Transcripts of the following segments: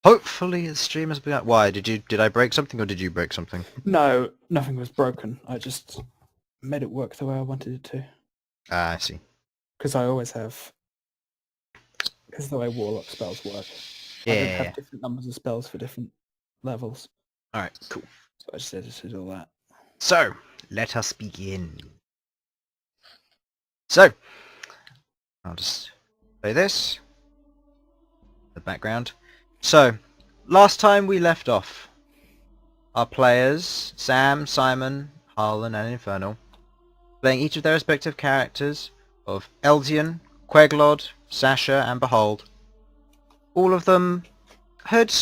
Hopefully the stream has been... Why? Did I break something or did you break something? No, nothing was broken. I just made it work the way I wanted it to. Ah, I see. Because I always have... Because the way Warlock spells work. I don't Yeah. have different numbers of spells for different levels. Alright, cool. So I just edited all that. So, let us begin. So, I'll just play this. The background. So, last time we left off, our players, Sam, Simon, Harlan and Infernal, playing each of their respective characters of Elsyan, Queglod, Sasha and Bhold. All of them had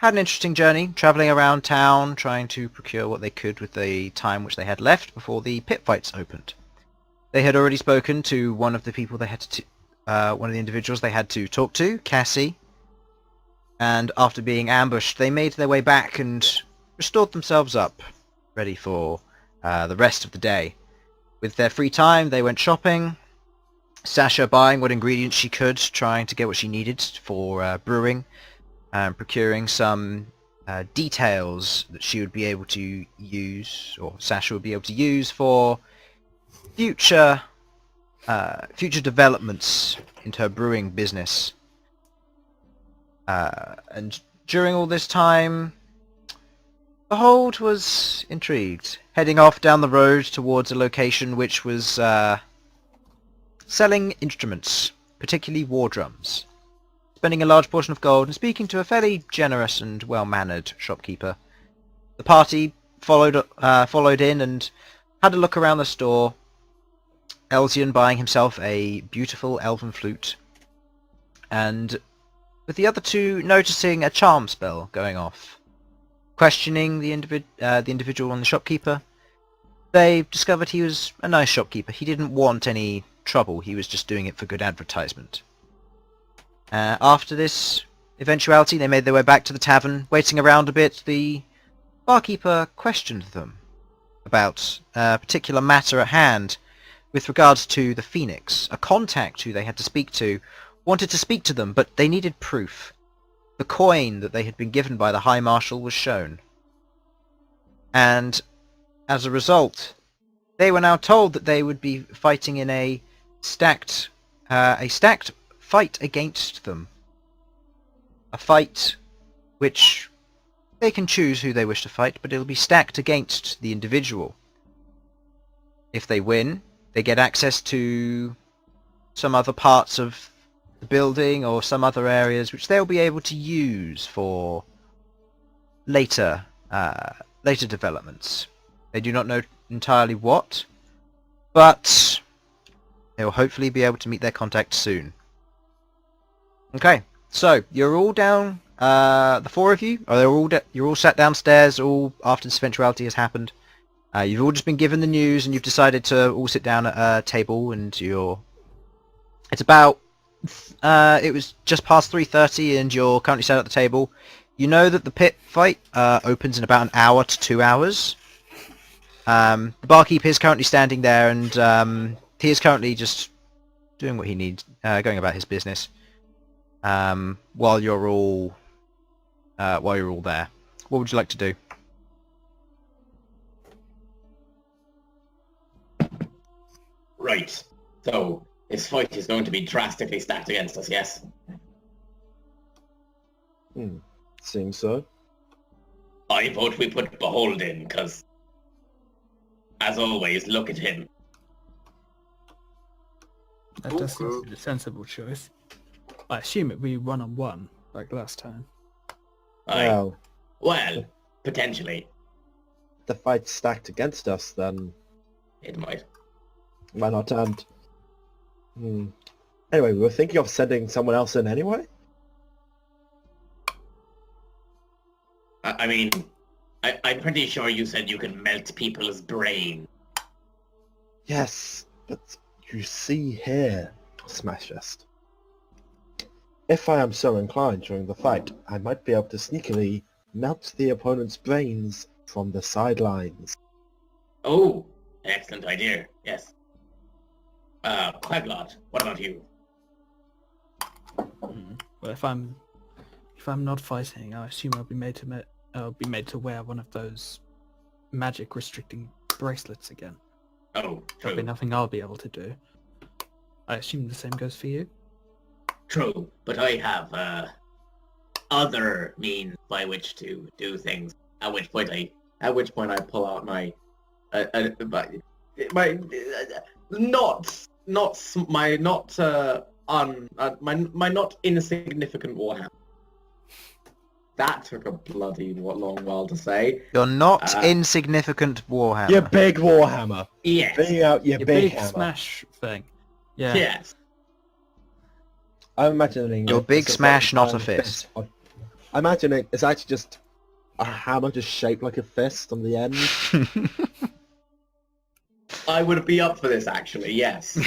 an interesting journey, travelling around town, trying to procure what they could with the time which they had left before the pit fights opened. They had already spoken to one of the people they had to, one of the individuals they had to talk to, Cassie, and after being ambushed, they made their way back and restored themselves up, ready for the rest of the day. With their free time, they went shopping, Sasha buying what ingredients she could, trying to get what she needed for brewing, and procuring some details that she would be able to use, or Sasha would be able to use for future developments into her brewing business. And during all this time, Bhold was intrigued, heading off down the road towards a location which was selling instruments, particularly war drums, spending a large portion of gold and speaking to a fairly generous and well-mannered shopkeeper. The party followed in and had a look around the store, Elsyan buying himself a beautiful elven flute, and with the other two noticing a charm spell going off. Questioning the individual and the shopkeeper, they discovered he was a nice shopkeeper. He didn't want any trouble, he was just doing it for good advertisement. After this eventuality, they made their way back to the tavern. Waiting around a bit, the barkeeper questioned them about a particular matter at hand with regards to the Phoenix. A contact who they had to speak to wanted to speak to them, but they needed proof. The coin that they had been given by the High Marshal was shown. And as a result, they were now told that they would be fighting in a stacked fight against them. A fight which they can choose who they wish to fight, but it'll be stacked against the individual. If they win, they get access to some other parts of the building or some other areas which they'll be able to use for later developments. They do not know entirely what, but they'll hopefully be able to meet their contact soon. Okay, so you're all down. The four of you, you're all sat downstairs. All after this eventuality has happened. You've all just been given the news, and you've decided to all sit down at a table. And it's about. It was just past 3:30, and you're currently sat at the table. You know that the pit fight opens in about an hour to 2 hours. The barkeep is currently standing there, and he is currently just doing what he needs, going about his business. While you're all there, what would you like to do? Right. So this fight is going to be drastically stacked against us. Yes. Seems so. I vote we put Bhold in, because, as always, look at him. That does seem to be a sensible choice. I assume it'd be 1-on-1, like last time. Well, Well, potentially. the fight's stacked against us, then It might. why not? And anyway, we were thinking of sending someone else in anyway. I mean, I'm pretty sure you said you can melt people's brain. Yes, but you see here, Smashfist. If I am so inclined during the fight, I might be able to sneakily melt the opponent's brains from the sidelines. Oh, excellent idea. Yes. Queglod, what about you? Well, if if I'm not fighting, I assume I'll be made to wear one of those magic restricting bracelets again. Oh, There'll be true. nothing I'll be able to do. I assume the same goes for you. True, but I have other means by which to do things. At which point I pull out my my not insignificant warhammer. That took a bloody long while to say. Your not insignificant warhammer. Your big warhammer. Yes. Bring out your Your big big hammer. smash thing. Yeah. Yes. I'm imagining Your big it's a smash, not a giant fist. I'm imagining it's actually just a hammer just shaped like a fist on the end. I would be up for this actually, yes.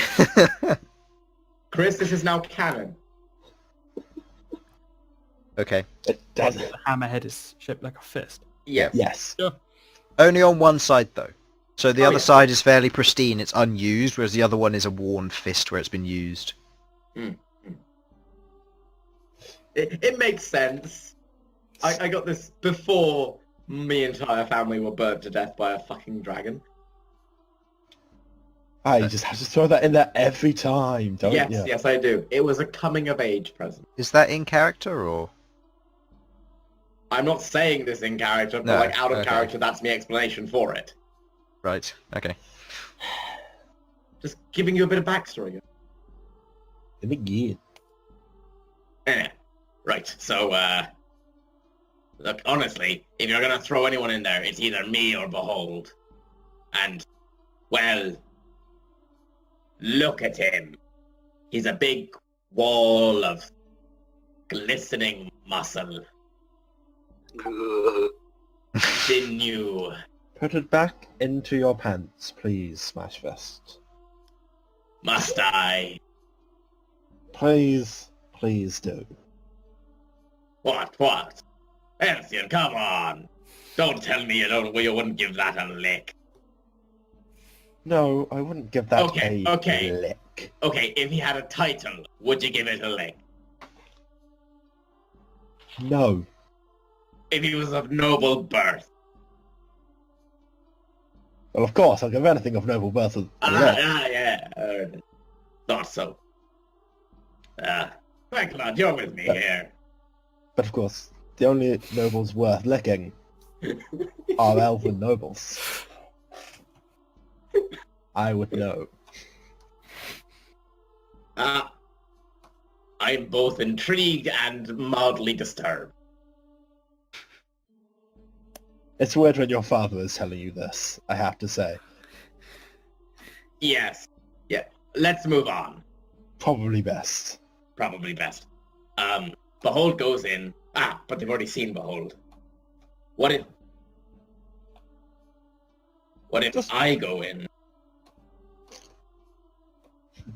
Chris, this is now canon. Okay. It doesn't. The hammerhead is shaped like a fist. Yes. Yes. Only on one side though. So the Oh, other yeah. side is fairly pristine, it's unused, whereas the other one is a worn fist where it's been used. It makes sense. I got this before my entire family were burnt to death by a fucking dragon. You just have to throw that in there every time, don't Yes, you? yes, I do. It was a coming of age present. Is that in character or? I'm not saying this in character, but No, like out of okay. character, that's my explanation for it. Right, okay. Just giving you a bit of backstory. Yeah. Right, so, look, honestly, if you're gonna throw anyone in there, it's either me or Bhold. And, well, look at him. He's a big wall of glistening muscle. Sinew. Put it back into your pants, please, Smashfist. Must I? Please, please do. What? Elsyan, come on! Don't tell me you wouldn't give that a lick. No, I wouldn't give that Okay, a okay. lick. Okay, if he had a title, would you give it a lick? No. If he was of noble birth? Well, of course, I'll give anything of noble birth a lick. Yeah, thought so. Queglod, you're with me here. But of course, the only nobles worth licking are elven nobles. I would know. I'm both intrigued and mildly disturbed. It's weird when your father is telling you this, I have to say. Yes. Yeah, let's move on. Probably best. Probably best. Bhold goes in. But they've already seen Bhold. What if I go in?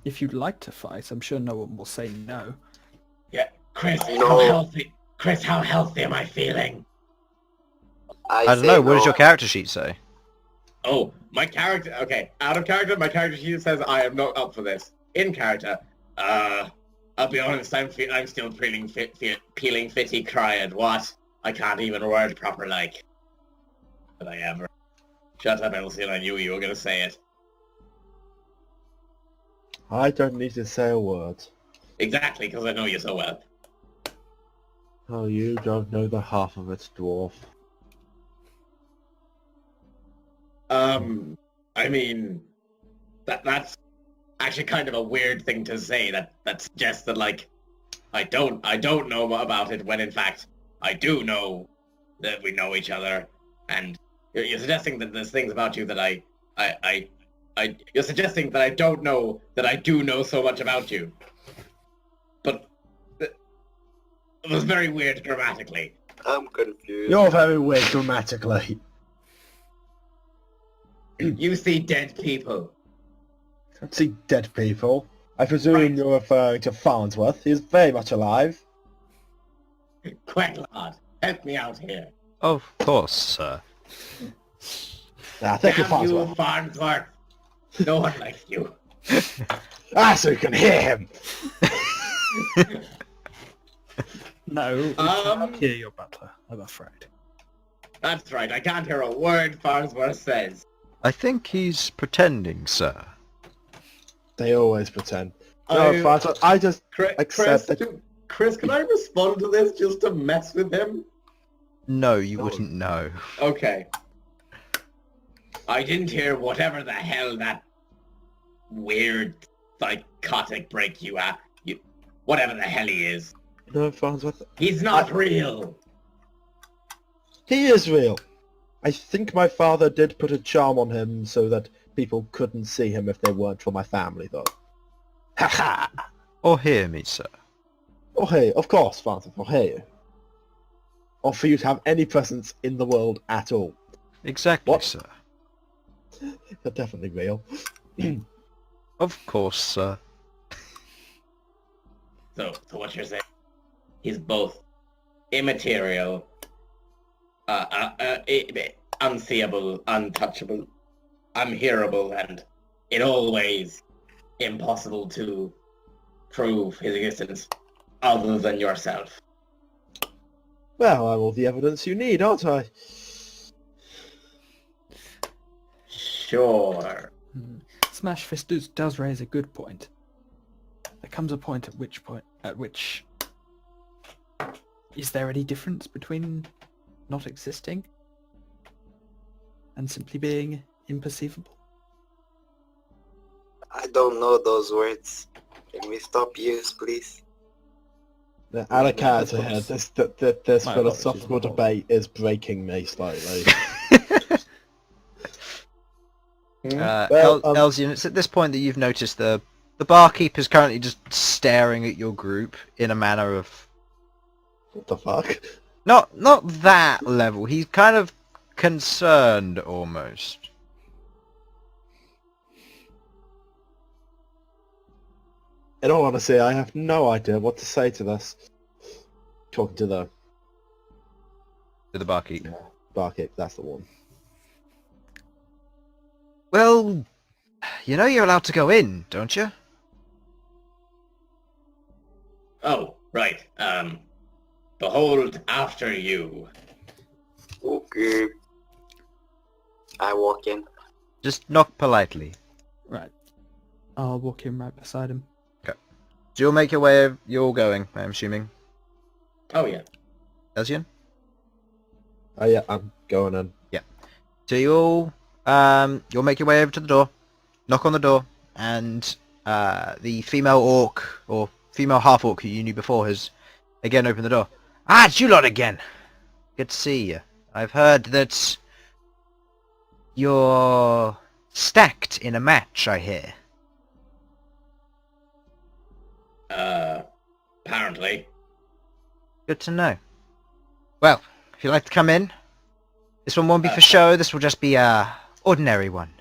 If you'd like to fight, I'm sure no one will say no. Yeah, Chris, No. how healthy? Chris, how healthy am I feeling? I don't know, what does your character sheet say? Oh, my character. Okay, out of character, my character sheet says I am not up for this. In character, I'll be honest, I'm still peeling fitty crying. What? I can't even word proper like. But I ever. Shut up, Elsyan. I knew you were gonna say it. I don't need to say a word. Exactly, because I know you so well. Oh, you don't know the half of it, Dwarf. I mean, that's actually kind of a weird thing to say. That suggests that like, I don't know about it when in fact I do know that we know each other, and you're suggesting that there's things about you that you're suggesting that I don't know that I do know so much about you. But it was very weird grammatically. I'm confused. You're very weird grammatically. You see dead people. I see dead people. I presume Right. you're referring to Farnsworth. He's very much alive. Queglod, help me out here. Of course, sir. Thank you, Damn you, Farnsworth. Farnsworth. No one likes you. So you can hear him. No, we cannot hear your butler, I'm afraid. That's right, I can't hear a word Farnsworth says. I think he's pretending, sir. They always pretend. No, Farnsworth, I just accept that. Chris, can I respond to this just to mess with him? No, you wouldn't know. Okay. I didn't hear whatever the hell that weird psychotic break you at. Whatever the hell he is. No, Farnsworth. He's not real. He is real. I think my father did put a charm on him so that people couldn't see him if they weren't for my family, though. Ha ha! Or hear me, sir. Oh hey, of course, Farnsworth, oh hey. Or for you to have any presence in the world at all. Exactly, What? sir. They're definitely real. Of course, sir. So what you're saying? He's both immaterial, unseeable, untouchable, unhearable, and in all ways impossible to prove his existence other than yourself. Well, I'm all the evidence you need, aren't I? Sure. Smashfist does raise a good point. There comes a point at which is there any difference between not existing and simply being imperceivable? I don't know those words. Can we stop use, please? Out of character here, this My philosophical apologies, debate is breaking me slightly. Elsyan, it's at this point that you've noticed the barkeep is currently just staring at your group in a manner of... What the fuck? Not that level. He's kind of concerned, almost. In all honesty, I have no idea what to say to this. Talking to the barkeep. barkeep, that's the one. Well, you know you're allowed to go in, don't you? Oh, right. Behold after you. Okay. I walk in. Just knock politely. Right. I'll walk in right beside him. So you'll make your way... You're all going, I'm assuming. Oh yeah. Elsyan? Oh yeah, I'm going in. So you'll make your way over to the door, knock on the door, and the female orc, or female half-orc who you knew before has again opened the door. Ah, it's you lot again! Good to see you. I've heard that you're stacked in a match, I hear. Apparently. Good to know. Well, if you'd like to come in, this one won't be for show, this will just be a ordinary one.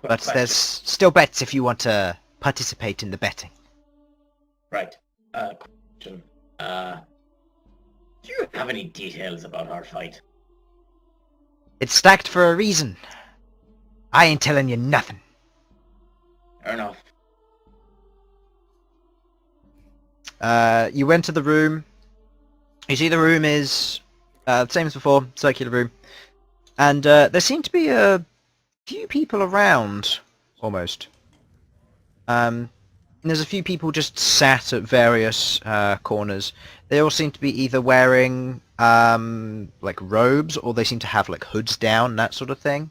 But there's still bets if you want to participate in the betting. Right. Question. Do you have any details about our fight? It's stacked for a reason. I ain't telling you nothing. Fair enough. You enter the room. You see the room is the same as before, circular room. And there seem to be a few people around, almost. There's a few people just sat at various corners. They all seem to be either wearing like robes, or they seem to have like hoods down, that sort of thing.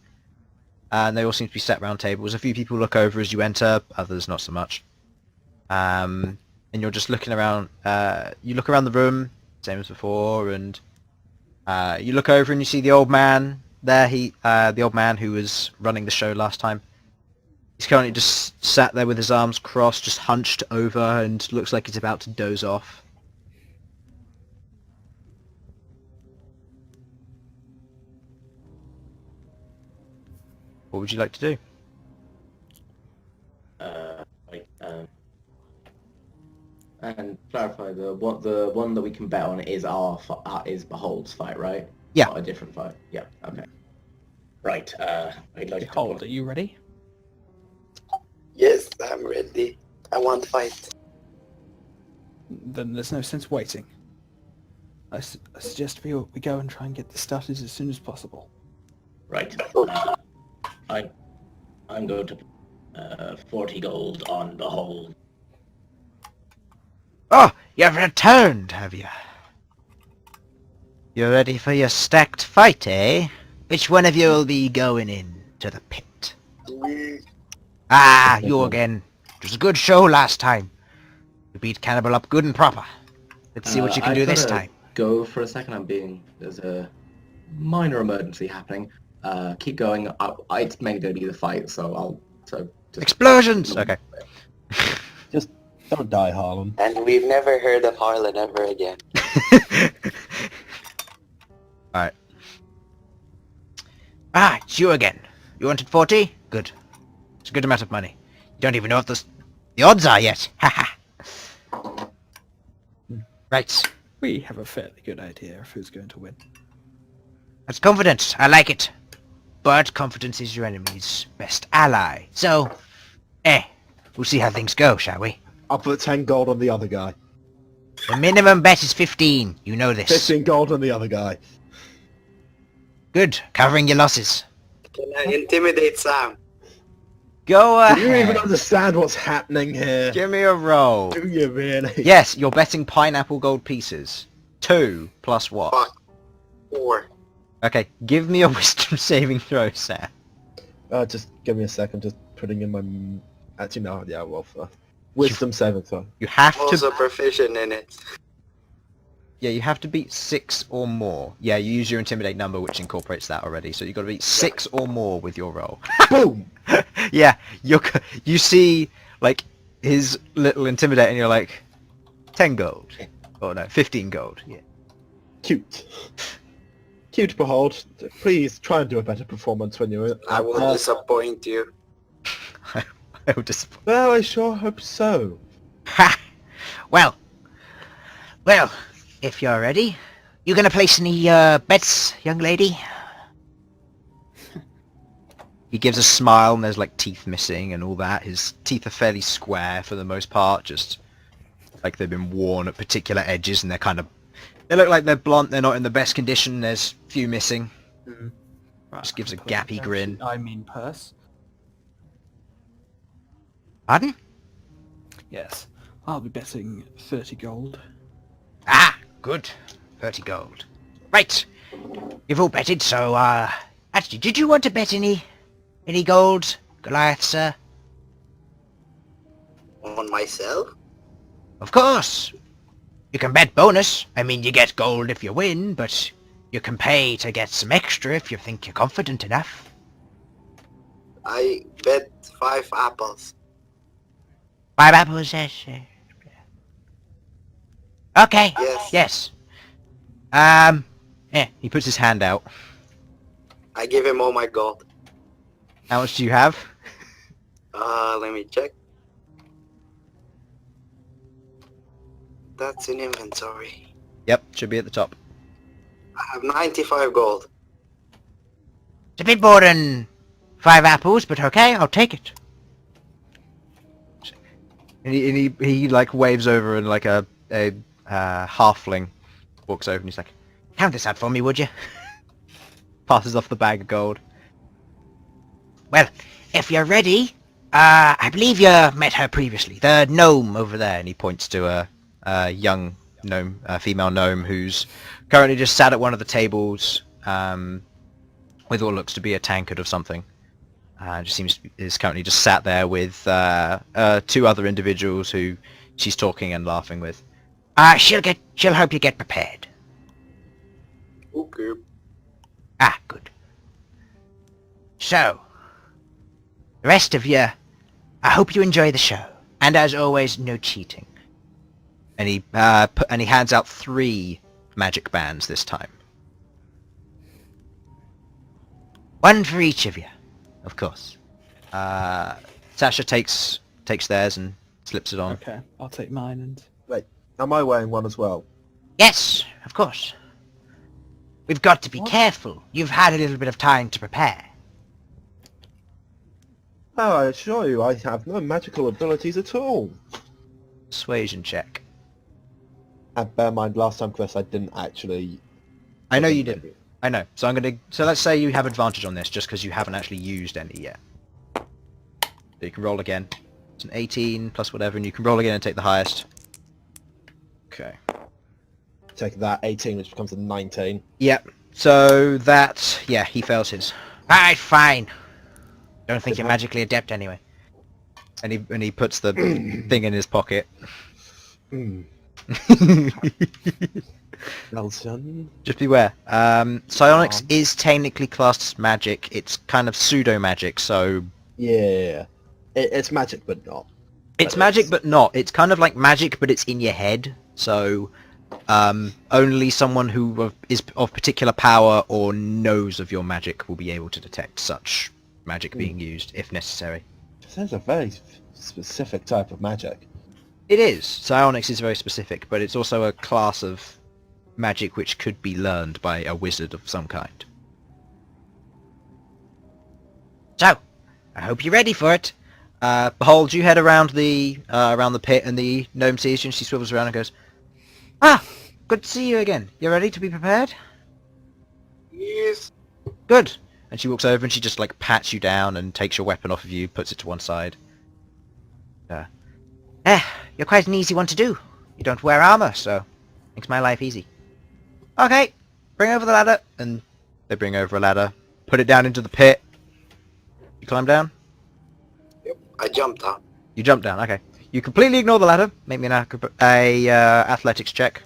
And they all seem to be sat around tables. A few people look over as you enter, others not so much. And you're just looking around. You look around the room, same as before, and you look over and you see the old man there. The old man who was running the show last time. He's currently just sat there with his arms crossed, just hunched over, and looks like he's about to doze off. What would you like to do? Wait, and clarify the one that we can bet on is is Behold's fight, right? Yeah. Not a different fight. Yeah. Okay. Right. I'd like Hold, to. are you ready? Yes, I'm ready. I want to fight. Then there's no sense waiting. I suggest we go and try and get this started as soon as possible. Right. I'm going to 40 gold on Behold. Oh, you've returned, have you? You're ready for your stacked fight, eh? Which one of you will be going in to the pit? Ah, you again. It was a good show last time. You beat Cannibal up good and proper. Let's see what you can do this time. Go for a second. There's a minor emergency happening. Keep going. It's mainly going to be the fight, so just... Explosions! Okay. Just don't die, Harlan. And we've never heard of Harlan ever again. Alright. Ah, it's you again. You wanted 40? Good. It's a good amount of money. You don't even know what the odds are yet. Haha. Right. We have a fairly good idea of who's going to win. That's confidence. I like it. But confidence is your enemy's best ally. So, we'll see how things go, shall we? I'll put 10 gold on the other guy. The minimum bet is 15. You know this. 15 gold on the other guy. Good. Covering your losses. Can I intimidate Sam? Go Do you even ahead. understand what's happening here? Give me a roll. Do you really? Yes, you're betting pineapple gold pieces. 2 plus what? Fuck. 4. Okay, give me a wisdom saving throw, Sam. Just give me a second. Just putting in my... Actually, no. Yeah, well, wisdom 7, so... You have Also to... proficient in it. Yeah, you have to beat 6 or more. Yeah, you use your intimidate number, which incorporates that already. So you've got to beat 6 or more with your roll. Boom! Yeah, you see, like, his little intimidate, and you're like, 10 gold. Oh no, 15 gold. Yeah. Cute. Cute, Behold. Please try and do a better performance when you're... I will disappoint you. I will disappoint. Well, I sure hope so. Ha! Well, if you're ready, you gonna place any bets, young lady? He gives a smile, and there's like teeth missing and all that. His teeth are fairly square for the most part, just like they've been worn at particular edges, and they look like they're blunt. They're not in the best condition. There's a few missing. Right, Just gives a put gappy it grin. down to- I mean purse. Pardon? Yes. I'll be betting 30 gold. Ah, good. 30 gold. Right. You've all betted, so, actually, did you want to bet any gold, Goliath, sir? On myself? Of course. You can bet bonus. I mean, you get gold if you win, but you can pay to get some extra if you think you're confident enough. I bet 5 apples. 5 apples, yes. Okay. Yes. Yeah, he puts his hand out. I give him all my gold. How much do you have? Let me check. That's in inventory. Yep, should be at the top. I have 95 gold. It's a bit more than 5 apples, but okay, I'll take it. And he like waves over, and like a halfling walks over and he's like, "Count this out for me, would you?" Passes off the bag of gold. Well, if you're ready, I believe you met her previously. The gnome over there, and he points to a young gnome, female gnome, who's currently just sat at one of the tables with what looks to be a tankard of something. Is currently just sat there with 2 other individuals who she's talking and laughing with. She'll help you get prepared. Okay. Ah, good. So, the rest of you, I hope you enjoy the show. And as always, no cheating. And he hands out 3 magic bands this time. 1 for each of you, of course. Sasha takes theirs and slips it on. Okay, I'll take mine and... Wait, am I wearing one as well? Yes, of course. We've got to be careful. You've had a little bit of time to prepare. Oh, I assure you, I have no magical abilities at all. Persuasion check. And bear in mind, last time, Chris, I didn't actually... I know you didn't. I know. So So let's say you have advantage on this, just because you haven't actually used any yet. So you can roll again. It's an 18 plus whatever, and you can roll again and take the highest. Okay. Take that 18, which becomes a 19. Yep. So that, yeah, he fails his. Alright, fine. Don't think you're magically adept anyway. And he puts the thing in his pocket. Hmm. Elsyan. Just beware. Psionics is technically classed as magic. It's kind of pseudo-magic, so... Yeah. It's magic, but not. It's magic, but not. It's kind of like magic, but it's in your head. So, only someone who is of particular power or knows of your magic will be able to detect such magic being used, if necessary. That's a very specific type of magic. It is. Psionics is very specific, but it's also a class of magic which could be learned by a wizard of some kind. So, I hope you're ready for it. Bhold, you head around the pit, and the gnome sees you, and she swivels around and goes, "Ah, good to see you again. You ready to be prepared?" Yes. Good. And she walks over and she just like pats you down and takes your weapon off of you, puts it to one side. You're quite an easy one to do. You don't wear armor, so makes my life easy. Okay, bring over the ladder. And they bring over a ladder, put it down into the pit. You climb down? Yep. I jumped up. You jump down, okay. You completely ignore the ladder. Make me an athletics check.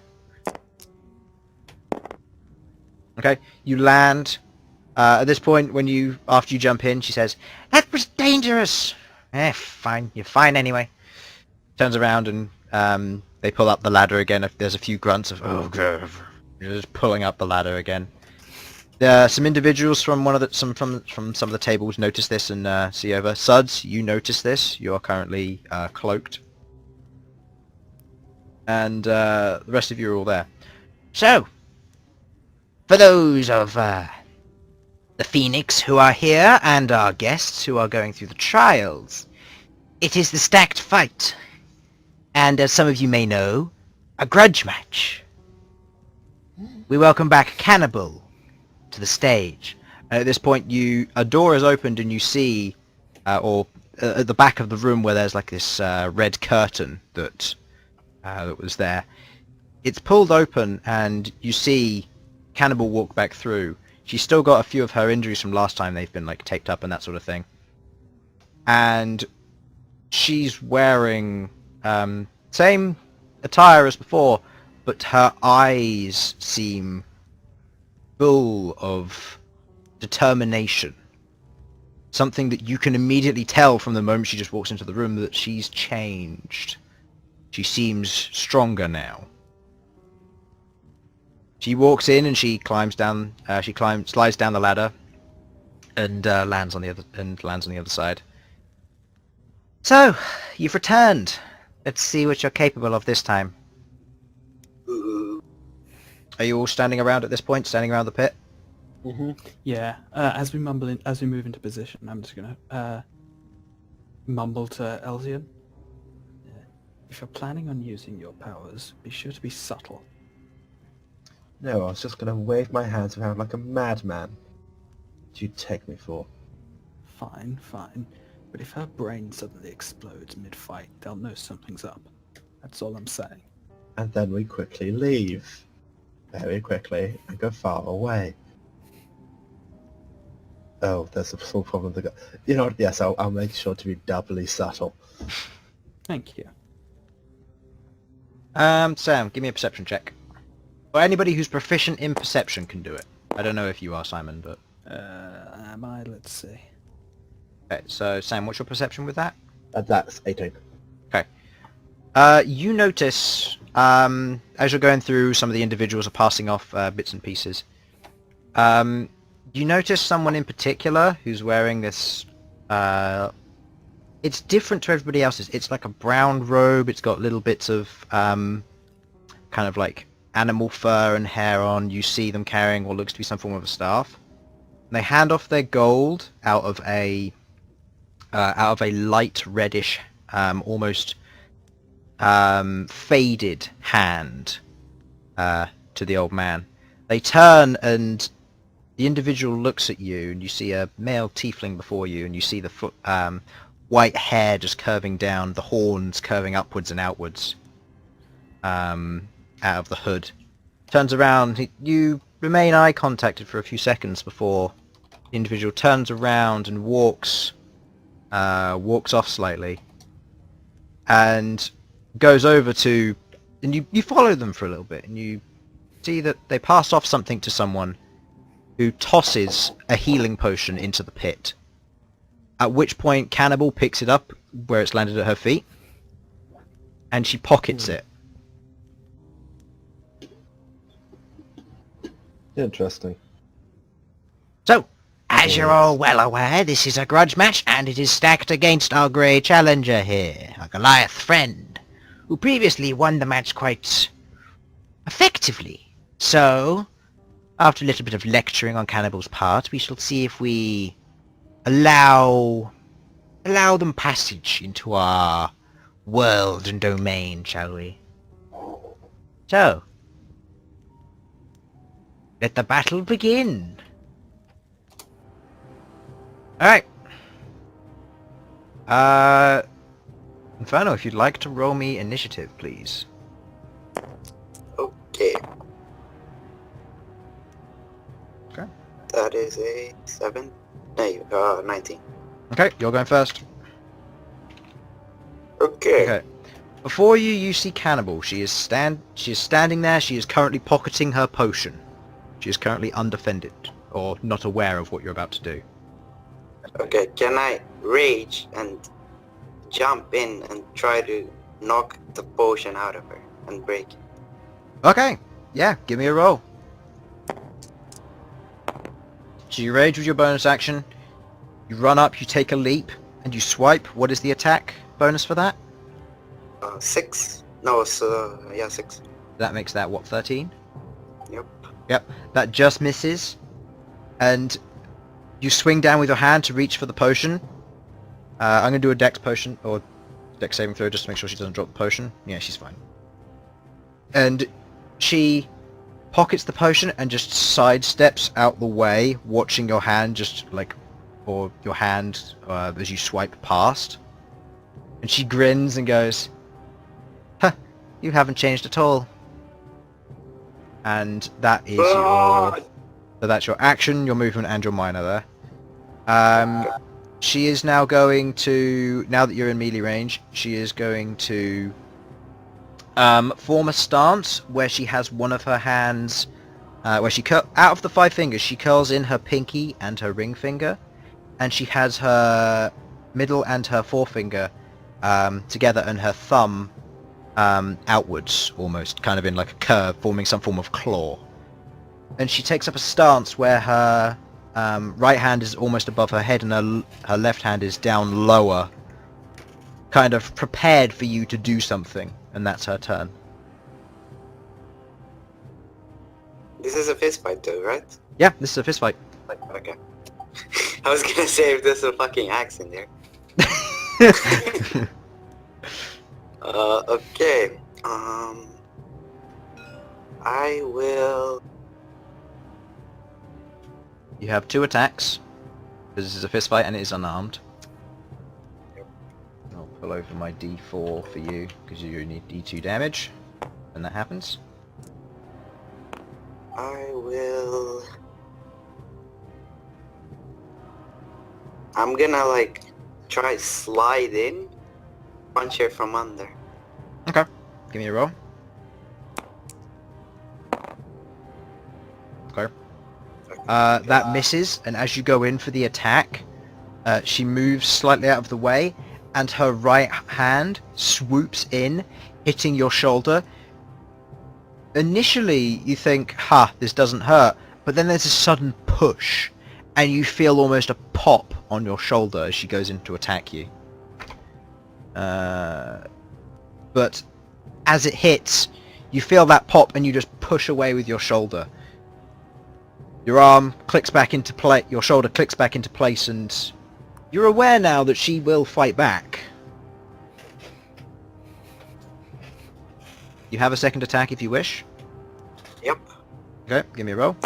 Okay, you land. At this point, after you jump in, she says, "That was dangerous." Fine. You're fine anyway. Turns around and they pull up the ladder again. There's a few grunts of, "Oh god." You're just pulling up the ladder again. Some individuals from some of the tables notice this and see over. Sudz, you notice this. You are currently cloaked. And the rest of you are all there. So, for those of the Phoenix who are here and our guests who are going through the trials, it is the stacked fight. And as some of you may know, a grudge match. We welcome back Cannibal to the stage. At this point, a door is opened and you see, at the back of the room where there's like this red curtain that was there. It's pulled open and you see Cannibal walk back through. She's still got a few of her injuries from last time. They've been like taped up and that sort of thing. And she's wearing same attire as before, but her eyes seem full of determination. Something that you can immediately tell from the moment she just walks into the room that she's changed. She seems stronger now. She walks in and she climbs down. Slides down the ladder, and lands on the other side. So, you've returned. Let's see what you're capable of this time. Are you all standing around at this point? Standing around the pit? Mm-hmm. Yeah. As we move into position, I'm just gonna mumble to Elsyan. If you're planning on using your powers, be sure to be subtle. No, I was just going to wave my hands around like a madman. What do you take me for? Fine. But if her brain suddenly explodes mid-fight, they'll know something's up. That's all I'm saying. And then we quickly leave. Very quickly, and go far away. Oh, there's a small problem. You know what? Yes, I'll make sure to be doubly subtle. Thank you. Sam, give me a perception check. Or anybody who's proficient in perception can do it. I don't know if you are, Simon, but... Am I? Let's see. Okay, so Sam, what's your perception with that? That's 18. Okay. You notice, as you're going through, some of the individuals are passing off bits and pieces. You notice someone in particular who's wearing this... it's different to everybody else's. It's like a brown robe. It's got little bits of kind of like animal fur and hair on. You see them carrying what looks to be some form of a staff. And they hand off their gold out of a light reddish, almost faded hand to the old man. They turn and the individual looks at you, and you see a male tiefling before you, and you see the white hair just curving down, the horns curving upwards and outwards out of the hood. Turns around. You remain eye contacted for a few seconds before the individual turns around and walks off slightly, and goes over to, and you follow them for a little bit, and you see that they pass off something to someone who tosses a healing potion into the pit. At which point Cannibal picks it up where it's landed at her feet, and she pockets it. Interesting. So, as you're all well aware, this is a grudge match, and it is stacked against our grey challenger here, a Goliath friend, who previously won the match quite effectively. So, after a little bit of lecturing on Cannibal's part, we shall see if we allow them passage into our world and domain, shall we? So, let the battle begin. Alright. Infernal, if you'd like to roll me initiative, please. Okay. Okay. That is a 7. No, 19. Okay, you're going first. Okay. Okay. Before you see Cannibal. She is standing there. She is currently pocketing her potion. She is currently undefended, or not aware of what you're about to do. Okay, can I rage and jump in and try to knock the potion out of her and break it? Okay. Yeah, give me a roll. So you rage with your bonus action. You run up, you take a leap, and you swipe. What is the attack bonus for that? 6. No, so yeah, 6. That makes that, what, 13? Yep. Yep, that just misses. And you swing down with your hand to reach for the potion. I'm going to do a dex potion, or dex saving throw, just to make sure she doesn't drop the potion. Yeah, she's fine. And she pockets the potion and just sidesteps out the way, watching your hand just like, or your hand as you swipe past. And she grins and goes, "Huh, you haven't changed at all." And that is your... So that's your action, your movement, and your minor there. She is now going to... Now that you're in melee range, she is going to form a stance where she has one of her hands... where she... out of the 5 fingers, she curls in her pinky and her ring finger. And she has her middle and her forefinger together, and her thumb outwards, almost, kind of in like a curve, forming some form of claw. And she takes up a stance where her right hand is almost above her head and her left hand is down lower, kind of prepared for you to do something, and that's her turn. This is a fist fight though, right? Yeah, this is a fist fight. Okay. I was gonna say if there's a fucking axe in there. Okay. I will... You have 2 attacks, because this is a fist fight and it is unarmed. Yep. I'll pull over my d4 for you, because you need d2 damage when that happens. I will... I'm gonna like try slide in, punch her from under. Okay, give me a roll. Okay. That misses, and as you go in for the attack, she moves slightly out of the way, and her right hand swoops in, hitting your shoulder. Initially, you think, "Ha, this doesn't hurt," but then there's a sudden push, and you feel almost a pop on your shoulder as she goes in to attack you. But as it hits, you feel that pop, and you just push away with your shoulder. Your arm clicks back into place, your shoulder clicks back into place, and you're aware now that she will fight back. You have a second attack if you wish. Yep. Okay, give me a roll.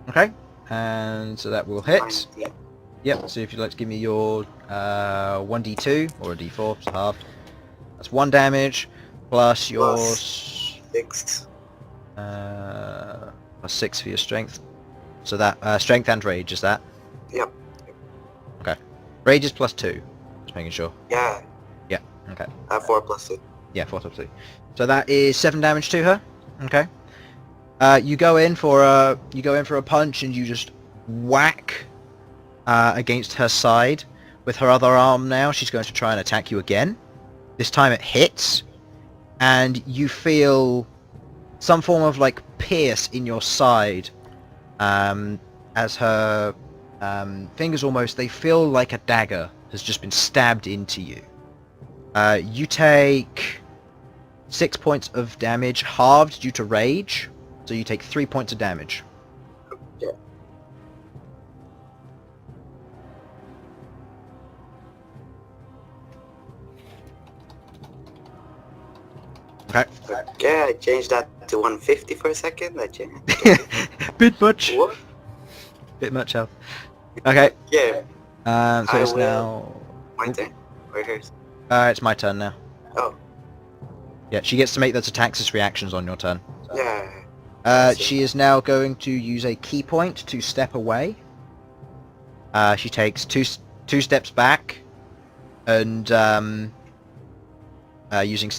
Okay, and so that will hit. 19. Yep, so if you'd like to give me your 1d2 or a d4, it's halved. That's 1 damage, plus your... Plus 6. plus 6 for your strength. So that, strength and rage, is that? Yep. Okay. Rage is plus 2, just making sure. Yeah. Yeah, okay. 4 plus 2. Yeah, 4 plus 2. So that is 7 damage to her. Okay. You go in for a punch and you just whack against her side with her other arm. Now she's going to try and attack you again. This time it hits, and you feel some form of like pierce in your side as her fingers they feel like a dagger has just been stabbed into you. You take 6 points of damage, halved due to rage, so you take 3 points of damage. Yeah. Okay. Okay, I changed that to 150 for a second. I changed. Bit much. What? Bit much health. Okay. Yeah. So I it's will. now... My turn. Or hers. it's my turn now. Oh. Yeah, she gets to make those attacks as reactions on your turn. Yeah. I see. She is now going to use a key point to step away. She takes two steps back, and using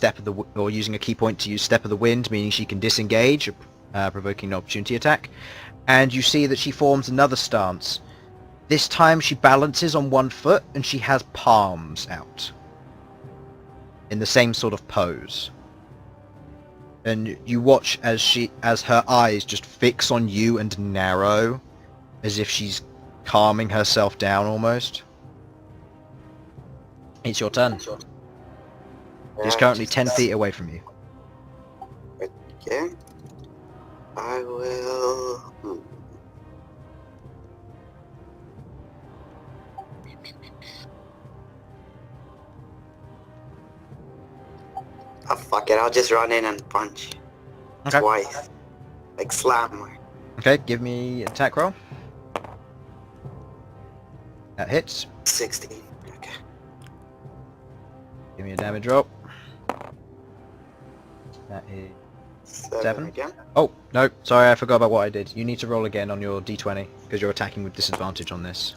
using a key point to use Step of the Wind, meaning she can disengage, provoking an opportunity attack. And you see that she forms another stance. This time she balances on one foot, and she has palms out in the same sort of pose. And you watch as her eyes just fix on you and narrow, as if she's calming herself down almost. It's your turn. She's currently 10 feet away from you. Okay. I will... Oh, fuck it, I'll just run in and punch. Okay. Twice. Like slam her. Okay, give me attack roll. That hits. 16. Okay. Give me a damage roll. That is... 7? Again? Oh, no, sorry, I forgot about what I did. You need to roll again on your d20, because you're attacking with disadvantage on this.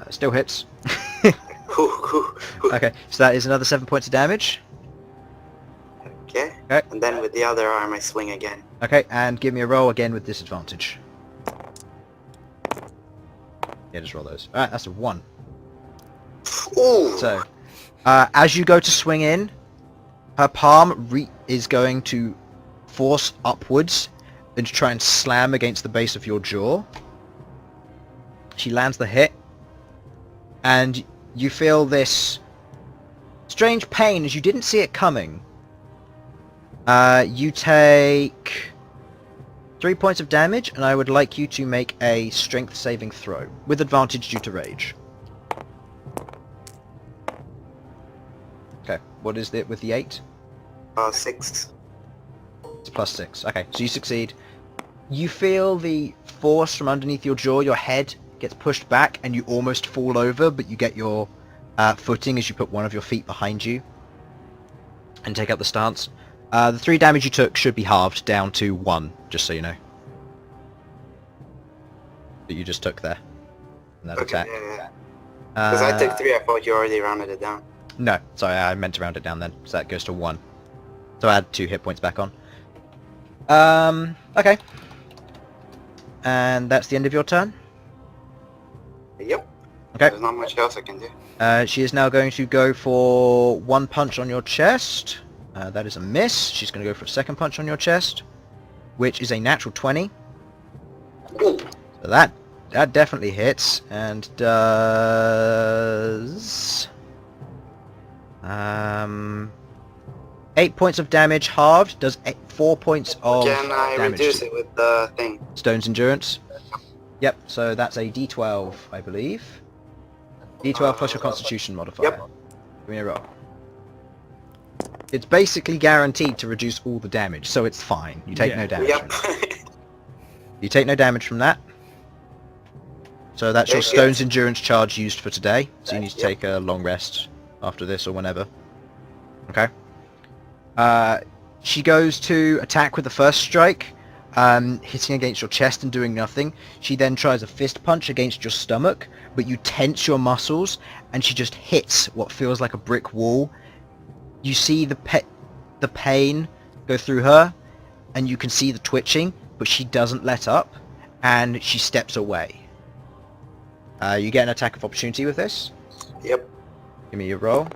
Still hits. Okay, so that is another 7 points of damage. Okay. Okay. And then with the other arm I swing again. Okay, and give me a roll again with disadvantage. Yeah, just roll those. Alright, that's a 1. Ooh! So, as you go to swing in, her palm is going to force upwards and try and slam against the base of your jaw. She lands the hit, and you feel this strange pain as you didn't see it coming. You take 3 points of damage, and I would like you to make a strength saving throw, with advantage due to rage. Okay, what is it with the 8? 6. It's plus 6. Okay, so you succeed. You feel the force from underneath your jaw, your head gets pushed back, and you almost fall over, but you get your footing as you put one of your feet behind you and take up the stance. The 3 damage you took should be halved down to 1, just so you know. That you just took there. In that Okay, attack. yeah. Because I took 3, I thought you already rounded it down. No, sorry, I meant to round it down then. So that goes to 1. So add 2 hit points back on. Okay. And that's the end of your turn? Yep. Okay. There's not much else I can do. She is now going to go for 1 punch on your chest. That is a miss. She's going to go for a 2nd punch on your chest, which is a natural 20. Ooh. So that definitely hits, and does 8 points of damage halved. Does 4 points of Can I damage. reduce it with the thing? Stone's endurance. Yep. So that's a D12, I believe. D12 plus your Constitution modifier. Yep. Give me a roll. It's basically guaranteed to reduce all the damage, so it's fine. You take no damage Yep. from that. You take no damage from that. So that's your Very good. Stone's Endurance charge used for today. So you need to take a long rest after this or whenever. Okay. She goes to attack with the first strike, hitting against your chest and doing nothing. She then tries a fist punch against your stomach, but you tense your muscles, and she just hits what feels like a brick wall. You see the pain go through her, and you can see the twitching, but she doesn't let up, and she steps away. You get an attack of opportunity with this. Yep. Give me your roll.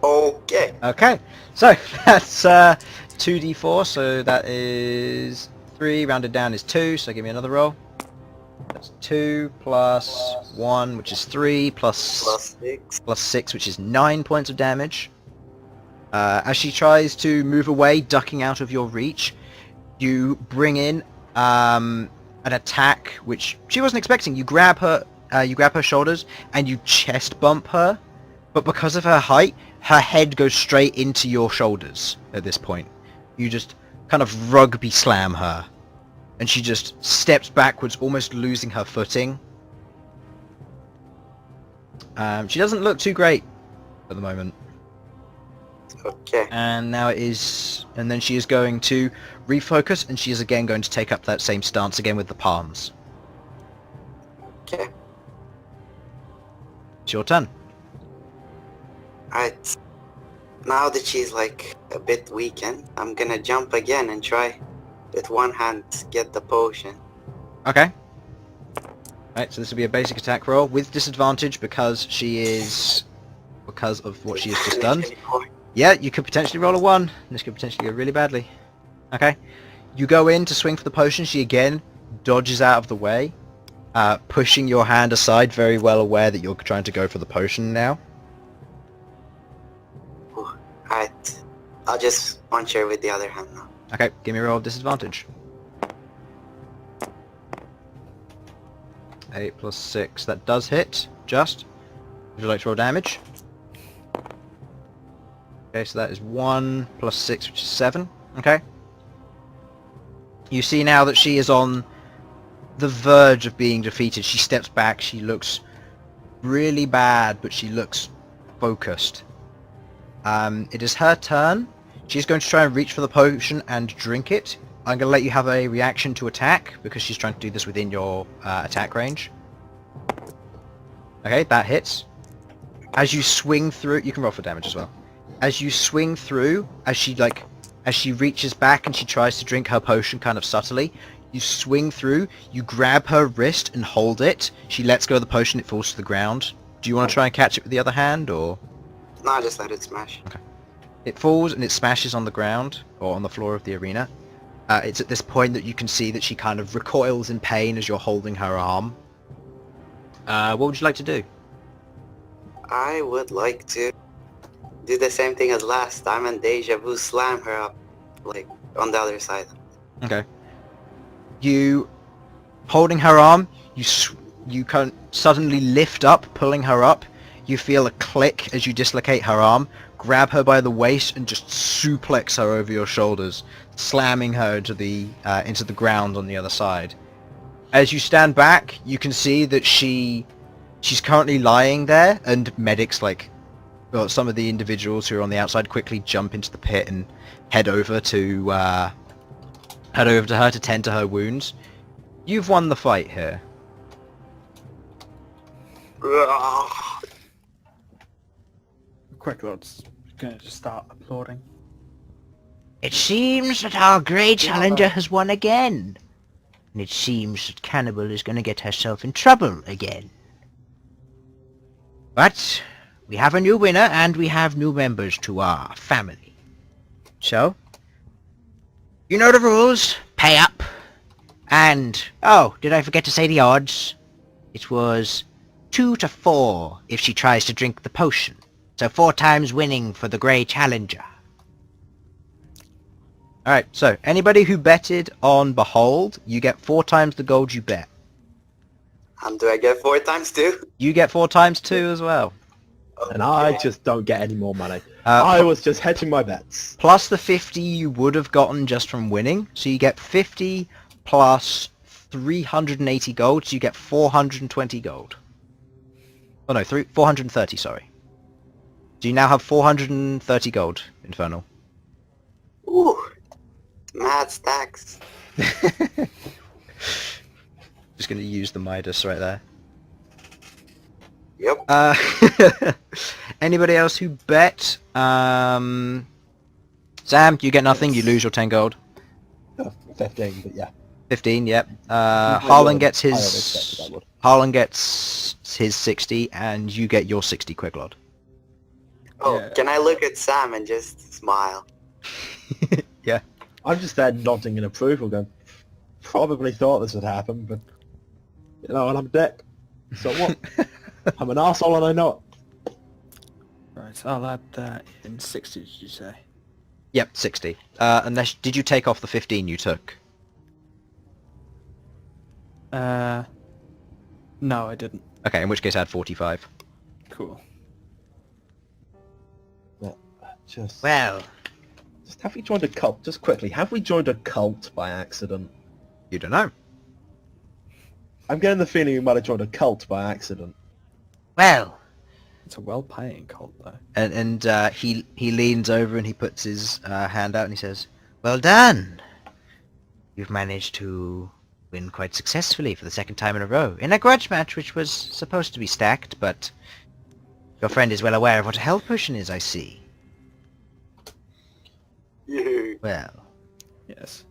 Okay. Okay, so that's 2d4, so that is 3, rounded down is 2, so give me another roll. That's 2 plus 1, which is 3, plus 6, which is 9 points of damage. As she tries to move away, ducking out of your reach, you bring in an attack which she wasn't expecting. You grab her shoulders and you chest bump her, but because of her height, her head goes straight into your shoulders at this point. You just kind of rugby slam her, and she just steps backwards, almost losing her footing. She doesn't look too great at the moment. Okay. And now and then she is going to refocus, and she is again going to take up that same stance again with the palms. Okay. It's your turn. Alright. Now that she's like a bit weakened, I'm gonna jump again and try with one hand get the potion. Okay. Right, so this will be a basic attack roll with disadvantage because of what she has just done. Yeah, you could potentially roll a 1. This could potentially go really badly. Okay. You go in to swing for the potion. She again dodges out of the way, pushing your hand aside, very well aware that you're trying to go for the potion now. Alright. I'll just punch her with the other hand now. Okay, give me a roll of disadvantage. 8 plus 6, that does hit, just. Would you like to roll damage? Okay, so that is 1 plus 6, which is 7. Okay. You see now that she is on the verge of being defeated. She steps back, she looks really bad, but she looks focused. It is her turn. She's going to try and reach for the potion and drink it. I'm going to let you have a reaction to attack, because she's trying to do this within your attack range. Okay, that hits. As you swing through, you can roll for damage as well. As you swing through, as she reaches back and she tries to drink her potion kind of subtly, you swing through, you grab her wrist and hold it. She lets go of the potion, it falls to the ground. Do you want to try and catch it with the other hand, or...? No, I just let it smash. Okay. It falls and it smashes on the ground, or on the floor of the arena. It's at this point that you can see that she kind of recoils in pain as you're holding her arm. What would you like to do? I would like to do the same thing as last time and deja vu slam her up, like, on the other side. Okay. You, holding her arm, you can suddenly lift up, pulling her up. You feel a click as you dislocate her arm, grab her by the waist, and just suplex her over your shoulders, slamming her into the ground on the other side. As you stand back, you can see that she's currently lying there, and medics, some of the individuals who are on the outside, quickly jump into the pit and head over to her to tend to her wounds. You've won the fight here. Queglod's going to just start applauding. It seems that our great challenger has won again. And it seems that Cannibal is going to get herself in trouble again. But we have a new winner, and we have new members to our family. So, you know the rules. Pay up. And, oh, did I forget to say the odds? It was 2 to 4 if she tries to drink the potion. So 4 times winning for the Grey Challenger. Alright, so anybody who betted on Bhold, you get 4 times the gold you bet. And do I get 4 times too? You get 4 times too as well. And I Okay. just don't get any more money. I was just hedging my bets. Plus the 50 you would have gotten just from winning. So you get 50 plus 380 gold, so you get 420 gold. Oh no, 430, sorry. So you now have 430 gold, Infernal. Ooh, mad stacks. Just going to use the Midas right there. Yep. Anybody else who bet? Sam, you get nothing, you lose your 10 gold. 15, but yeah. 15, yep. I Harlan would- gets I would expect his... I would. Harlan gets his 60, and you get your 60 Queglod. Oh, Yeah. can I look at Sam and just smile? Yeah. I'm just there nodding in approval, going, probably thought this would happen, but, you know, and I'm a dick. So what? I'm an arsehole and I know it. Right, I'll add that in 60, did you say? Yep, 60. Unless, did you take off the 15 you took? No, I didn't. Okay, in which case add 45. Cool. Just have we joined a cult? Just quickly, have we joined a cult by accident? You don't know. I'm getting the feeling we might have joined a cult by accident. Well. It's a well-paying cult, though. And he leans over and he puts his hand out and he says, "Well done. You've managed to win quite successfully for the second time in a row in a grudge match which was supposed to be stacked, but your friend is well aware of what a health potion is, I see. Yeah. Well, Yes.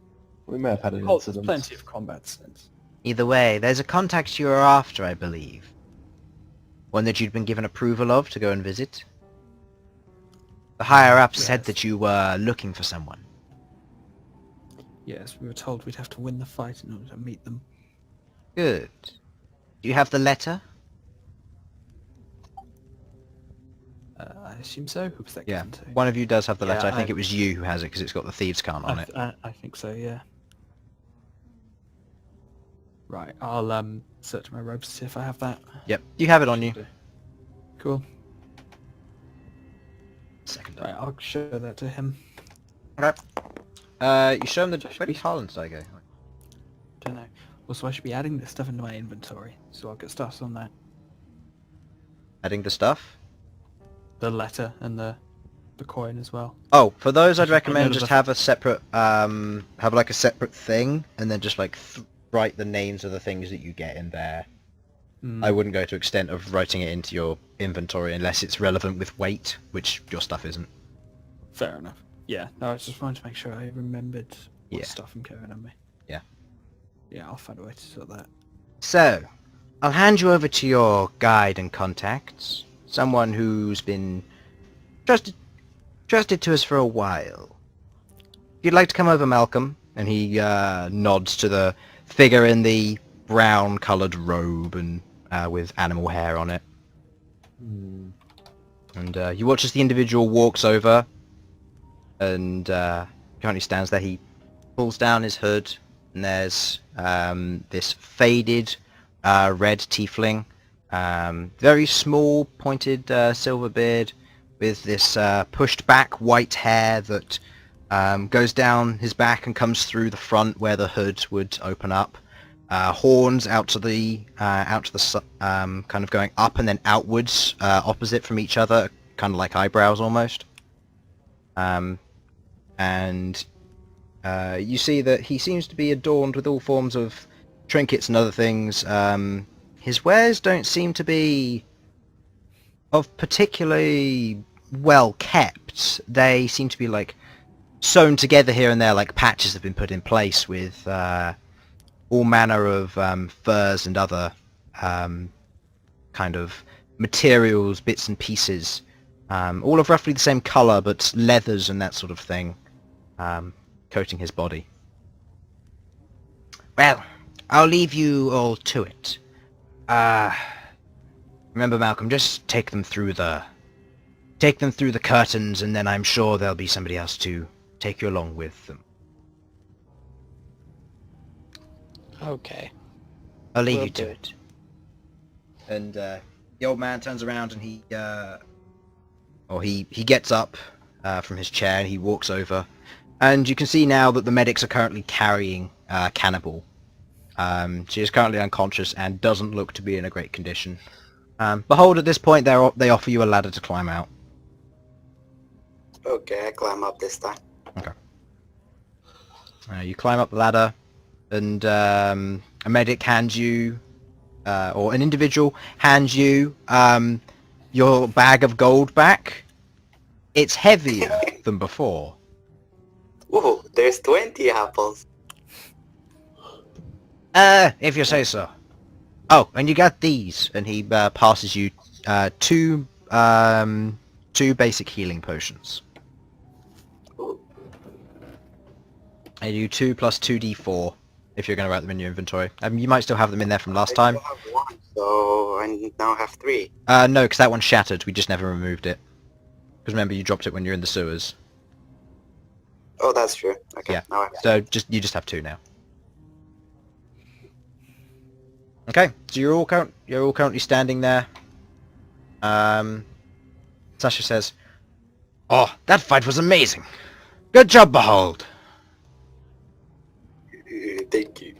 We may have had an Cult has incident. plenty of combat sense. either way, there's a contact you are after, I believe. One that you'd been given approval of to go and visit. The higher-ups said Yes. that you were looking for someone. Yes, we were told we'd have to win the fight in order to meet them. Good. Do you have the letter? I assume so. Who was that Yeah, given to? one of you does have the letter. Yeah, I think I- it was you who has it because it's got the thieves' cant on it. I think so, yeah. Right, I'll search my robes to see if I have that. Yep, you have it on you. Cool. Second. Right, I'll show that to him. Okay. You show him the... Where did Harlan's die go? Don't know. Also, I should be adding this stuff into my inventory, so I'll get started on that. Adding the stuff? The letter and the coin as well. Oh, for those I'd Just recommend put it just over- have a separate, have like a separate thing, and then just like write the names of the things that you get in there. Mm, I wouldn't go to extent of writing it into your inventory unless it's relevant with weight, which your stuff isn't. Fair enough. Yeah, no, I just wanted to make sure I remembered what Yeah. stuff I'm carrying on me. Yeah. Yeah, I'll find a way to sort that. So, I'll hand you over to your guide and contacts. Someone who's been trusted to us for a while. If you'd like to come over, Malcom, and he nods to the figure in the brown-coloured robe and with animal hair on it. Hmm. And you watch as the individual walks over and currently stands there. He pulls down his hood and there's this faded red tiefling, very small pointed silver beard with this pushed back white hair that goes down his back and comes through the front where the hood would open up. Horns out to the kind of going up and then outwards, opposite from each other, kind of like eyebrows almost. And you see that he seems to be adorned with all forms of trinkets and other things. His wares don't seem to be of particularly well kept. They seem to be like sewn together here and there, like patches have been put in place with all manner of furs and other kind of materials, bits and pieces, all of roughly the same colour, but leathers and that sort of thing, coating his body. Well, I'll leave you all to it. Remember, Malcom, just take them through the curtains, and then I'm sure there'll be somebody else to take you along with them. Okay. I'll leave Will you to do. it. And the old man turns around and he or he gets up from his chair and he walks over, and you can see now that the medics are currently carrying Cannibal. She is currently unconscious and doesn't look to be in a great condition. Bhold, at this point, they offer you a ladder to climb out. Okay, I climb up this time. Okay. You climb up the ladder, and a medic hands you, or an individual hands you your bag of gold back. It's heavier than before. Ooh, there's 20 apples. If you say so. Oh, and you got these, and he passes you two basic healing potions. Ooh. And you 2 plus 2d4 if you're going to write them in your inventory. You might still have them in there from last time. I still have 1, so I now have 3. No, because that one shattered. We just never removed it. Because remember, you dropped it when you're in the sewers. Oh, that's true. Okay, Yeah. now I So you just have 2 now. Okay, so you're all currently standing there. Sasha says, "Oh, that fight was amazing. Good job, Bhold. Thank you.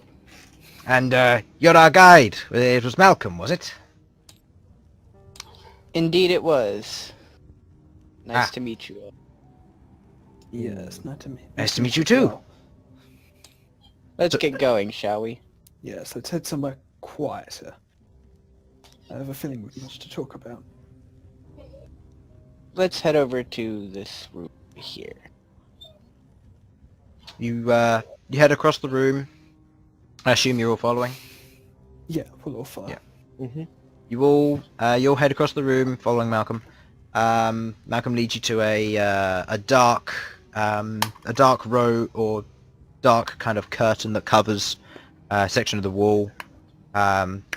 And you're our guide. It was Malcom, was it?" Indeed it was. Nice Ah. to meet you all. Yes, Nice to meet you too. well. Let's get going, shall we? Yes, let's head somewhere quieter. I have a feeling we've much to talk about. Let's head over to this room here. You head across the room. I assume you're all following. Yeah, we'll all follow. Yeah. Mm-hmm. You all head across the room following Malcom. Malcom leads you to a dark row or dark kind of curtain that covers a section of the wall.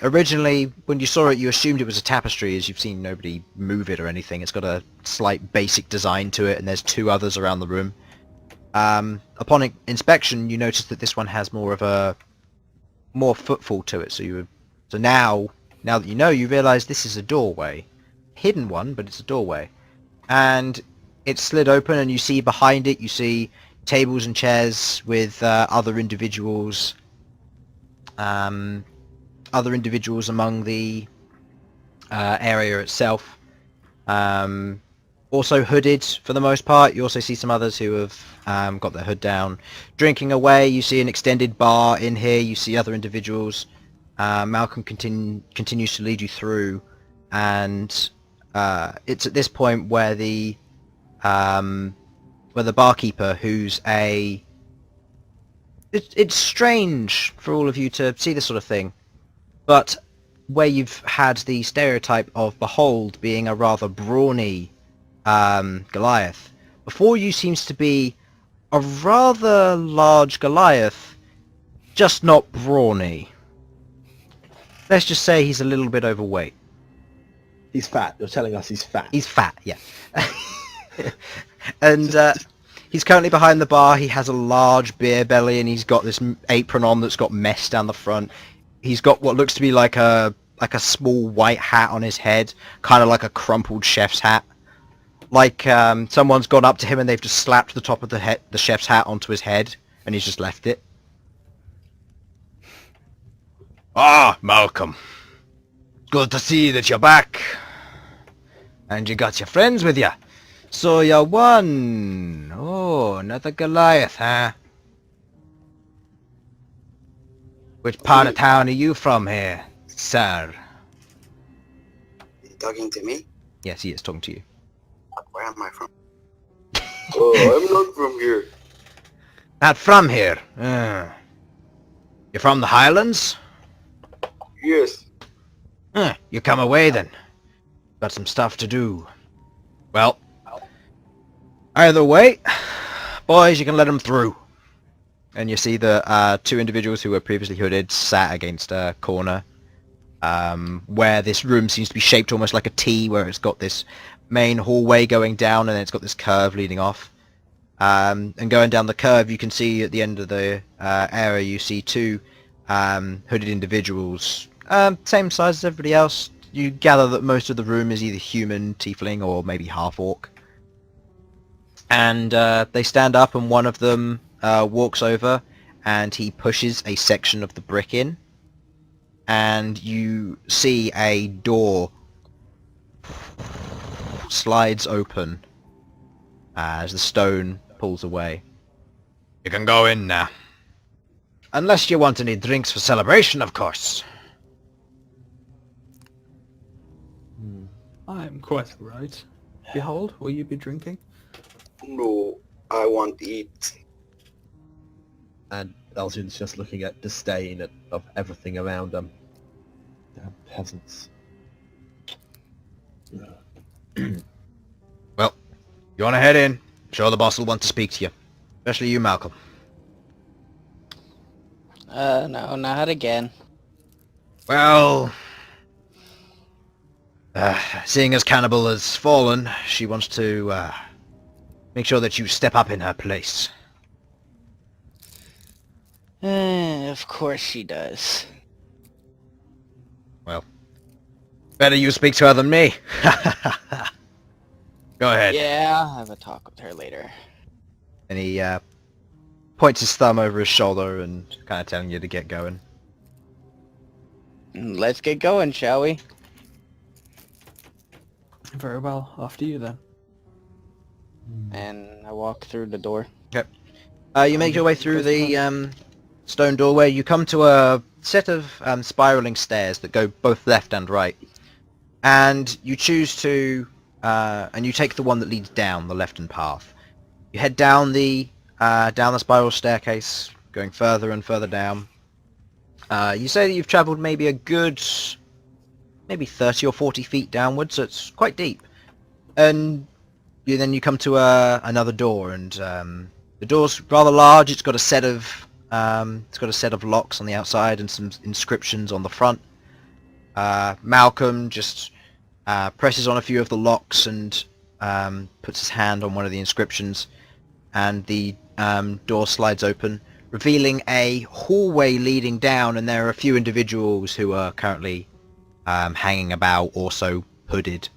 Originally, when you saw it, you assumed it was a tapestry, as you've seen nobody move it or anything. It's got a slight basic design to it, and there's 2 others around the room. Upon inspection, you notice that this one has more footfall to it. So now that you know, you realise this is a doorway, hidden one, but it's a doorway, and it's slid open, and you see behind it, you see tables and chairs with other individuals among the area itself. Also hooded for the most part. You also see some others who have got their hood down, drinking away. You see an extended bar in here. You see other individuals. Malcom continues to lead you through, and it's at this point where the barkeeper, who's it's strange for all of you to see this sort of thing, but where you've had the stereotype of Bhold being a rather brawny Goliath, before you seems to be a rather large Goliath, just not brawny. Let's just say he's a little bit overweight. He's fat. You're telling us he's fat. He's fat, yeah. And he's currently behind the bar. He has a large beer belly, and he's got this apron on that's got mess down the front. He's got what looks to be like a small white hat on his head, kind of like a crumpled chef's hat. Like someone's gone up to him and they've just slapped the top of the chef's hat onto his head, and he's just left it. "Ah, Malcom. Good to see that you're back. And you got your friends with you. So you won. Oh, another Goliath, huh? Which part of town are you from here, sir?" You talking to me? Yes, he is talking to you. Where am I from? Oh, I'm not from here. Not from here. You're from the Highlands? Yes. You come away then. Got some stuff to do. Well, either way, boys, you can let them through. And you see the 2 individuals who were previously hooded sat against a corner, where this room seems to be shaped almost like a T, where it's got this main hallway going down, and then it's got this curve leading off. And going down the curve, you can see at the end of the area, you see 2 hooded individuals, same size as everybody else, you gather that most of the room is either human, tiefling, or maybe half-orc. And they stand up, and one of them walks over, and he pushes a section of the brick in, and you see a door slides open as the stone pulls away. You can go in now. Unless you want any drinks for celebration, of course. I'm quite alright. Behold, will you be drinking? No, I want to eat. And Elsyan's just looking at disdain of everything around them. Damn peasants. Well, you want to head in? Sure, the boss will want to speak to you. Especially you, Malcom. No, not again. Well... seeing as Cannibal has fallen, she wants to make sure that you step up in her place. Of course she does. Well, better you speak to her than me. Go ahead. Yeah, I'll have a talk with her later. And he points his thumb over his shoulder and kind of telling you to get going. Let's get going, shall we? Very well, after you then. And I walk through the door. Yep. You make your way through the stone doorway. You come to a set of spiraling stairs that go both left and right. And you choose to... and you take the one that leads down the left-hand path. You head down the spiral staircase, going further and further down. You say that you've travelled maybe a good... maybe 30 or 40 feet downwards, so it's quite deep. And then you come to another door, and the door's rather large. It's got a set of locks on the outside and some inscriptions on the front. Malcom just presses on a few of the locks and puts his hand on one of the inscriptions, and the door slides open, revealing a hallway leading down, and there are a few individuals who are currently hanging about, also hooded.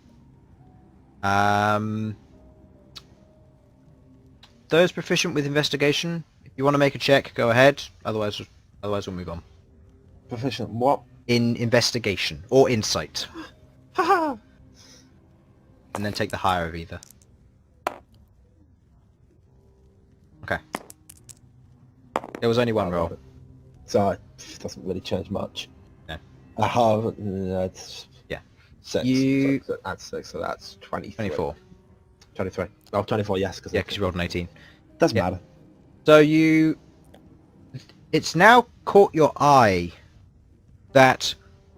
Those proficient with investigation, if you want to make a check, go ahead. Otherwise we'll move on. Proficient what? In investigation or insight, Haha! and then take the higher of either. Okay. There was only one roll. So it doesn't really change much. No. I have... that's... Yeah. 6. You- So that's 6, so that's 23. 24. 23. Oh, 24, yes. Yeah, because you rolled an 18. Doesn't Yeah. matter. So it's now caught your eye that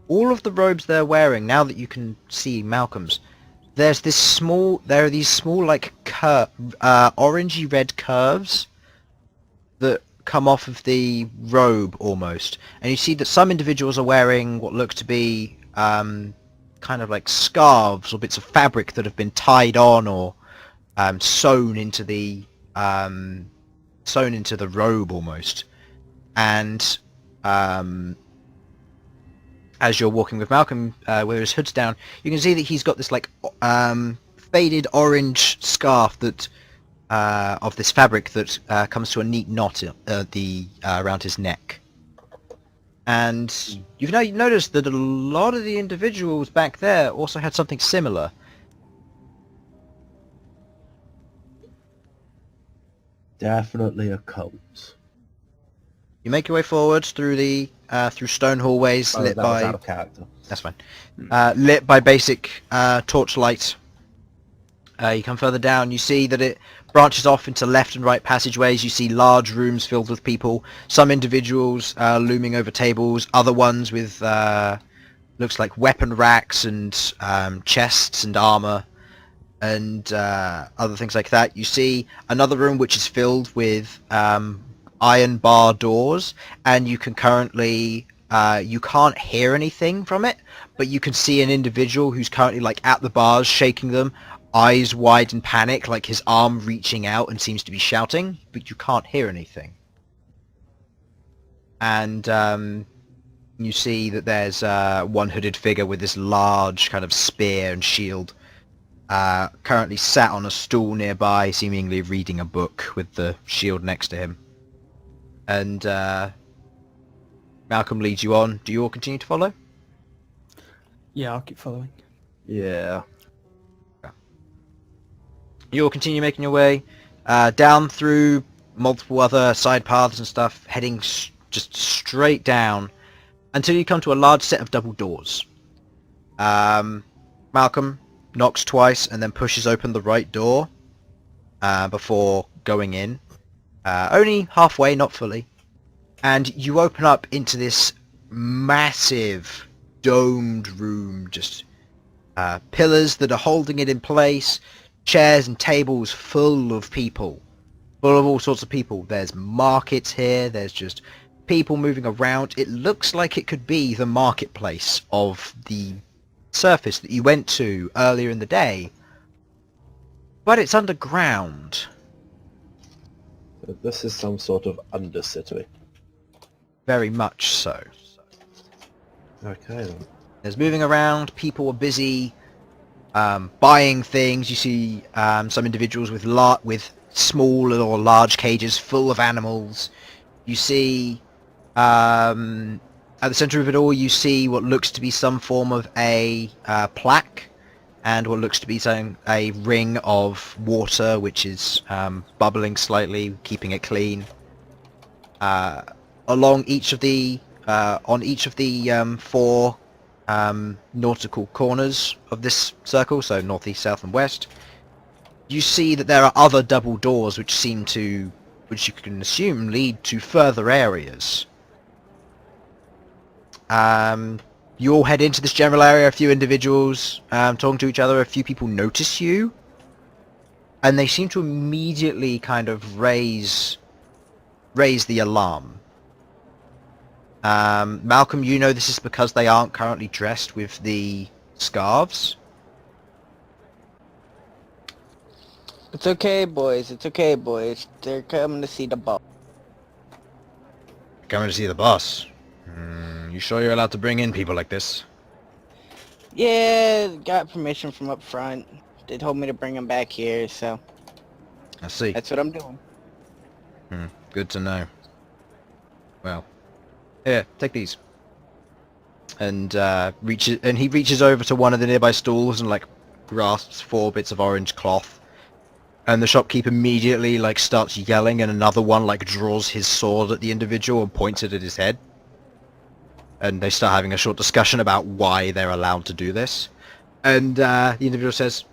all of the robes they're wearing, now that you can see Malcolm's, there are these small like orangey red curves that come off of the robe almost, and you see that some individuals are wearing what look to be kind of like scarves or bits of fabric that have been tied on or sewn into the robe almost. And as you're walking with Malcom, where his hood's down, you can see that he's got this like faded orange scarf that of this fabric that comes to a neat knot around his neck. And you've noticed that a lot of the individuals back there also had something similar. Definitely a cult. You make your way forward through the through stone hallways Oh, lit that was by... out of character. That's fine. Lit by basic torchlight. You come further down, you see that it branches off into left and right passageways. You see large rooms filled with people. Some individuals looming over tables, other ones with looks like weapon racks and chests and armor and other things like that. You see another room which is filled with iron bar doors, and you can currently you can't hear anything from it, but you can see an individual who's currently like at the bars shaking them, eyes wide in panic, like his arm reaching out, and seems to be shouting, but you can't hear anything. And You see that there's one hooded figure with this large kind of spear and shield, currently sat on a stool nearby, seemingly reading a book with the shield next to him. And Malcolm leads you on. Do you all continue to follow? Yeah, I'll keep following. Yeah. You all continue making your way down through multiple other side paths and stuff, heading just straight down until you come to a large set of double doors. Malcolm knocks twice and then pushes open the right door before going in. Only halfway, not fully. And you open up into this massive domed room, just pillars that are holding it in place, chairs and tables full of people, full of all sorts of people. There's markets here, there's just people moving around. It looks like it could be the marketplace of the surface that you went to earlier in the day, but it's underground. So this is some sort of undercity. Very much so. Okay then. There's moving around, people are busy buying things. You see some individuals with small or large cages full of animals. You see at the center of it all, you see what looks to be some form of a plaque and what looks to be a ring of water which is bubbling slightly, keeping it clean. Along each of the on each of the four nautical corners of this circle, so northeast, south and west, you see that there are other double doors which you can assume lead to further areas. You all head into this general area, a few individuals talking to each other, a few people notice you, and they seem to immediately kind of raise the alarm. Malcolm, you know this is because they aren't currently dressed with the scarves. It's okay, boys. It's okay, boys. They're coming to see the boss. Coming to see the boss. You sure you're allowed to bring in people like this? Yeah, got permission from up front. They told me to bring them back here, so I see. that's what I'm doing. Good to know. Well, here, take these. And he reaches over to one of the nearby stools and grasps 4 bits of orange cloth. And the shopkeep immediately starts yelling, and another one draws his sword at the individual and points it at his head. And they start having a short discussion about why they're allowed to do this. And the individual says,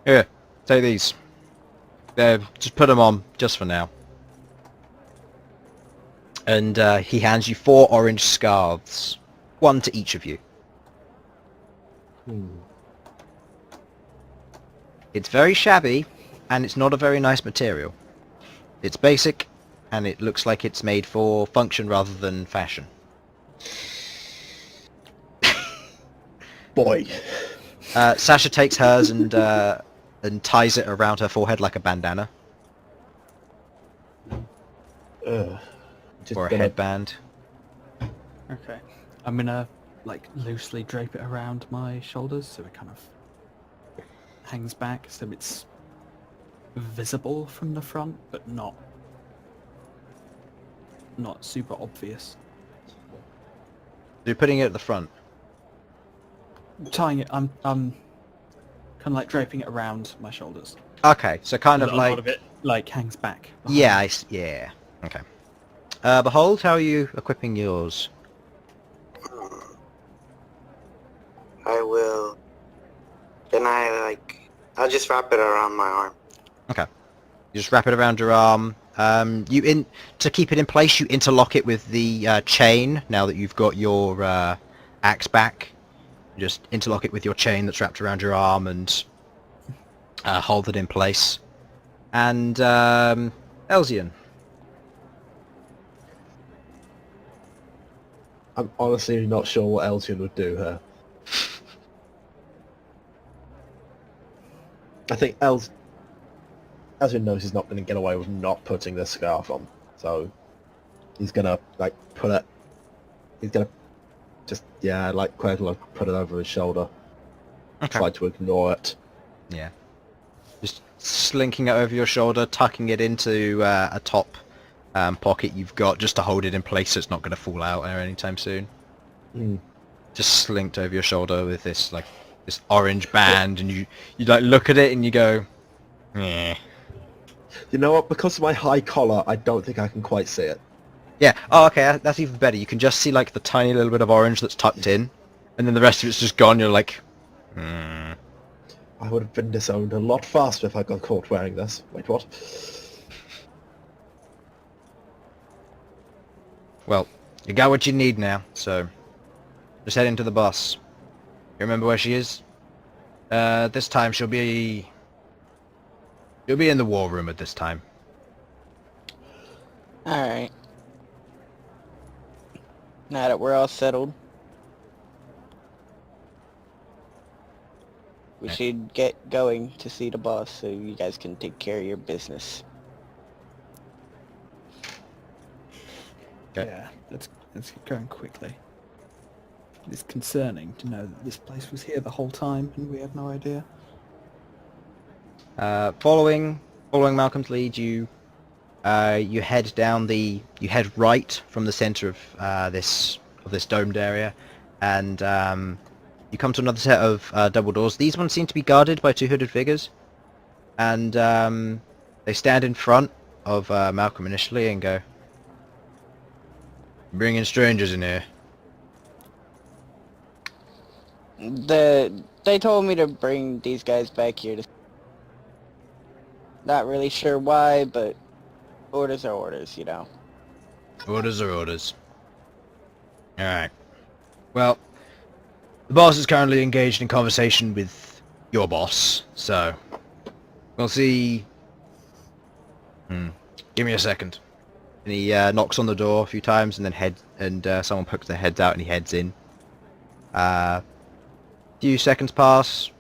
"Here, take these. Just put them on, just for now." And he hands you 4 orange scarves, 1 to each of you. It's very shabby, and it's not a very nice material. It's basic, and it looks like it's made for function rather than fashion. Boy. Sasha takes hers and ties it around her forehead like a bandana. Or a headband. Okay. I'm gonna loosely drape it around my shoulders so it kind of hangs back so it's visible from the front but not super obvious. You're putting it at the front. Tying it, I'm kind of draping it around my shoulders. Okay, so kind of a lot of it hangs back. Yeah, yeah. Okay. Behold, how are you equipping yours? I will. Then I'll just wrap it around my arm. Okay. You just wrap it around your arm. To keep it in place, you interlock it with the chain. Now that you've got your axe back, you just interlock it with your chain that's wrapped around your arm and hold it in place. And Elsyan. I'm honestly not sure what Elsyan would do here. I think Elsyan knows he's not going to get away with not putting the scarf on, so he's going to put it. He's going to like Queglod put it over his shoulder. Okay. Tried to ignore it. Yeah. Just slinking it over your shoulder, tucking it into a top pocket you've got, just to hold it in place so it's not going to fall out anytime soon. Just slinked over your shoulder with this this orange band, and you like look at it and you go, eh. You know what? Because of my high collar, I don't think I can quite see it. Yeah. Oh, okay. That's even better. You can just see like the tiny little bit of orange that's tucked in, and then the rest of it's just gone. You're like, I would have been disowned a lot faster if I got caught wearing this. Wait, what? Well, you got what you need now, so just head into the bus. You remember where she is? This time she'll be in the war room at this time. Alright. Now that we're all settled, we should get going to see the boss so you guys can take care of your business. Okay. Yeah, let's get going quickly. It's concerning to know that this place was here the whole time and we had no idea. Following Malcolm's lead, you head right from the center of this domed area, and you come to another set of double doors. These ones seem to be guarded by two hooded figures, and they stand in front of Malcolm initially and go, "Bringing strangers in here." They told me to bring these guys back here to... Not really sure why, but orders are orders, you know. Orders are orders. Alright. Well, the boss is currently engaged in conversation with your boss, so we'll see. Give me a second. And he knocks on the door a few times, and then someone pokes their heads out, and he heads in. Few seconds pass.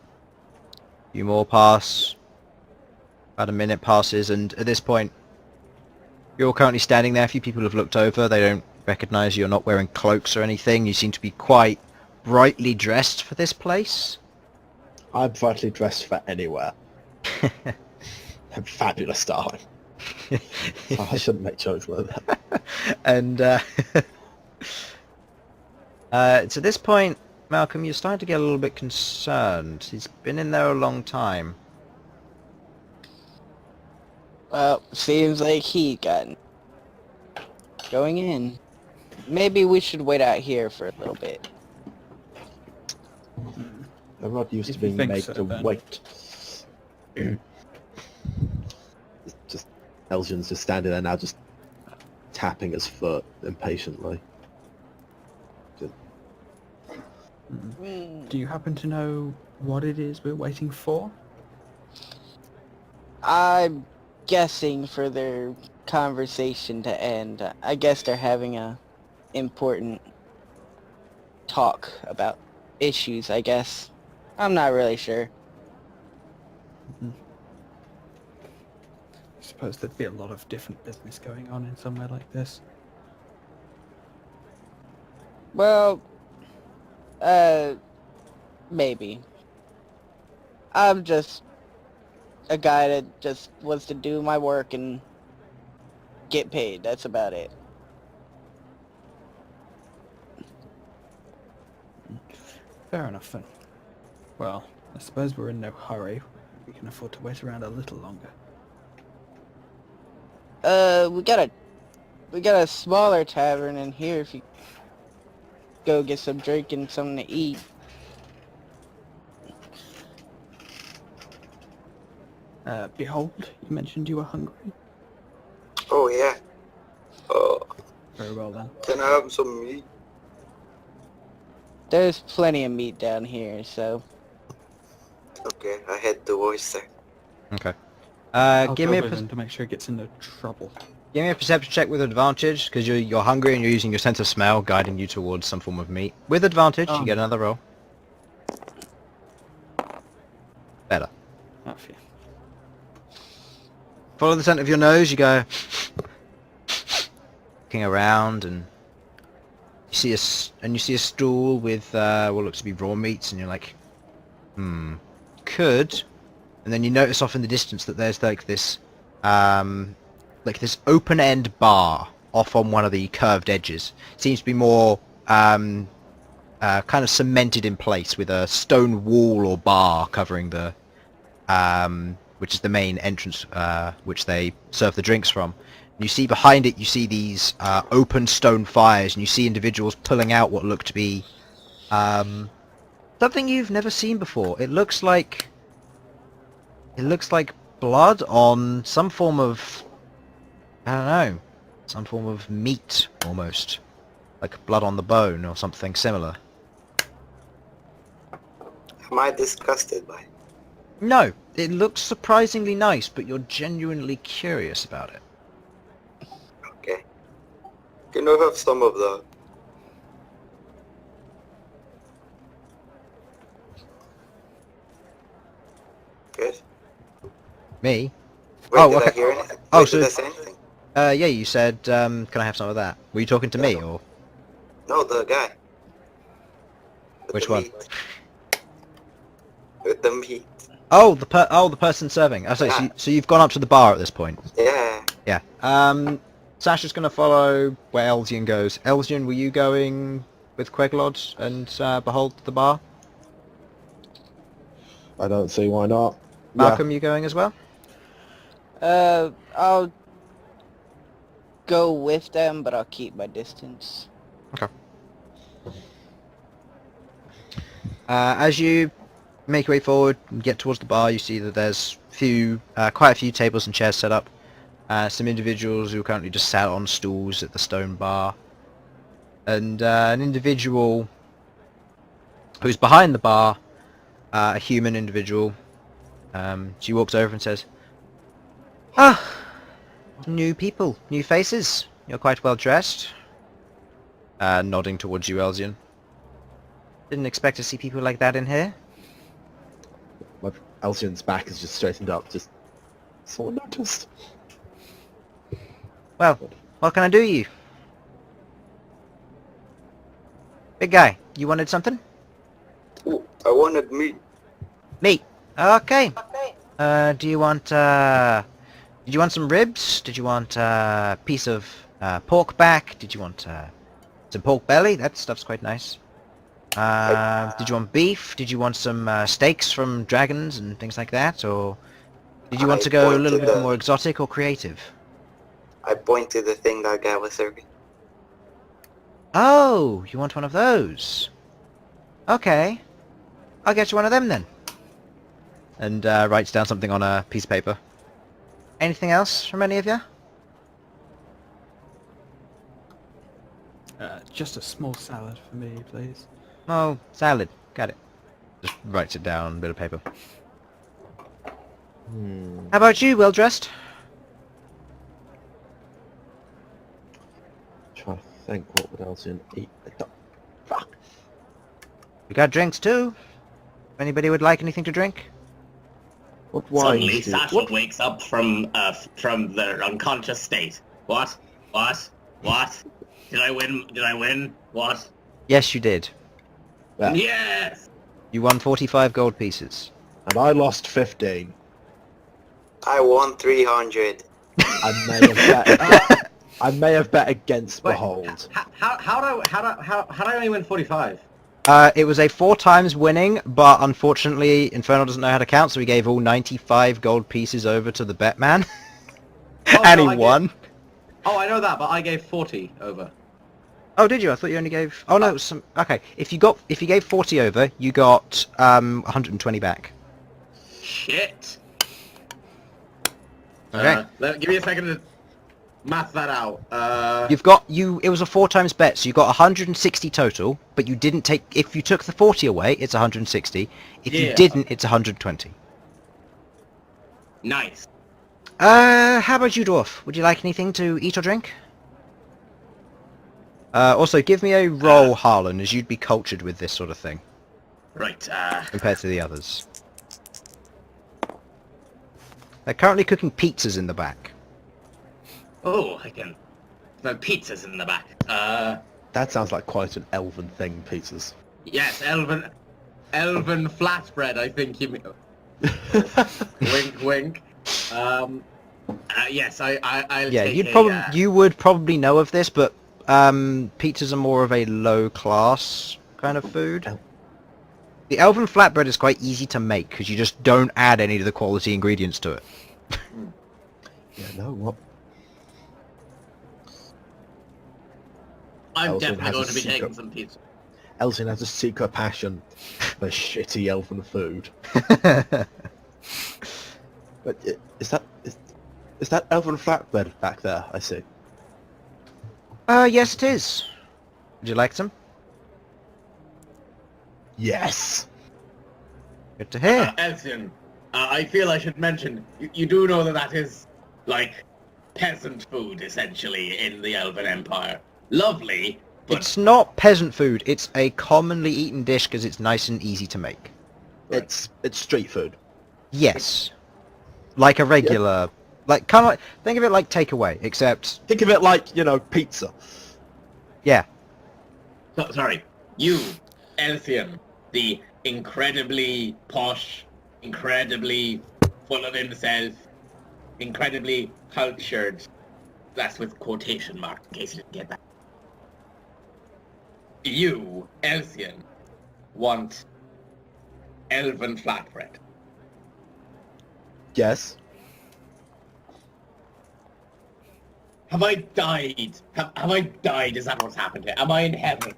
Few more pass. About a minute passes, and at this point, you're all currently standing there. A few people have looked over. They don't recognize you. You're not wearing cloaks or anything. You seem to be quite brightly dressed for this place. I'm brightly dressed for anywhere. I'm fabulous, darling. Oh, I shouldn't make jokes like that. And to this point, Malcolm, you're starting to get a little bit concerned. He's been in there a long time. Well, seems like he got going in. Maybe we should wait out here for a little bit. I'm not used If to you being think made so, to then. wait. Just Elsyan's just standing there now, just tapping his foot impatiently. Do you happen to know what it is we're waiting for? I'm guessing for their conversation to end. I guess they're having a important talk about issues, I guess. I'm not really sure. I suppose there'd be a lot of different business going on in somewhere like this. Well, maybe. I'm just a guy that just wants to do my work and get paid. That's about it. Fair enough then. Well, I suppose we're in no hurry. We can afford to wait around a little longer. We got a smaller tavern in here if you go get some drink and something to eat. Behold, you mentioned you were hungry. Oh yeah. Oh, Very well then. can I have some meat? There's plenty of meat down here, so... Okay, I head towards there. Okay. I'll Give go me a with him to make sure he gets into trouble. give me a perception check with advantage, because you're hungry and you're using your sense of smell guiding you towards some form of meat. With advantage, you get another roll. Better. Oh, phew. Follow the scent of your nose, you go looking around and You see a stool with what looks to be raw meats, and you're like, could. And then you notice off in the distance that there's like this open-end bar off on one of the curved edges. Seems to be more kind of cemented in place with a stone wall or bar covering the which is the main entrance which they serve the drinks from. And you see behind it, you see these open stone fires, and you see individuals pulling out what look to be something you've never seen before. It looks like blood on some form of, I don't know, some form of meat almost, like blood on the bone or something similar. Am I disgusted by it? No, it looks surprisingly nice, but you're genuinely curious about it. Okay. Can I have some of the... Good. Me? Wait, Oh, did I okay. hear anything? Oh, Wait, so- did I say anything? Yeah, you said, can I have some of that? Were you talking to me, or No, the guy. With which the one? meat. With the meat. Oh, the person serving. Oh, sorry, Yeah. so you've gone up to the bar at this point. Yeah. Yeah. Sasha's gonna follow where Elsyan goes. Elsyan, were you going with Queglod and Bhold to the bar? I don't see why not. Malcom, you going as well? I'll go with them, but I'll keep my distance. As you make your way forward and get towards the bar, you see that there's quite a few tables and chairs set up. Some individuals who are currently just sat on stools at the stone bar. And an individual who's behind the bar, a human individual. She walks over and says, "Ah, new people, new faces. You're quite well dressed." Nodding towards you, Elsyan. Didn't expect to see people like that in here. Elsyan's back is just straightened up. Just someone noticed. Well, what can I do you? Big guy, you wanted something? Ooh, I wanted meat. Meat. Okay. Do you want, did you want some ribs? Did you want a piece of pork back? Did you want some pork belly? That stuff's quite nice. Did you want beef? Did you want some steaks from dragons and things like that? Or did you want to go a little bit more exotic or creative? I point to the thing that guy was serving. Oh, you want one of those? Okay. I'll get you one of them then. And writes down something on a piece of paper. Anything else from any of you? Just a small salad for me, please. Oh, salad. Got it. Just writes it down on a bit of paper. How about you, well dressed? Trying to think, what would Elsyan eat? Fuck. We got drinks too. If anybody would like anything to drink? What wine? Suddenly, Sasha wakes up from their unconscious state. What? Did I win? What? Yes, you did. Yeah. Yes! You won 45 gold pieces. And I lost 15. I won 300. I may have bet. I may have bet against Wait, Behold. How did I only win 45? It was a 4 times winning, but unfortunately Infernal doesn't know how to count, so he gave all 95 gold pieces over to the bet man. Oh, And no, he won. Oh, I know that, but I gave 40 over. Oh, did you? I thought you only gave... Oh, no, it was some... Okay, if you gave 40 over, you got 120 back. Shit. Okay. Give me a second to math that out. It was a 4 times bet, so you got 160 total, but you didn't take... If you took the 40 away, it's 160. If you Yeah. didn't, it's 120. Nice. How about you, Dwarf? Would you like anything to eat or drink? Also, give me a roll, Harlan, as you'd be cultured with this sort of thing, Right, compared to the others. They're currently cooking pizzas in the back. Oh, I can... The pizza's in the back. That sounds like quite an elven thing, Peters. Yes, elven flatbread. I think you mean. Wink, wink. Yes, I'll Yeah, take you would probably know of this, but pizzas are more of a low class kind of food. Oh. The elven flatbread is quite easy to make because you just don't add any of the quality ingredients to it. Yeah, no, what? I'm Elsyan definitely has going a to be taking secret- some pizza. Elsyan has a secret passion for shitty elven food. But is that elven flatbread back there? I see. Yes it is. Would you like some? Yes. Good to hear. Elsyan, I feel I should mention, you do know that is, like, peasant food, essentially, in the Elven Empire. Lovely, but... It's not peasant food, it's a commonly eaten dish because it's nice and easy to make. It's street food. Yes. Like a regular... Like, kind of like... Think of it like takeaway, except... Think of it like, pizza. Yeah. Sorry, you, Elsyan, the incredibly posh, incredibly full of himself, incredibly cultured, that's with quotation marks in case you didn't get that. You, Elsyan, want elven flatbread. Yes. Have I died? Have I died? Is that what's happened here? Am I in heaven?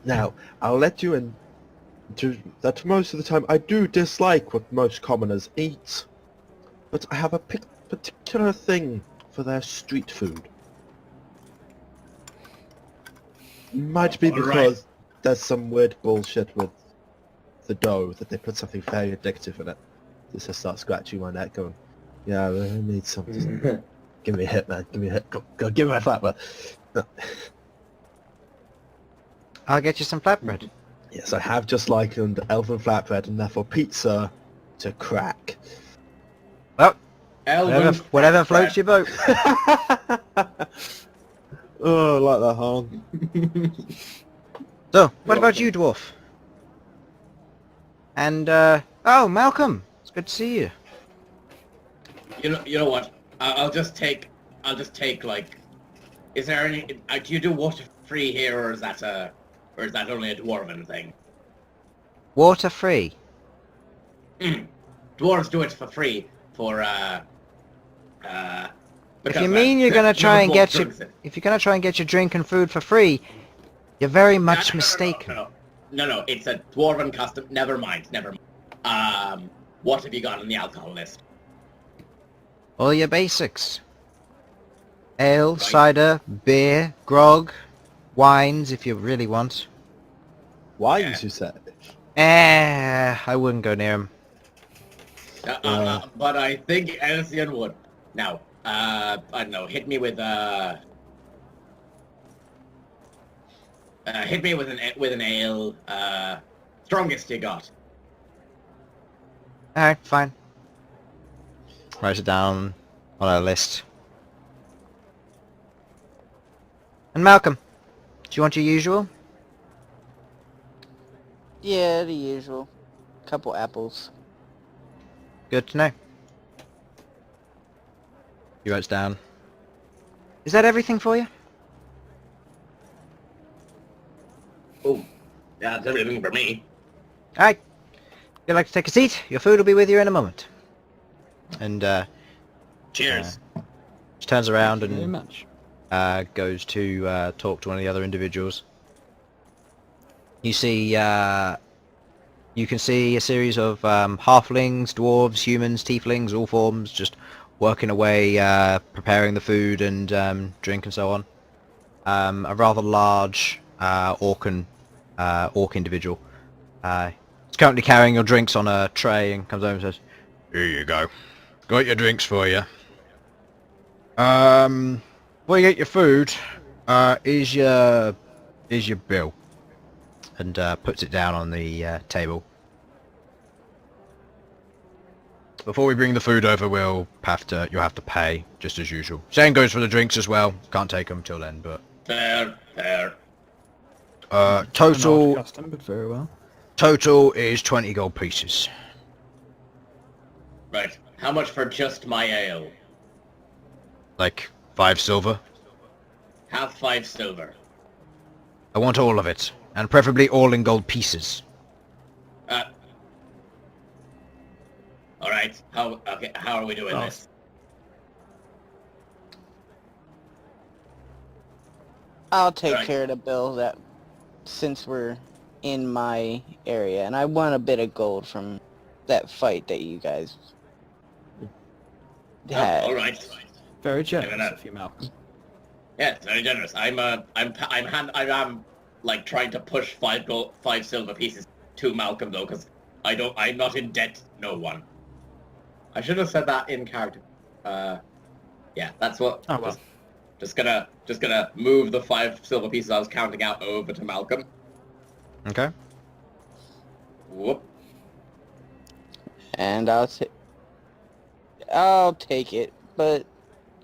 Now, I'll let you in that most of the time I do dislike what most commoners eat, but I have a particular thing for their street food. Might be All right. because there's some weird bullshit with the dough that they put something very addictive in it. Just to start scratching my neck going, yeah, I need something. Give me a hit, man. Give me a hit. Go give me my flatbread. I'll get you some flatbread. Yes, I have just likened elven flatbread and therefore pizza to crack. Well, Elven whatever floats your boat. Oh, I like that, Harlan. So, what about you, Dwarf? And, oh, Malcom! It's good to see you. You know what? I'll just take like. Is there any? Do you do water free here, or is that only a dwarven thing? Water free. Dwarves do it for free for If you mean you're gonna try and get your drink and food for free, you're very much mistaken. No, it's a dwarven custom. Never mind. What have you got on the alcohol list? All your basics. Ale, Right. cider, beer, grog, wines if you really want. Wines, you said? I wouldn't go near him. But I think Elsyan would. Now, I don't know. Hit me with an ale. Strongest you got. Alright, fine. Write it down on our list. And Malcolm, do you want your usual? Yeah, the usual. Couple apples. Good to know. He writes down. Is that everything for you? Oh, yeah, that's everything for me. Alright. If you'd like to take a seat, your food will be with you in a moment. And, Cheers. she turns around Very and much. goes to talk to one of the other individuals. You see, you can see a series of halflings, dwarves, humans, tieflings, all forms, just working away, preparing the food and drink and so on. A rather large orc individual. He's currently carrying your drinks on a tray and comes over and says, "Here you go. Got your drinks for you. Before you get your food, is your bill." And puts it down on the table. Before we bring the food over, you'll have to pay, just as usual. Same goes for the drinks as well. Can't take them till then, but... Fair. I'm not Total accustomed, but very well. total is 20 gold pieces. Right. How much for just my ale? Like 5 silver. Have 5 silver. I want all of it, and preferably all in gold pieces. All right. How are we doing Oh. this? I'll take Alright. care of the bill that since we're in my area, and I want a bit of gold from that fight that you guys had. All right. Very Fair generous enough. of you, Malcolm. Yeah, it's very generous. I'm like trying to push 5 silver pieces to Malcolm though, because I'm not in debt to no one. I should have said that in character. Yeah, that's what. Oh well. Just gonna move the 5 silver pieces I was counting out over to Malcolm. Okay. Whoop. And I'll take it, but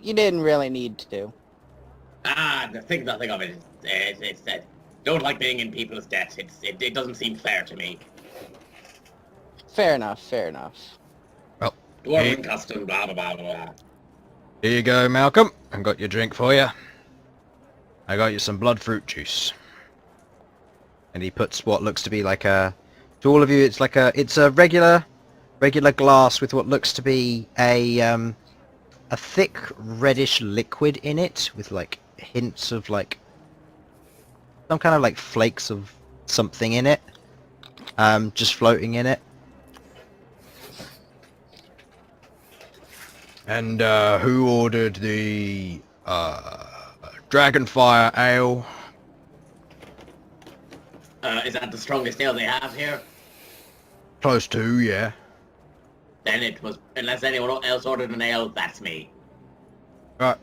you didn't really need to. Think nothing of it. It's don't like being in people's debt. It doesn't seem fair to me. Fair enough, fair enough. Well, Dwarven custom, blah blah blah blah. here you go, Malcolm. I got your drink for you. I got you some blood fruit juice. And he puts what looks to be like a... To all of you, it's a regular glass with what looks to be a thick reddish liquid in it with like hints of like some kind of like flakes of something in it, just floating in it. And who ordered the Dragonfire Ale? Is that the strongest ale they have here? Close to, yeah. Then it was, unless anyone else ordered an ale, that's me. Right.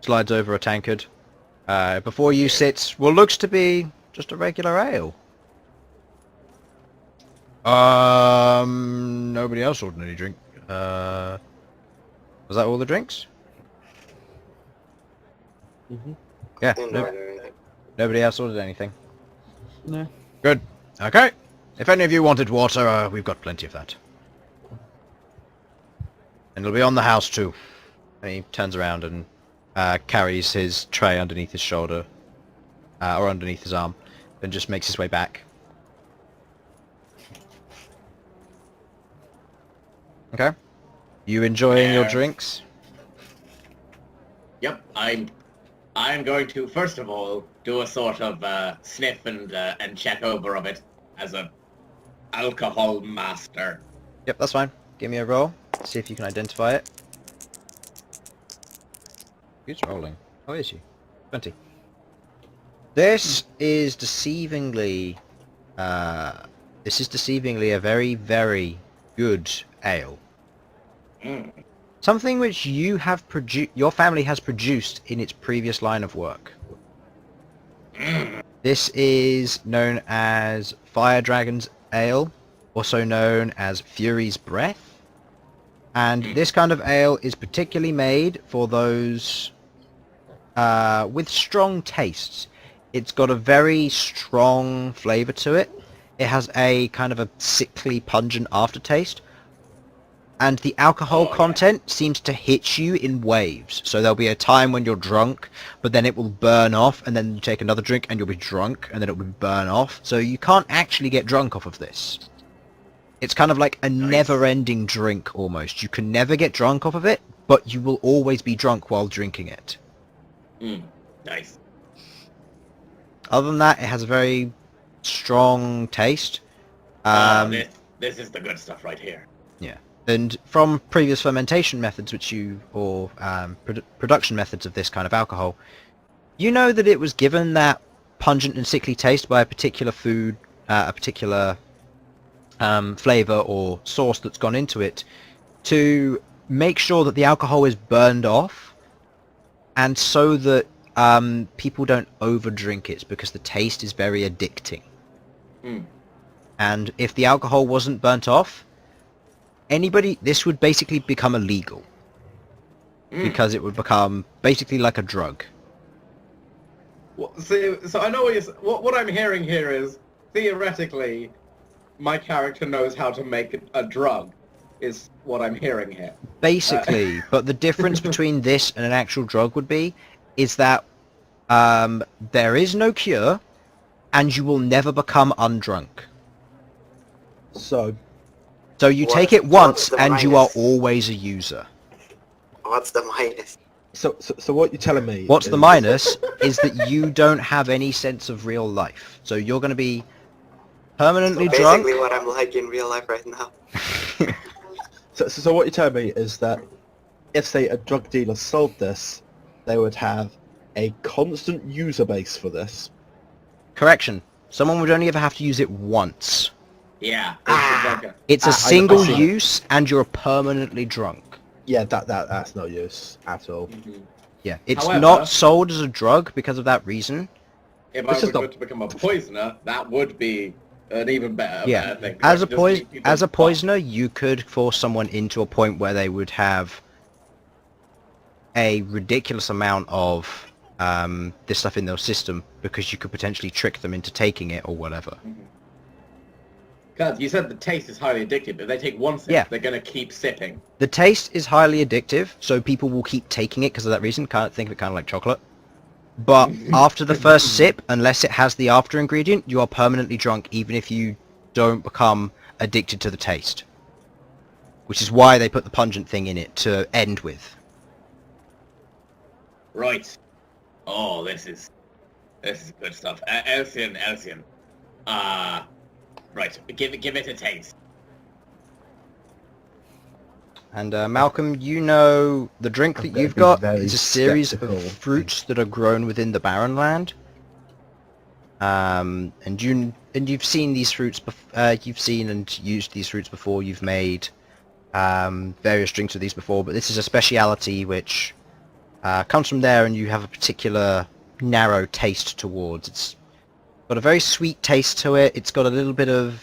Slides over a tankard. Before you sits what looks to be just a regular ale. Nobody else ordered any drink. Was that all the drinks? Mm-hmm. Yeah. Didn't No, order anything. nobody else ordered anything. No. Good. Okay. If any of you wanted water, we've got plenty of that. And it'll be on the house too. And he turns around and carries his tray underneath his shoulder, or underneath his arm, and just makes his way back. Okay. You enjoying your Yeah. drinks? Yep, I'm going to first of all do a sort of sniff and check over of it as a alcohol master. Yep, that's fine. Give me a roll. See if you can identify it. Who's rolling? Oh, is you? 20. This is deceivingly... this is deceivingly a very, very good ale. Mm. Something which you have your family has produced in its previous line of work. This is known as Fire Dragon's Ale, also known as Fury's Breath. And this kind of ale is particularly made for those with strong tastes. It's got a very strong flavour to it. It has a kind of a sickly, pungent aftertaste. And the alcohol content seems to hit you in waves. So there'll be a time when you're drunk, but then it will burn off, and then you take another drink and you'll be drunk, and then it will burn off. So you can't actually get drunk off of this. It's kind of like a never-ending drink, almost. You can never get drunk off of it, but you will always be drunk while drinking it. Nice. Other than that, it has a very strong taste. This is the good stuff right here. Yeah. And from previous fermentation methods, or production methods of this kind of alcohol, you know that it was given that pungent and sickly taste by a particular food, a particular flavor or sauce that's gone into it, to make sure that the alcohol is burned off, and so that people don't overdrink it, because the taste is very addicting. And if the alcohol wasn't burnt off, this would basically become illegal. Because it would become basically like a drug. So I know what I'm hearing here is, theoretically, my character knows how to make a drug, is what I'm hearing here. Basically, but the difference between this and an actual drug would be, is that there is no cure, and you will never become undrunk. So, So you take it once, and you are always a user. What's the minus? so what you're telling me? What's the is- minus is that you don't have any sense of real life. So you're going to be permanently drunk. Basically what I'm like in real life right now. So what you're telling me is that if, say, a drug dealer sold this, they would have a constant user base for this. Correction. Someone would only ever have to use it once. Yeah. It's a I single see. use, and you're permanently drunk. Yeah, that's no use at all. Yeah, it's However- not sold as a drug because of that reason. If This I is were not- to become a poisoner, that would be an even better Yeah, thing. as I a could just keep people as a off. poisoner, you could force someone into a point where they would have a ridiculous amount of this stuff in their system because you could potentially trick them into taking it or whatever. God, you said the taste is highly addictive. If they take one sip, Yeah. they're gonna keep sipping. The taste is highly addictive, so people will keep taking it because of that reason. Kind of think of it kind of like chocolate. But after the first sip, unless it has the after ingredient, you are permanently drunk, even if you don't become addicted to the taste. Which is why they put the pungent thing in it to end with. Right. Oh, this is good stuff. Elsyan. Right. Give it a taste. And Malcolm, you know the drink I'm that gonna you've be got very is a series skeptical. of fruits that are grown within the Barren Land. And you've seen these fruits. You've seen and used these fruits before. You've made various drinks with these before, but this is a speciality which comes from there, and you have a particular narrow taste towards. It's got a very sweet taste to it. It's got a little bit of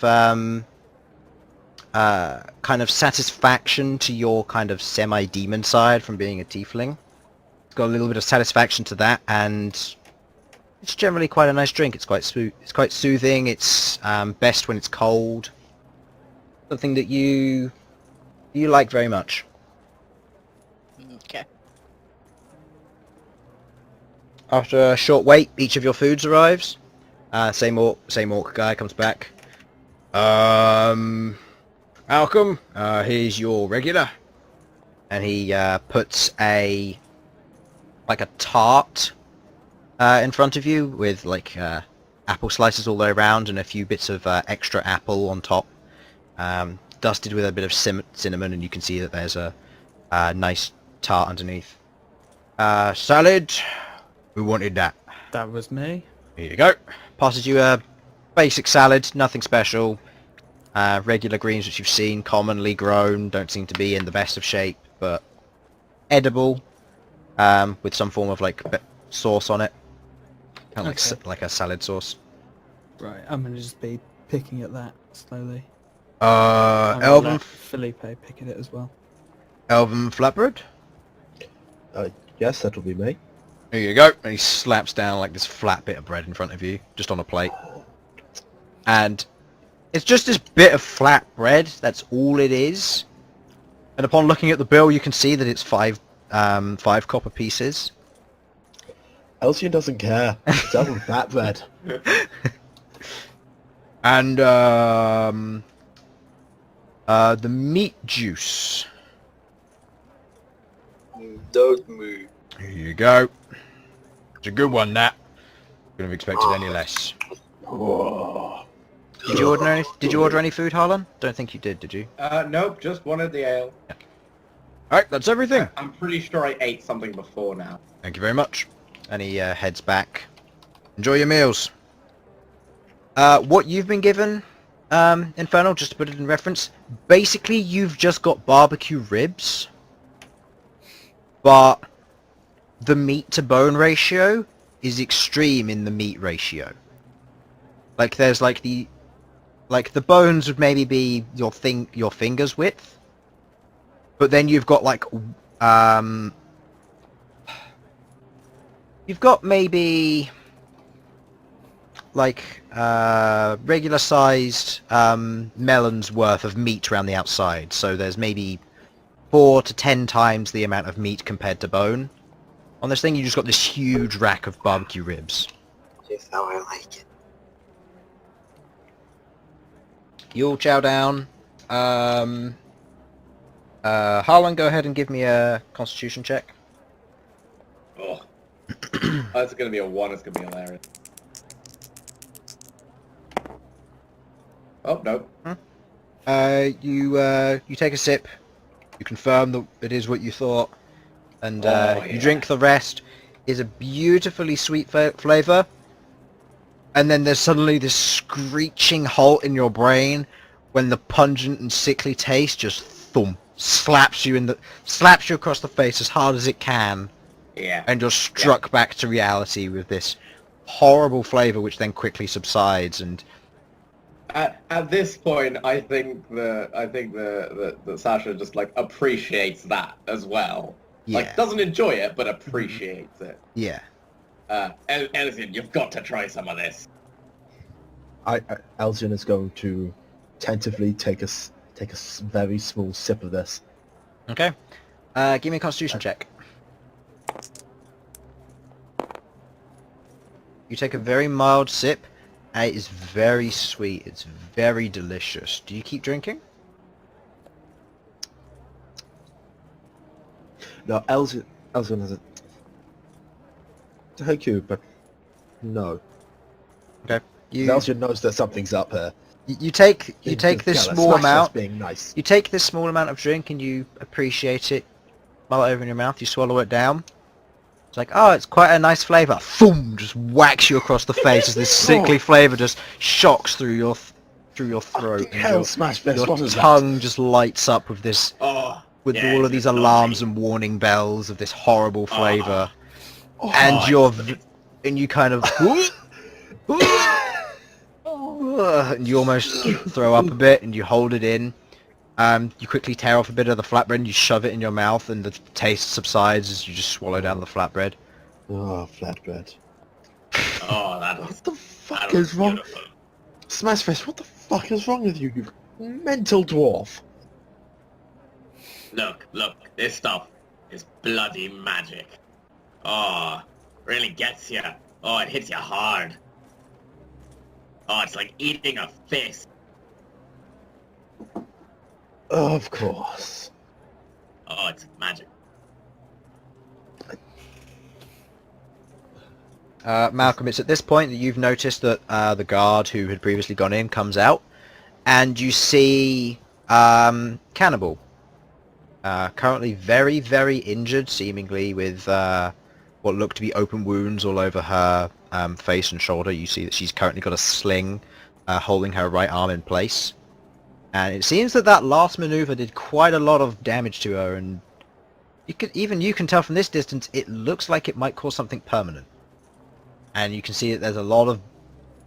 kind of satisfaction to your kind of semi-demon side from being a tiefling. It's got a little bit of satisfaction to that, and it's generally quite a nice drink. It's quite soothing. It's best when it's cold. Something that you like very much. Okay. After a short wait, each of your foods arrives. Same orc guy comes back. Malcolm, here's your regular. And he puts a tart in front of you with apple slices all the way around and a few bits of extra apple on top, dusted with a bit of cinnamon, and you can see that there's a nice tart underneath. Salad, we wanted that. That was me. Here you go. Passes you a basic salad, nothing special. Regular greens which you've seen, commonly grown, don't seem to be in the best of shape, but edible, with some form of sauce on it. Kind of Okay. like a salad sauce. Right, I'm gonna just be picking at that slowly. I'm gonna Elven let Felipe pick at it as well. flatbread? Yes, that'll be me. Here you go. And he slaps down this flat bit of bread in front of you, just on a plate. And it's just this bit of flat bread, that's all it is. And upon looking at the bill, you can see that it's five copper pieces. Elsyan doesn't care. It's double that bread. And the meat juice. Dog moo. Here you go. It's a good one, that. Couldn't have expected any less. Whoa. Did you order any food, Harlan? Don't think you did you? Nope, just wanted the ale. Alright, that's everything. I'm pretty sure I ate something before now. Thank you very much. And he heads back. Enjoy your meals. What you've been given, Infernal, just to put it in reference, basically you've just got barbecue ribs, but the meat to bone ratio is extreme in the meat ratio. There's the bones would maybe be your finger's width, but then you've got you've got maybe like regular-sized melons worth of meat around the outside. So there's maybe 4 to 10 times the amount of meat compared to bone. On this thing, you just got this huge rack of barbecue ribs. Just how I like it. You all chow down. Harlan, go ahead and give me a Constitution check. Oh. That's gonna be a 1, it's gonna be hilarious. Oh, no. You take a sip. You confirm that it is what you thought, and Oh, you yeah. drink the rest. Is a beautifully sweet flavor, and then there's suddenly this screeching halt in your brain when the pungent and sickly taste just thump slaps you across the face as hard as it can, Yeah. and you're struck back to reality with this horrible flavor, which then quickly subsides. And At this point, I think the Sasha just like appreciates that as well. yeah, Like doesn't enjoy it, but appreciates it. yeah. Elsyan, you've got to try some of this. Elsyan is going to tentatively take a very small sip of this. Okay. Give me a Constitution check. You take a very mild sip, and it is very sweet. It's very delicious. Do you keep drinking? No, Elsyan has a... Thank you, but no. Okay. Elsyan knows that something's up here. You take this Jealous. small Smash amount. us being nice. You take this small amount of drink and you appreciate it. Mull it over in your mouth. You swallow it down. It's like, oh, it's quite a nice flavour. Boom! Just whacks you across the face as this sickly flavour just shocks through your throat. And Hell, Smashfist, your what is tongue just lights up with this, Oh, with yeah, all of these it's alarms lovely. and warning bells of this horrible flavour. Oh, And you kind of and you almost throw up a bit, and you hold it in. You quickly tear off a bit of the flatbread, and you shove it in your mouth, and the taste subsides as you just swallow down the flatbread. oh, flatbread. Oh, that What was, the that fuck was is wrong? beautiful. Smashfist, what the fuck is wrong with you, you mental dwarf? Look, this stuff is bloody magic. Oh, really gets you. Oh, it hits you hard. Oh, it's like eating a fist. Of course. Oh, it's magic. Malcolm, it's at this point that you've noticed that the guard who had previously gone in comes out, and you see Cannibal, currently very, very injured, seemingly with what look to be open wounds all over her face and shoulder. You see that she's currently got a sling holding her right arm in place. And it seems that last maneuver did quite a lot of damage to her, and you can tell from this distance it looks like it might cause something permanent. And you can see that there's a lot of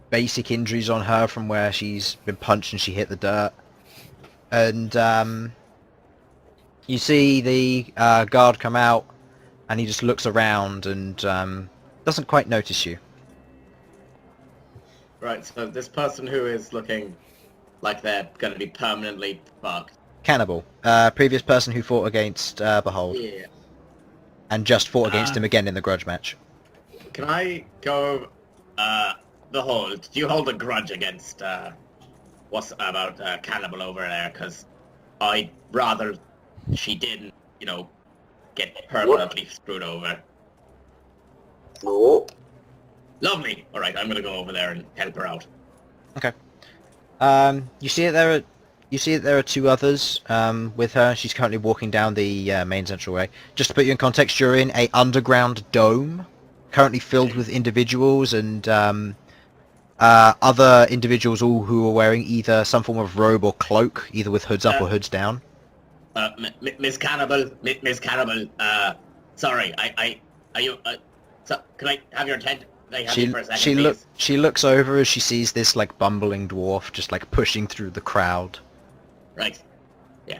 basic injuries on her from where she's been punched and she hit the dirt. And you see the guard come out, and he just looks around and doesn't quite notice you. Right, so this person who is looking like they're going to be permanently fucked. Cannibal, previous person who fought against Bhold, Yeah. and just fought against him again in the grudge match. Can I go, Bhold, do you hold a grudge against, what's about, Cannibal over there? Because I'd rather she didn't, get permanently screwed over. No. Lovely! Alright, I'm gonna go over there and help her out. Okay. You see that there are two others with her. She's currently walking down the main central way. Just to put you in context, you're in a underground dome, currently filled with individuals and other individuals, all who are wearing either some form of robe or cloak, either with hoods up or hoods down. Miss Cannibal, sorry, are you, so, can I have your attention? Can I have you for a second, please? She looks over as she sees this like bumbling dwarf just like pushing through the crowd. Right. Yeah,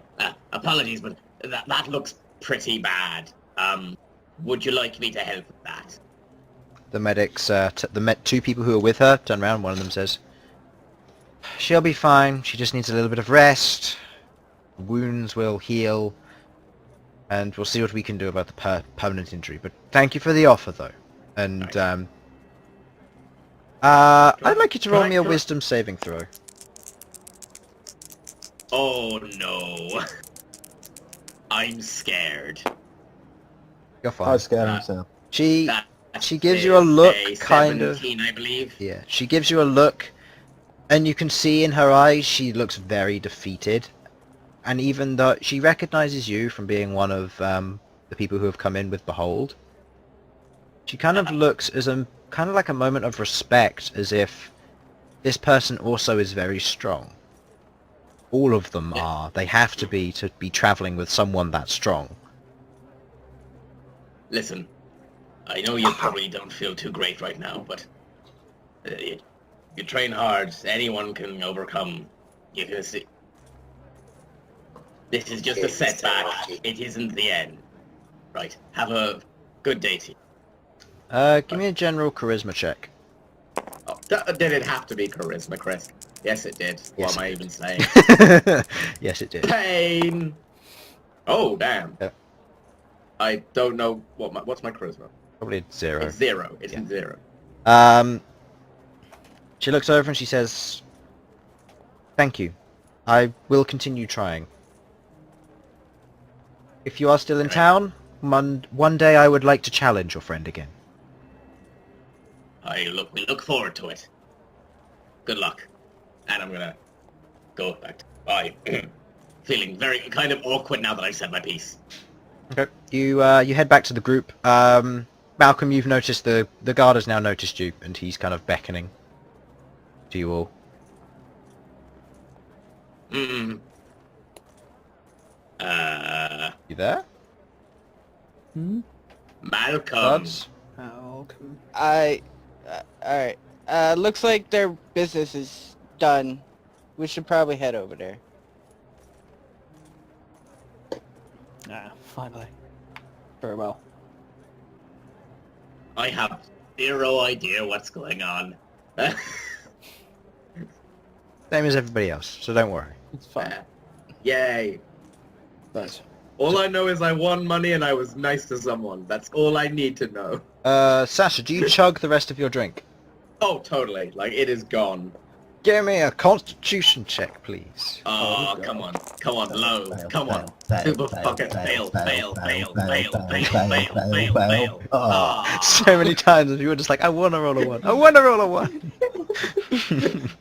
apologies, but that looks pretty bad. Would you like me to help with that? the medics, two people who are with her, turn around. One of them says, "She'll be fine. She just needs a little bit of rest. Wounds will heal, and we'll see what we can do about the permanent injury. But thank you for the offer, though. And Right. I'd like you to roll me a Can I- wisdom saving throw. Oh no. I'm scared. You're How fine. scary himself. She That gives you a look, is kind of. 17, I believe. Yeah, she gives you a look, and you can see in her eyes she looks very defeated. And even though she recognizes you from being one of the people who have come in with Behold, she kind of looks as a kind of like a moment of respect, as if this person also is very strong. All of them are. They have to be traveling with someone that strong. Listen, I know you probably don't feel too great right now, but you train hard. Anyone can overcome. You can see. This is just a setback. It isn't the end. Right. Have a good day to you. Give me a general charisma check. Oh, did it have to be charisma, Chris? Yes, it did. Yes, What am I it even saying? Yes, it did. Pain! Oh, damn. Yeah. I don't know what's my charisma. Probably 0. It's 0. It's in 0. She looks over and she says, "Thank you. I will continue trying. If you are still in Right. town, one day I would like to challenge your friend again." We look forward to it. Good luck. And I'm gonna go back to bye. Feeling very kind of awkward now that I've said my piece. Okay. You head back to the group. Malcolm, you've noticed the guard has now noticed you, and he's kind of beckoning to you all. Mm. You there? Malcom. Sudz? Malcom. Alright. Looks like their business is done. We should probably head over there. Ah, finally. Very well. I have 0 idea what's going on. Same as everybody else, so don't worry. It's fine. Yay. But All I know is I won money and I was nice to someone. That's all I need to know. Sasha, do you chug the rest of your drink? Oh, totally. Like, it is gone. Give me a constitution check, please. Oh, God. come on. Come on, low. Fail, Come on. fail, Super fail, fucking fail, fail, fail, fail, fail, fail, fail, fail, fail, fail, fail, fail, fail. fail. Oh. So many times you were just like, I want to roll a 1. I want to roll a 1.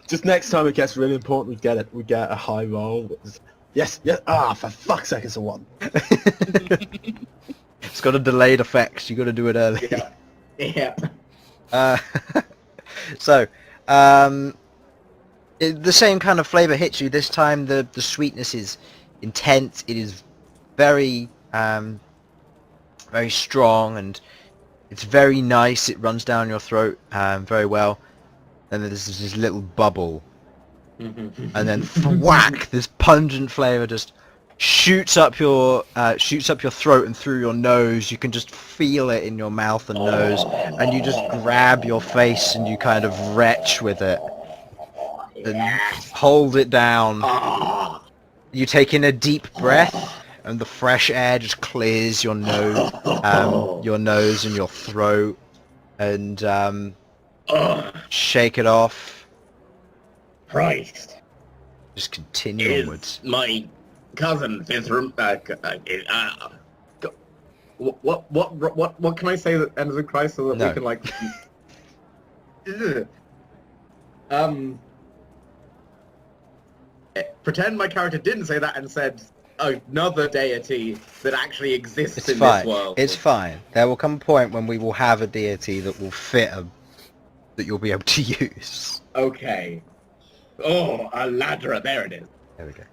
Just next time it gets really important, we get a high roll. Yes, yes. Ah, for fuck's sake, it's a 1. It's got a delayed effect. You got to do it early. Yeah. Yeah. So, the same kind of flavor hits you. This time, the sweetness is intense. It is very, very strong, and it's very nice. It runs down your throat very well. And then there's this little bubble, and then whack! This pungent flavor just shoots up your throat and through your nose. You can just feel it in your mouth and nose, and you just grab your face and you kind of retch with it and hold it down. Ah. You take in a deep breath, and the fresh air just clears your nose and your throat, and shake it off. Christ. Just continue onwards. Is my cousin his room what can I say that ends with Christ so that No. we can like pretend my character didn't say that and said another deity that actually exists It's in fine. this world. It's fine. There will come a point when we will have a deity that will fit that you'll be able to use. Okay. Oh, a ladra, there it is. There we go.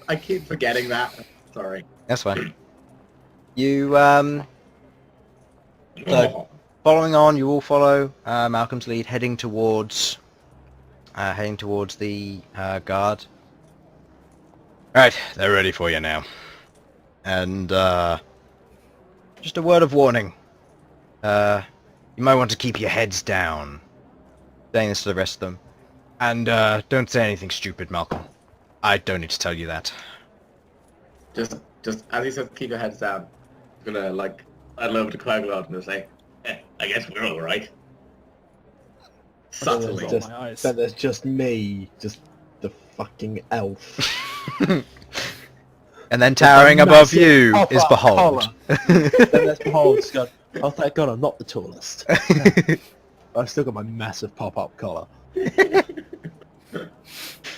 I keep forgetting that. Sorry. That's fine. You So, following on, you all follow Malcolm's lead, heading towards the guard. Right, they're ready for you now. And just a word of warning: You might want to keep your heads down. Saying this to the rest of them. And, don't say anything stupid, Malcolm. I don't need to tell you that. Just as he says, keep your heads down. I'm gonna like head over to Queglod and say, I guess we're all right. Subtly. Roll my eyes. Then there's just me, just the fucking elf. And then towering above Massive you is pop-up Behold. collar. Then there's Behold. Just going, oh, thank God I'm not the tallest. I've still got my massive pop-up collar.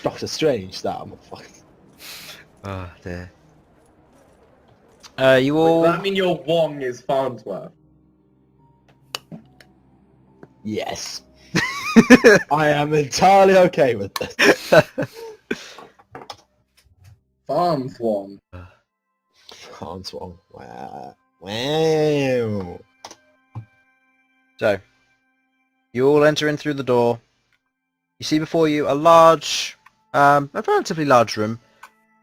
Doctor Strange, that I'm fucking... Oh dear. You all... Does that mean your wong is Farnsworth? Yes. I am entirely okay with this. Farms wong. Hans Wong. Wow. Wow. So, you all enter in through the door. You see before you a large, a relatively large room.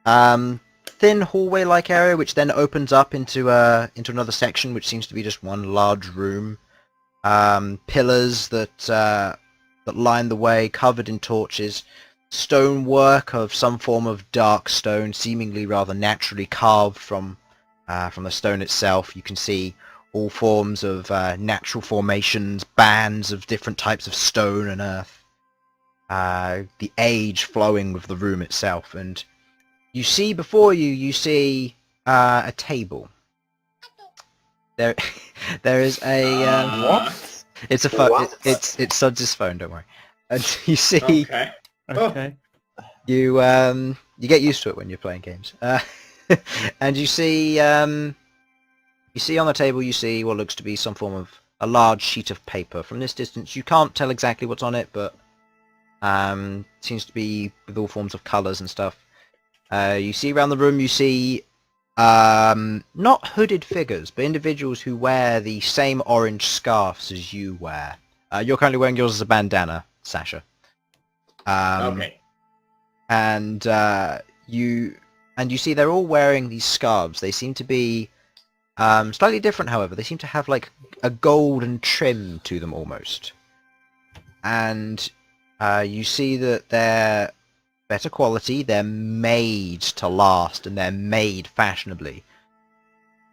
Thin hallway-like area, which then opens up into another section, which seems to be just one large room. Pillars that line the way, covered in torches. Stonework of some form of dark stone, seemingly rather naturally carved from the stone itself. You can see all forms of natural formations, bands of different types of stone and earth. The age flowing with the room itself, and you see before you, a table. There is a What? it's a phone. What? It's Sudz's phone. Don't worry. And you see. Okay. Okay. You get used to it when you're playing games. And you see on the table, you see what looks to be some form of a large sheet of paper. From this distance, you can't tell exactly what's on it, but seems to be with all forms of colours and stuff. You see around the room, you see not hooded figures, but individuals who wear the same orange scarves as you wear. You're currently wearing yours as a bandana, Sasha. Okay. And you see they're all wearing these scarves. They seem to be slightly different, however. They seem to have like a golden trim to them almost. And you see that they're better quality. They're made to last, and they're made fashionably.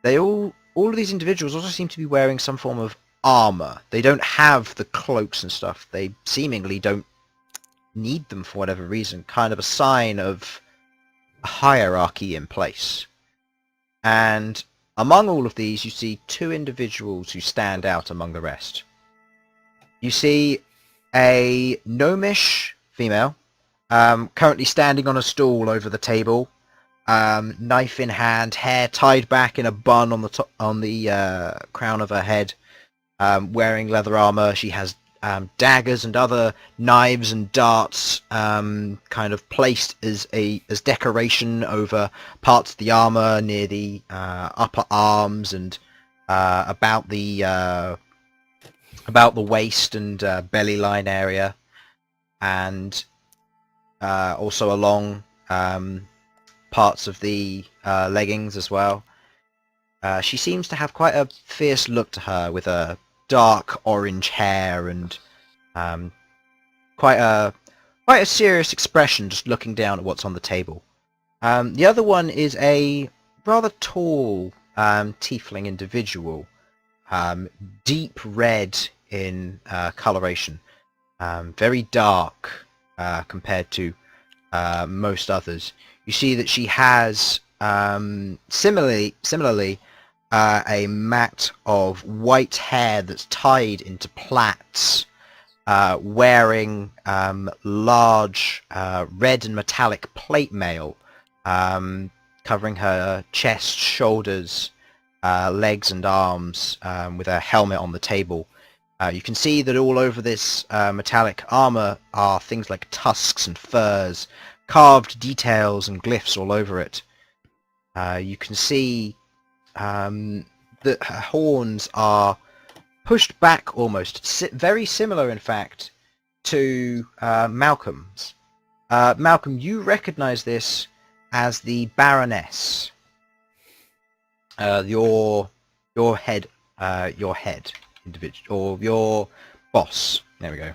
All of these individuals also seem to be wearing some form of armor. They don't have the cloaks and stuff. They seemingly don't need them for whatever reason, kind of a sign of a hierarchy in place. And among all of these, you see two individuals who stand out among the rest. You see a gnomish female, currently standing on a stool over the table, knife in hand, hair tied back in a bun on the crown of her head, wearing leather armor. She has daggers and other knives and darts kind of placed as decoration over parts of the armor near the upper arms and about the waist and belly line area, and also along parts of the leggings as well. She seems to have quite a fierce look to her, with a dark orange hair and quite a serious expression, just looking down at what's on the table. The other one is a rather tall tiefling individual, deep red in coloration, very dark compared to most others. You see that she has similarly a mat of white hair that's tied into plaits, wearing large red and metallic plate mail, covering her chest, shoulders, legs and arms, with a helmet on the table. You can see that all over this metallic armor are things like tusks and furs, carved details and glyphs all over it. You can see that her horns are pushed back almost, very similar in fact to Malcolm's. Malcolm, you recognize this as the Baroness. Your head individual, or your boss. There we go.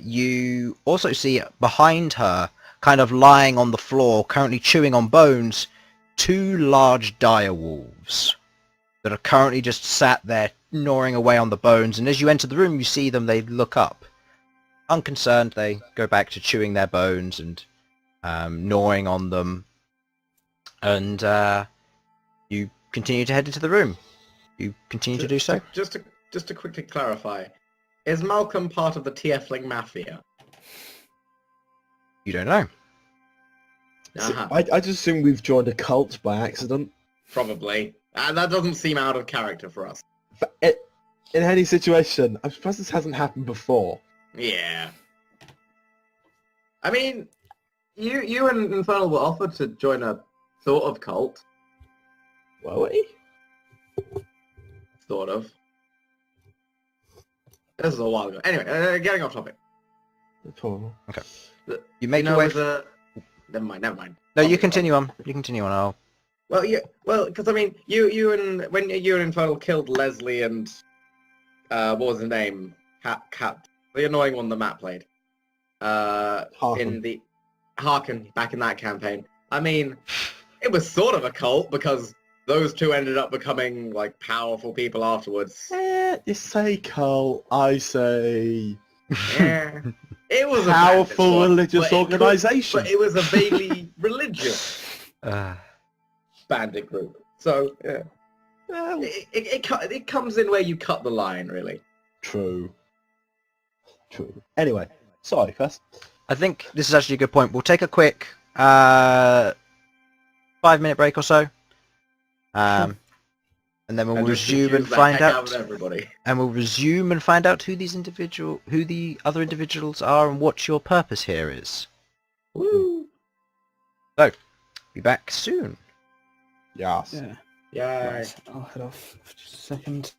You also see behind her, kind of lying on the floor, currently chewing on bones, 2 large dire wolves that are currently just sat there gnawing away on the bones. And as you enter the room, you see them. They look up, unconcerned. They go back to chewing their bones and gnawing on them. And you continue to head into the room. You continue to do so. Just to quickly clarify, is Malcom part of the Tiefling Mafia? You don't know. Uh-huh. I just assume we've joined a cult by accident. Probably. That doesn't seem out of character for us. In any situation, I'm surprised this hasn't happened before. Yeah. I mean, you and Infernal were offered to join a sort of cult. Were we? Sort of. This is a while ago. Anyway, getting off topic. Probably. You make your way. Never mind. No, you continue on. You continue on. I'll... Well, yeah. Well, because I mean, when you and Infernal killed Leslie and what was his name? Cat. The annoying one that Matt played. In the Harkin back in that campaign. I mean, it was sort of a cult because those two ended up becoming like powerful people afterwards. You say cult, I say Yeah. It was powerful a religious organisation. But it was a vaguely religious bandit group. So yeah, it comes in where you cut the line, really. True. Anyway, sorry, Chris. I think this is actually a good point. We'll take a quick 5-minute break or so, and then we'll resume and find out. And we'll resume and find out who the other individuals are, and what your purpose here is. Woo! So, be back soon. Yes. Yeah. Yeah. Right, I'll head off for just a second.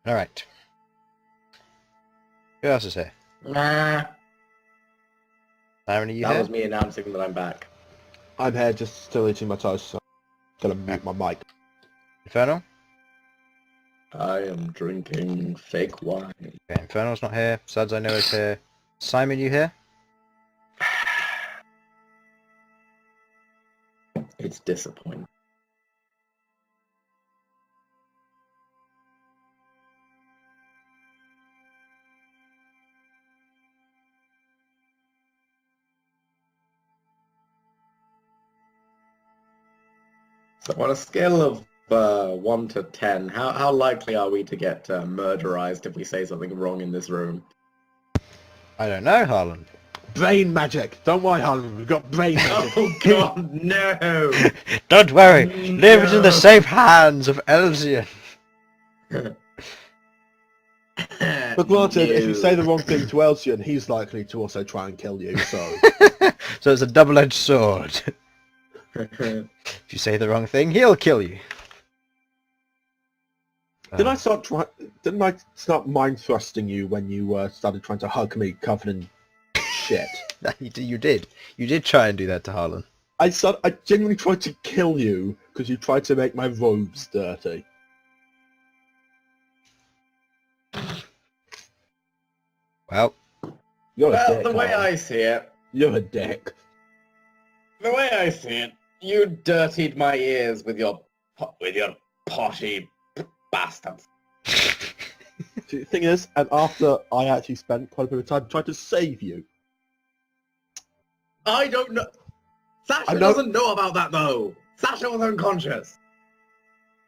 Alright. Who else is here? Nah. Simon, are you That here? was me announcing that I'm back. I'm here just still eating my toast, so I'm gonna mute my mic. Infernal? I am drinking fake wine. Okay, Infernal's not here. Sudz, I know, is here. Simon, you here? It's disappointing. So on a scale of 1 to 10, how likely are we to get murderized if we say something wrong in this room? I don't know, Harlan. Brain magic! Don't worry, Harlan, we've got brain magic. Oh god, no! Don't worry, leave it in the safe hands of Elsyan. But granted, if you say the wrong thing to Elsyan, he's likely to also try and kill you, so... So it's a double-edged sword. If you say the wrong thing, he'll kill you. Didn't I start mind thrusting you when you started trying to hug me covered in shit? You did. You did try and do that to Harlan. I genuinely tried to kill you because you tried to make my robes dirty. Well, You're a Well, dick, the way Harlan. I see it, You're a dick. the way I see it, you dirtied my ears with your potty bastards. The thing is, and after I actually spent quite a bit of time trying to save you. I don't know. Sasha I know- doesn't know about that though. Sasha was unconscious.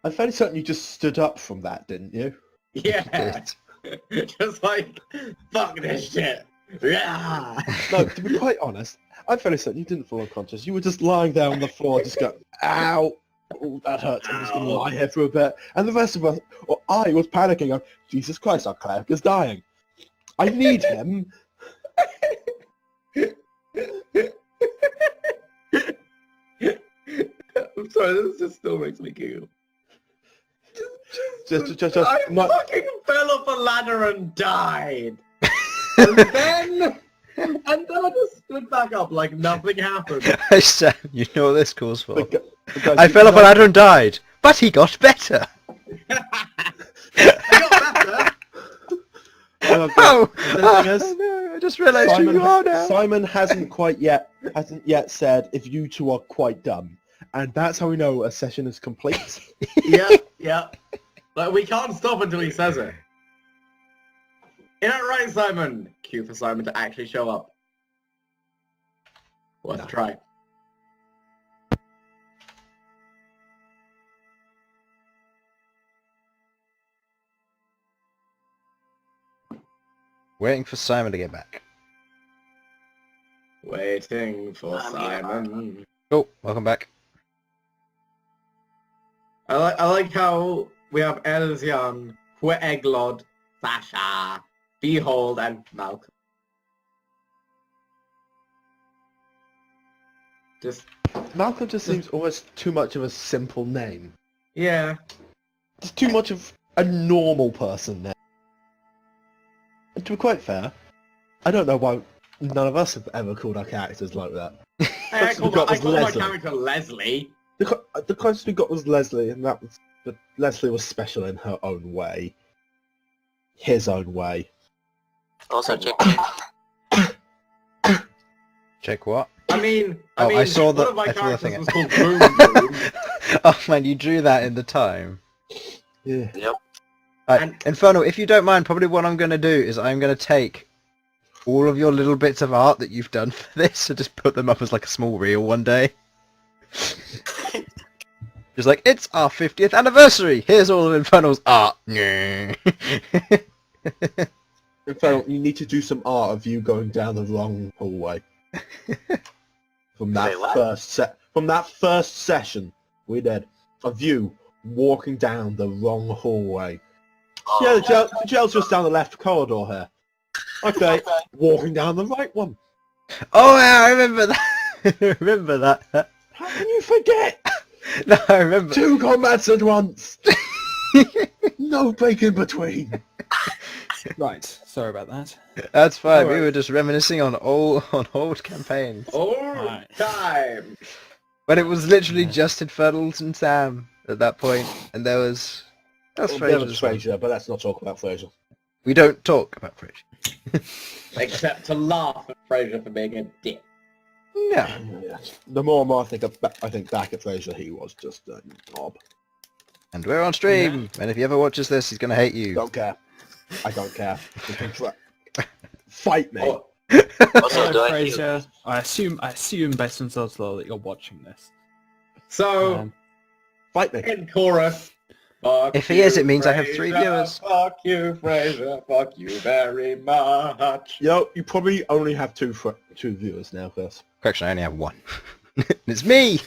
I'm fairly certain you just stood up from that, didn't you? Yeah. Just like, fuck this shit. Yeah. No, to be quite honest, I'm fairly certain you didn't fall unconscious. You were just lying there on the floor, just going, ow, oh, that hurts. I'm just going to Ow. lie here for a bit. And the rest of us, or I was panicking, going, Jesus Christ, our cleric is dying. I need him. I'm sorry, this just still makes me giggle. Just I not... fucking fell off a ladder and died. And then I just stood back up like nothing happened. I said, you know what this calls for. the guys- I fell off a ladder and died, but he got better. I got better. Oh, The thing is, no, I just realised who you are now. Simon hasn't yet said if you two are quite dumb. And that's how we know a session is complete. Yeah. Like, we can't stop until he says it. Isn't that right, Simon? Cue for Simon to actually show up. Worth a try. Waiting for Simon to get back. Waiting for I'm Simon. Oh, welcome back. I like how we have Elsyan, Queglod, Sasha, Bhold, and Malcom. Just, Malcolm just seems almost too much of a simple name. yeah. It's too much of a normal person name. And to be quite fair, I don't know why none of us have ever called our characters like that. I called my Leslie. character Leslie. The closest we got was Leslie, and but Leslie was special in her own way. His own way. Also check Check what? I mean, I saw the- one of my I saw the characters thing. was called Boom Boom. Oh man, you drew that in the time. Yeah. Yep. And- Infernal, if you don't mind, probably what I'm going to do is I'm going to take all of your little bits of art that you've done for this and just put them up as like a small reel one day. Just like, it's our 50th anniversary! Here's all of Infernal's art! In fact, you need to do some art of you going down the wrong hallway. From that Wait, what? from that first session we did of you walking down the wrong hallway. Yeah, the jail's just down the left corridor here. Okay, walking down the right one. Oh yeah, I remember that! I remember that. How can you forget? No, I remember. 2 combats at once. no break in between. Right, sorry about that. That's fine. We Alright. were just reminiscing on old campaigns. All time. But it was literally Yeah. just Infernal and Sam at that point, and there was Well, there Fraser was as well. Fraser, but let's not talk about Fraser. We don't talk about Fraser. Except to laugh at Fraser for being a dick. No. Yeah. The more and more I think back at Fraser, he was just a knob. And we're on stream, and if he ever watches this, he's gonna hate you. Don't care. I don't care. You can fight me. Oh, Also, do I heal? Fraser, I assume based on Sudz law that you're watching this. so, Um, Fight me. in chorus. Fuck If he you, is, it means I have 3 Fraser, viewers. Fuck you, Fraser. Fuck you very much. You know, you probably only have two viewers now, Chris. Correction, I only have 1. It's me!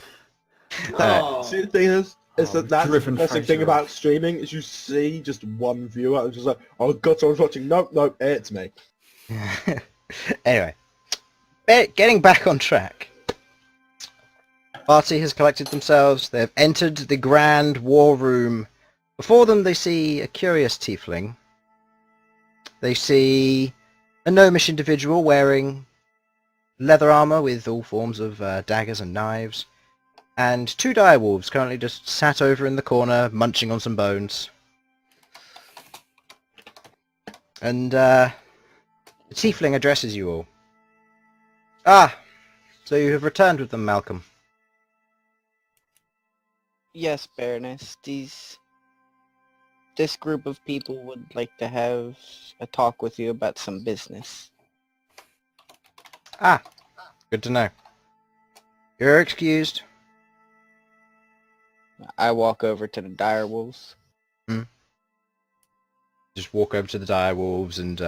Oh. See, the thing is that that's the driven interesting thing Fraser. about streaming is you see just one viewer and just like, oh god, someone's watching. Nope, it's me. Anyway, getting back on track. Party has collected themselves. They have entered the grand war room. Before them, they see a curious tiefling. They see a gnomish individual wearing leather armor with all forms of daggers and knives, and 2 direwolves currently just sat over in the corner, munching on some bones. And the tiefling addresses you all. Ah, so you have returned with them, Malcom. Yes, Baroness. This group of people would like to have a talk with you about some business. Ah, good to know. You're excused. I walk over to the direwolves. Just walk over to the direwolves, and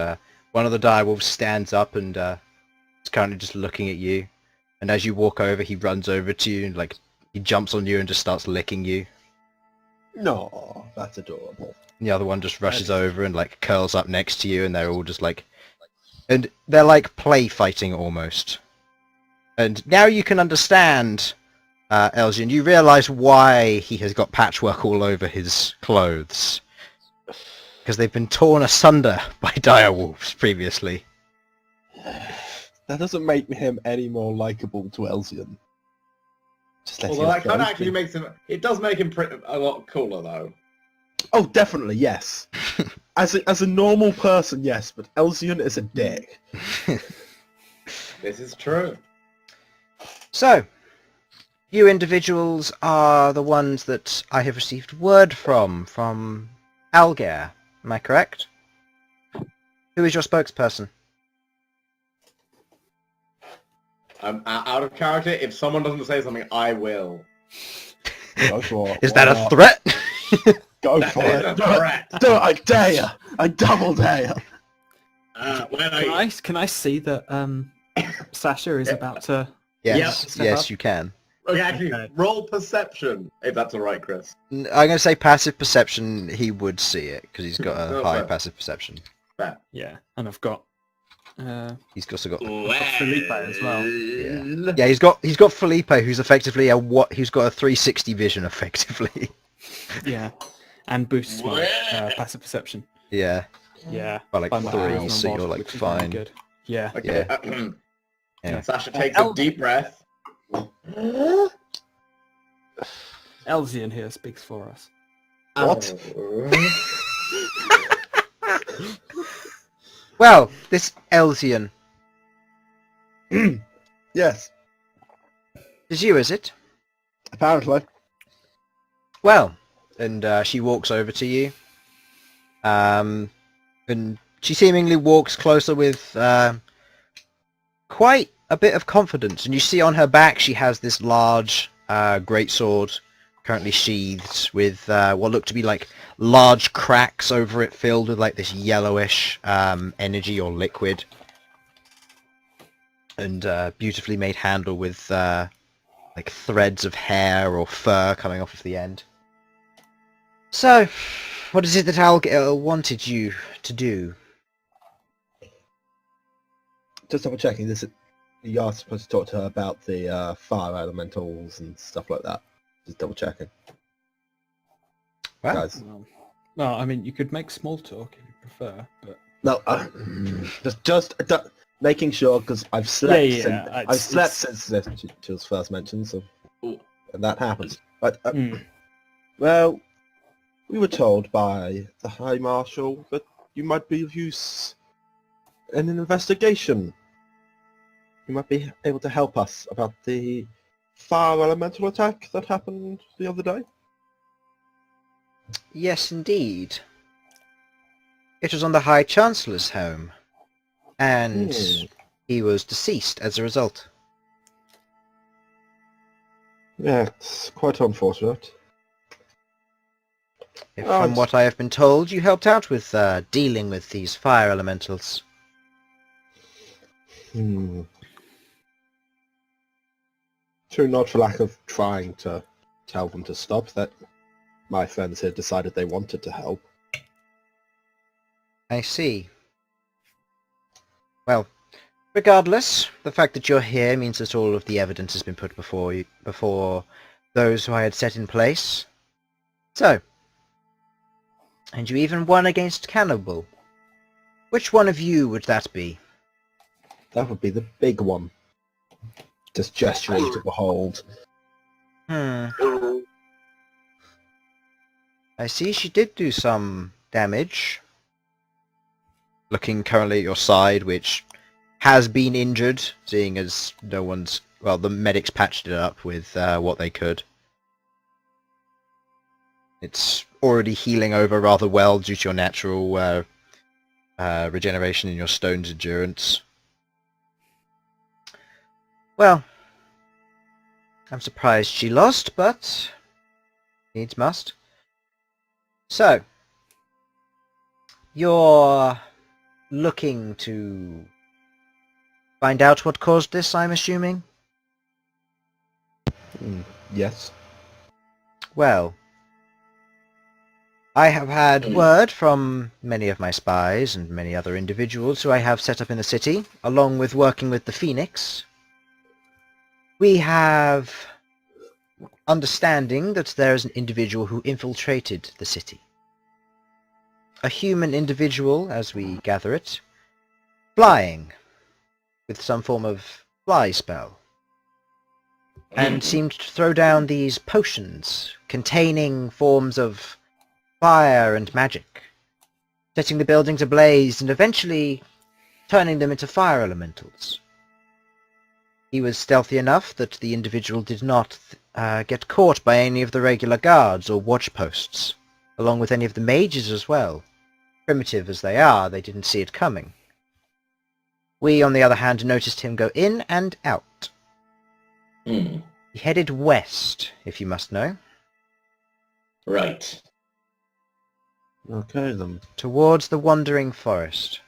one of the direwolves stands up and is currently just looking at you. And as you walk over, he runs over to you and he jumps on you and just starts licking you. No, that's adorable. And the other one just rushes over and curls up next to you, and they're all just and they're play fighting almost. And now you can understand, Elsyan. You realise why he has got patchwork all over his clothes. Because they've been torn asunder by direwolves previously. That doesn't make him any more likable to Elsyan. Just let Although him that kind go. of actually makes him... It does make him a lot cooler, though. Oh, definitely, yes. As a normal person, yes, but Elsyan is a dick. This is true. So, you individuals are the ones that I have received word from Aleuir. Am I correct? Who is your spokesperson? I'm out of character. If someone doesn't say something, I will. Go for it. Is that Why a not? threat? Go That for is it. a Do it. threat. Do it, I dare you. I double dare you. can I see that Sasha is about to... Yes, Step yes, up. you can. Okay, actually, Okay. roll perception, if that's alright, Chris. I'm going to say passive perception, he would see it, because he's got a Oh, high fair. passive perception. Fair. Yeah, and I've got... He's also got... Felipe as well. Yeah, he's got Felipe, who's effectively who's got a 360 vision, effectively. yeah, and boosts my passive perception. Yeah, Yeah. by by my 3, original so you're mod, which is really fine. Good. Yeah. Okay. Yeah. Sasha takes a deep breath. Elsyan here speaks for us. What? Well, this Elsyan Yes, is you, is it? apparently. Well, and she walks over to you, and she seemingly walks closer with quite a bit of confidence. And you see on her back she has this large greatsword, currently sheathed with what look to be large cracks over it, filled with this yellowish energy or liquid, and beautifully made handle with threads of hair or fur coming off of the end. So, what is it that Aleuir wanted you to do? Just double checking. You are supposed to talk to her about the fire elementals and stuff like that. Just double checking. Well, Guys, Well, I mean, you could make small talk if you prefer, but No, just making sure because I've slept. Yeah, I've slept it's- since this was first mentioned, so Ooh. and that happens. But Hmm. well, we were told by the High Marshal that you might be of use in an investigation. You might be able to help us about the fire elemental attack that happened the other day. Yes, indeed. It was on the High Chancellor's home, and he was deceased as a result. Yeah, it's quite unfortunate. From what I have been told, you helped out with dealing with these fire elementals. True, not for lack of trying to tell them to stop, that my friends here decided they wanted to help. I see. Well, regardless, the fact that you're here means that all of the evidence has been put before those who I had set in place. So, and you even won against Cannibal. Which one of you would that be? That would be the big one. Just gesturing to Bhold. Ooh. I see she did do some damage. Looking currently at your side, which has been injured, seeing as no one's... Well, the medics patched it up with what they could. It's already healing over rather well due to your natural regeneration in your stone's endurance. Well, I'm surprised she lost, but needs must. So, you're looking to find out what caused this, I'm assuming? Yes. Well, I have had word from many of my spies and many other individuals who I have set up in the city, along with working with the Phoenix. We have understanding that there is an individual who infiltrated the city. A human individual, as we gather it, flying, with some form of fly spell, and seemed to throw down these potions containing forms of fire and magic, setting the buildings ablaze and eventually turning them into fire elementals. He was stealthy enough that the individual did not get caught by any of the regular guards or watch posts, along with any of the mages as well. Primitive as they are, they didn't see it coming. We, on the other hand, noticed him go in and out. Hmm. He headed west, if you must know, Right. Okay then. towards the Wandering Forest.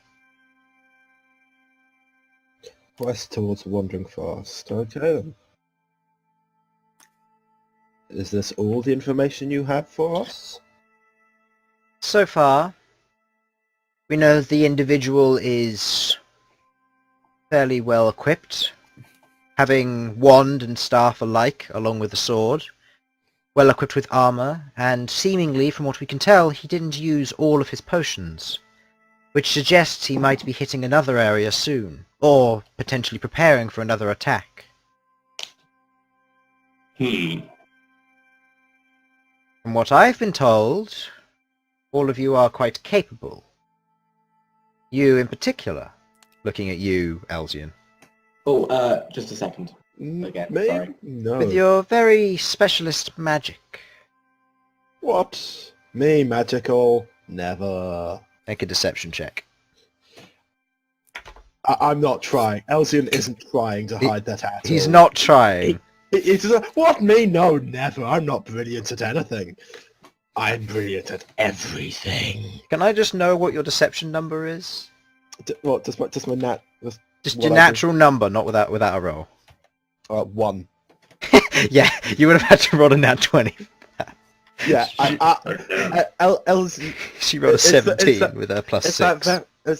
West towards the Wandering Forest. Okay then. Is this all the information you have for us? So far, we know the individual is fairly well equipped, having wand and staff alike, along with a sword, well equipped with armor, and seemingly, from what we can tell, he didn't use all of his potions, which suggests he might be hitting another area soon, or potentially preparing for another attack. Hmm. From what I've been told, all of you are quite capable. You in particular, looking at you, Elsyan. Oh, just a second. Again, Me? sorry. No. With your very specialist magic. What? Me magical? Never. Make a deception check. I'm not trying. Elsyan isn't trying to hide that at He's all. not trying. It's what me? No, never. I'm not brilliant at anything. I'm brilliant at everything. Can I just know what your deception number is? What? Just my nat? Just what your I natural number, not without a roll. 1. Yeah, you would have had to roll a nat 20. Yeah. She rolled a It's 17 that- with a plus It's 6.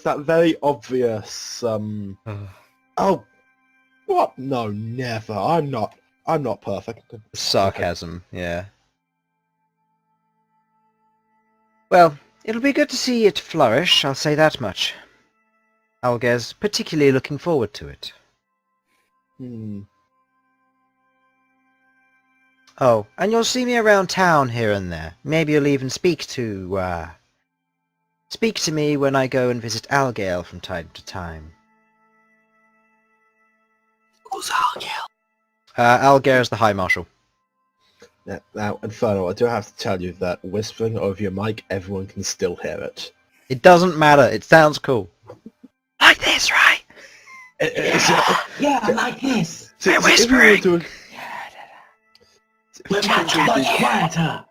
that very obvious. Oh, what? No, never. I'm not perfect. Sarcasm, yeah. Well, it'll be good to see it flourish, I'll say that much. Algeir's particularly looking forward to it. Oh, and you'll see me around town here and there. Maybe you'll even speak to me when I go and visit Algeir from time to time. Who's Aleuir? Algeir is the High Marshal. Yeah, now, Infernal, I do have to tell you that whispering over your mic, everyone can still hear it. It doesn't matter, it sounds cool. Like this, right? Yeah, like this. We're whispering! We're much quieter.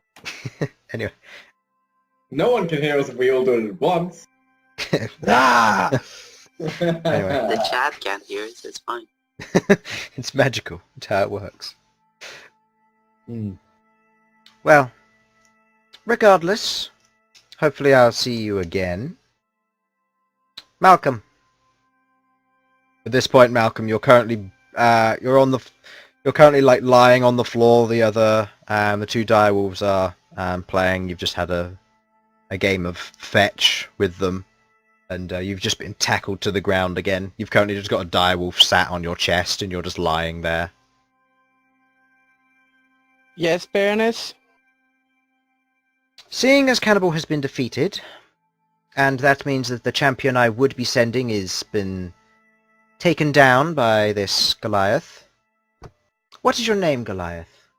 Anyway. No one can hear us if we all do it at once. Ah! Anyway. The chat can't hear us, it's fine. It's magical. It's how it works. Hmm. Well, regardless, hopefully I'll see you again. Malcom. At this point, Malcom, you're currently you're currently like lying on the floor. The two direwolves are playing. You've just had a game of fetch with them, and you've just been tackled to the ground again. You've currently just got a direwolf sat on your chest, and you're just lying there. Yes, Baroness? Seeing as Cannibal has been defeated, and that means that the champion I would be sending has been taken down by this Goliath. What is your name, Goliath?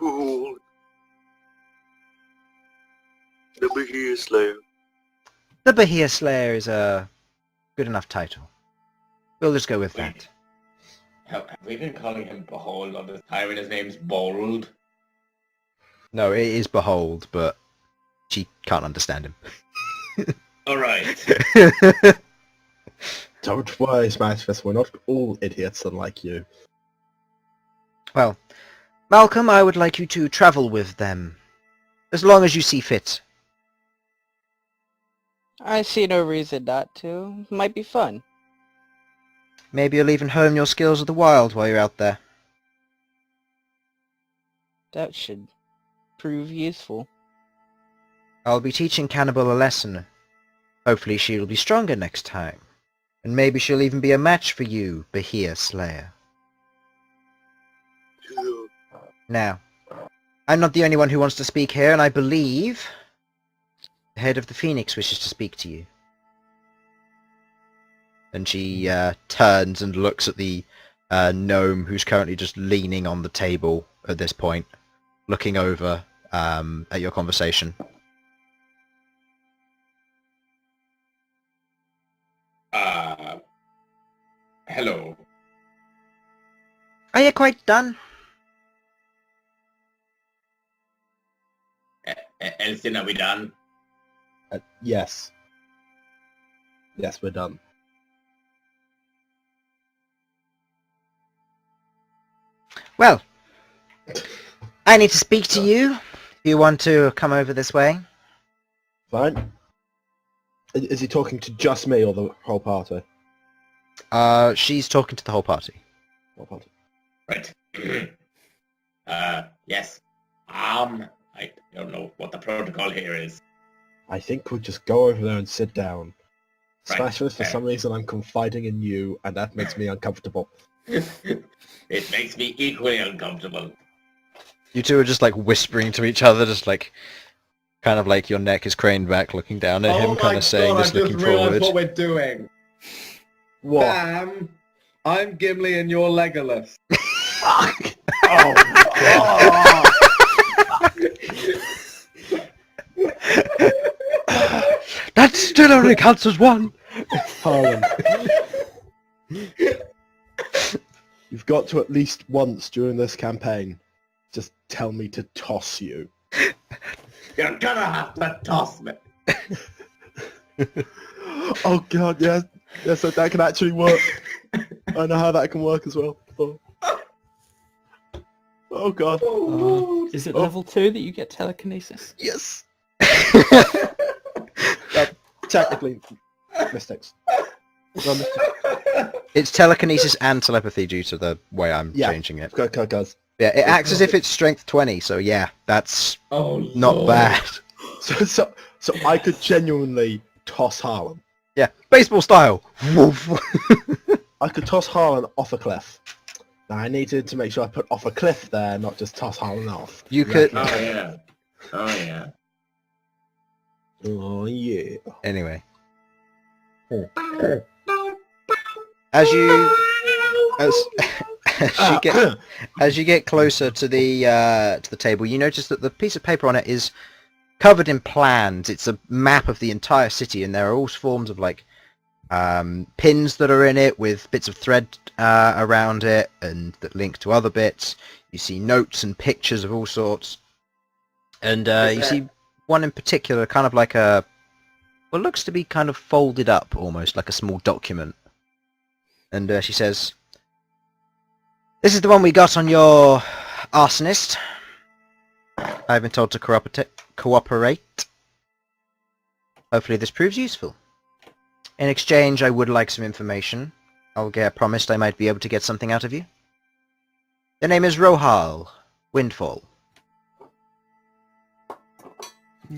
Bhold. The Behir Slayer. The Behir Slayer is a good enough title. We'll just go with that. Have we been calling him Behold all this time and his name's Bhold? No, it is Behold, but she can't understand him. Alright. Don't worry, Smashfist, we're not all idiots unlike you. Well, Malcom, I would like you to travel with them, as long as you see fit. I see no reason not to. Might be fun. Maybe you'll even hone your skills of the wild while you're out there. That should prove useful. I'll be teaching Cannibal a lesson. Hopefully she'll be stronger next time. And maybe she'll even be a match for you, Behir Slayer. Now, I'm not the only one who wants to speak here, and I believe the head of the Phoenix wishes to speak to you. And she turns and looks at the gnome who's currently just leaning on the table at this point, looking over at your conversation. Hello. Are you quite done? Elsyan, are we done? Yes. Yes, we're done. Well, I need to speak to you. If you want to come over this way. Fine. Is he talking to just me or the whole party? She's talking to the whole party. Whole party. Right. Yes. I don't know what the protocol here is. I think we'll just go over there and sit down. Right, Smashfist, for fair. some reason I'm confiding in you, and that makes me uncomfortable. It makes me equally uncomfortable. You two are just like whispering to each other, just like kind of like your neck is craned back, looking down at him, kind of saying, just looking forward. What we're doing. What? Bam! I'm Gimli and you're Legolas. That still only counts as one. Harlan. You've got to at least once during this campaign just tell me to toss you. You're gonna have to toss me. Oh god, yes. Yes, so that can actually work. I know how that can work as well. Oh god. Is it level 2 that you get telekinesis? Yes. Technically, mistakes. No, mistakes. It's telekinesis and telepathy due to the way I'm Yeah. changing it. Guys. Yeah, it acts as if it's strength 20, so yeah, that's Oh, not Lord. bad. So I could genuinely toss Harlan. Yeah, baseball style. Woof. I could toss Harlan off a cliff. Now I needed to make sure I put off a cliff there, not just toss Harlan off. You could. Oh yeah. Oh yeah. Oh yeah. Anyway, as you as you get closer to the table, you notice that the piece of paper on it is covered in plans. It's a map of the entire city, and there are all forms of like pins that are in it with bits of thread around it and that link to other bits. You see notes and pictures of all sorts, and you see one in particular, kind of like what looks to be kind of folded up, almost like a small document. And she says, "This is the one we got on your arsonist. I've been told to cooperate. Hopefully this proves useful. In exchange, I would like some information. Aleuir promised I might be able to get something out of you. The name is Rohal Windfall."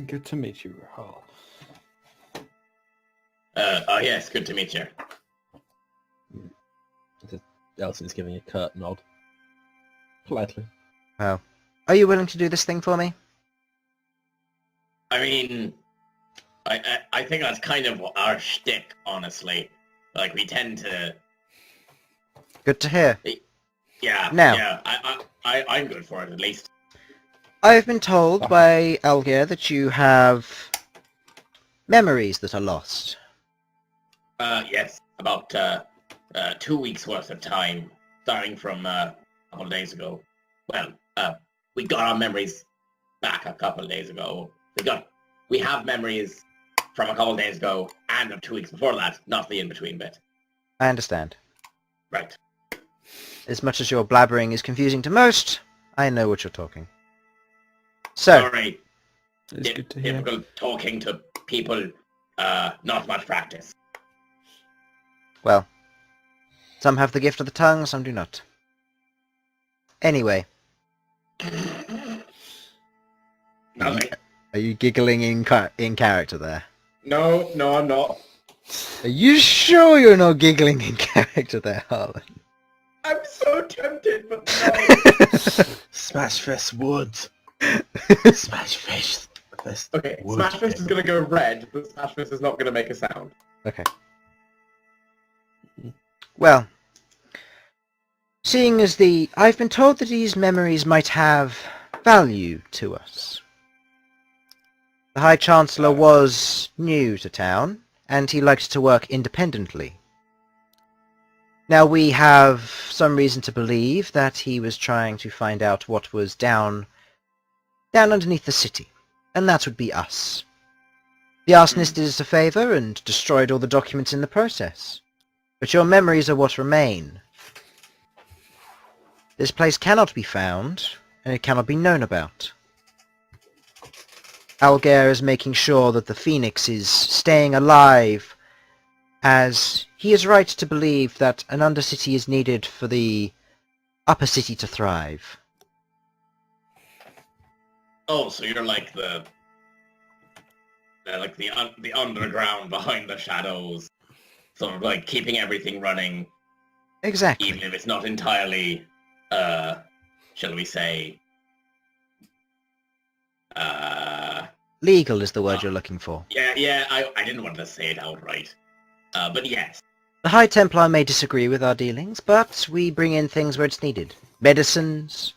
Good to meet you, Rahal. Oh yes, good to meet you. Elsyan's giving a curt nod. Politely. Well, are you willing to do this thing for me? I mean, I think that's kind of our shtick, honestly. Like, we tend to... Good to hear. Yeah, Now. yeah, I'm good for it, at least. I have been told by Aleuir that you have memories that are lost. Yes, about 2 weeks worth of time, starting from a couple of days ago. Well, we got our memories back a couple of days ago. We have memories from a couple of days ago and of 2 weeks before that, not the in-between bit. I understand. Right. As much as your blabbering is confusing to most, I know what you're talking. So, Sorry, It's good to hear. typical talking to people, not much practice. well, some have the gift of the tongue, some do not. Anyway, Nothing. are you giggling in character there? No, I'm not. Are you sure you're not giggling in character there, Harlan? I'm so tempted, but no. Smashfist wood. Smashfist. Okay, wood. Smashfist is gonna go red, but Smashfist is not gonna make a sound. Okay. Well, seeing as I've been told that these memories might have value to us. The High Chancellor was new to town, and he liked to work independently. Now we have some reason to believe that he was trying to find out what was down underneath the city, and that would be us. The arsonist did us a favour and destroyed all the documents in the process. But your memories are what remain. This place cannot be found, and it cannot be known about. Aleuir is making sure that the Phoenix is staying alive, as he is right to believe that an undercity is needed for the upper city to thrive. Oh, so you're like the underground behind the shadows, sort of like keeping everything running, Exactly. even if it's not entirely, shall we say, Legal is the word you're looking for. yeah, I didn't want to say it outright, but yes. The High Templar may disagree with our dealings, but we bring in things where it's needed. Medicines,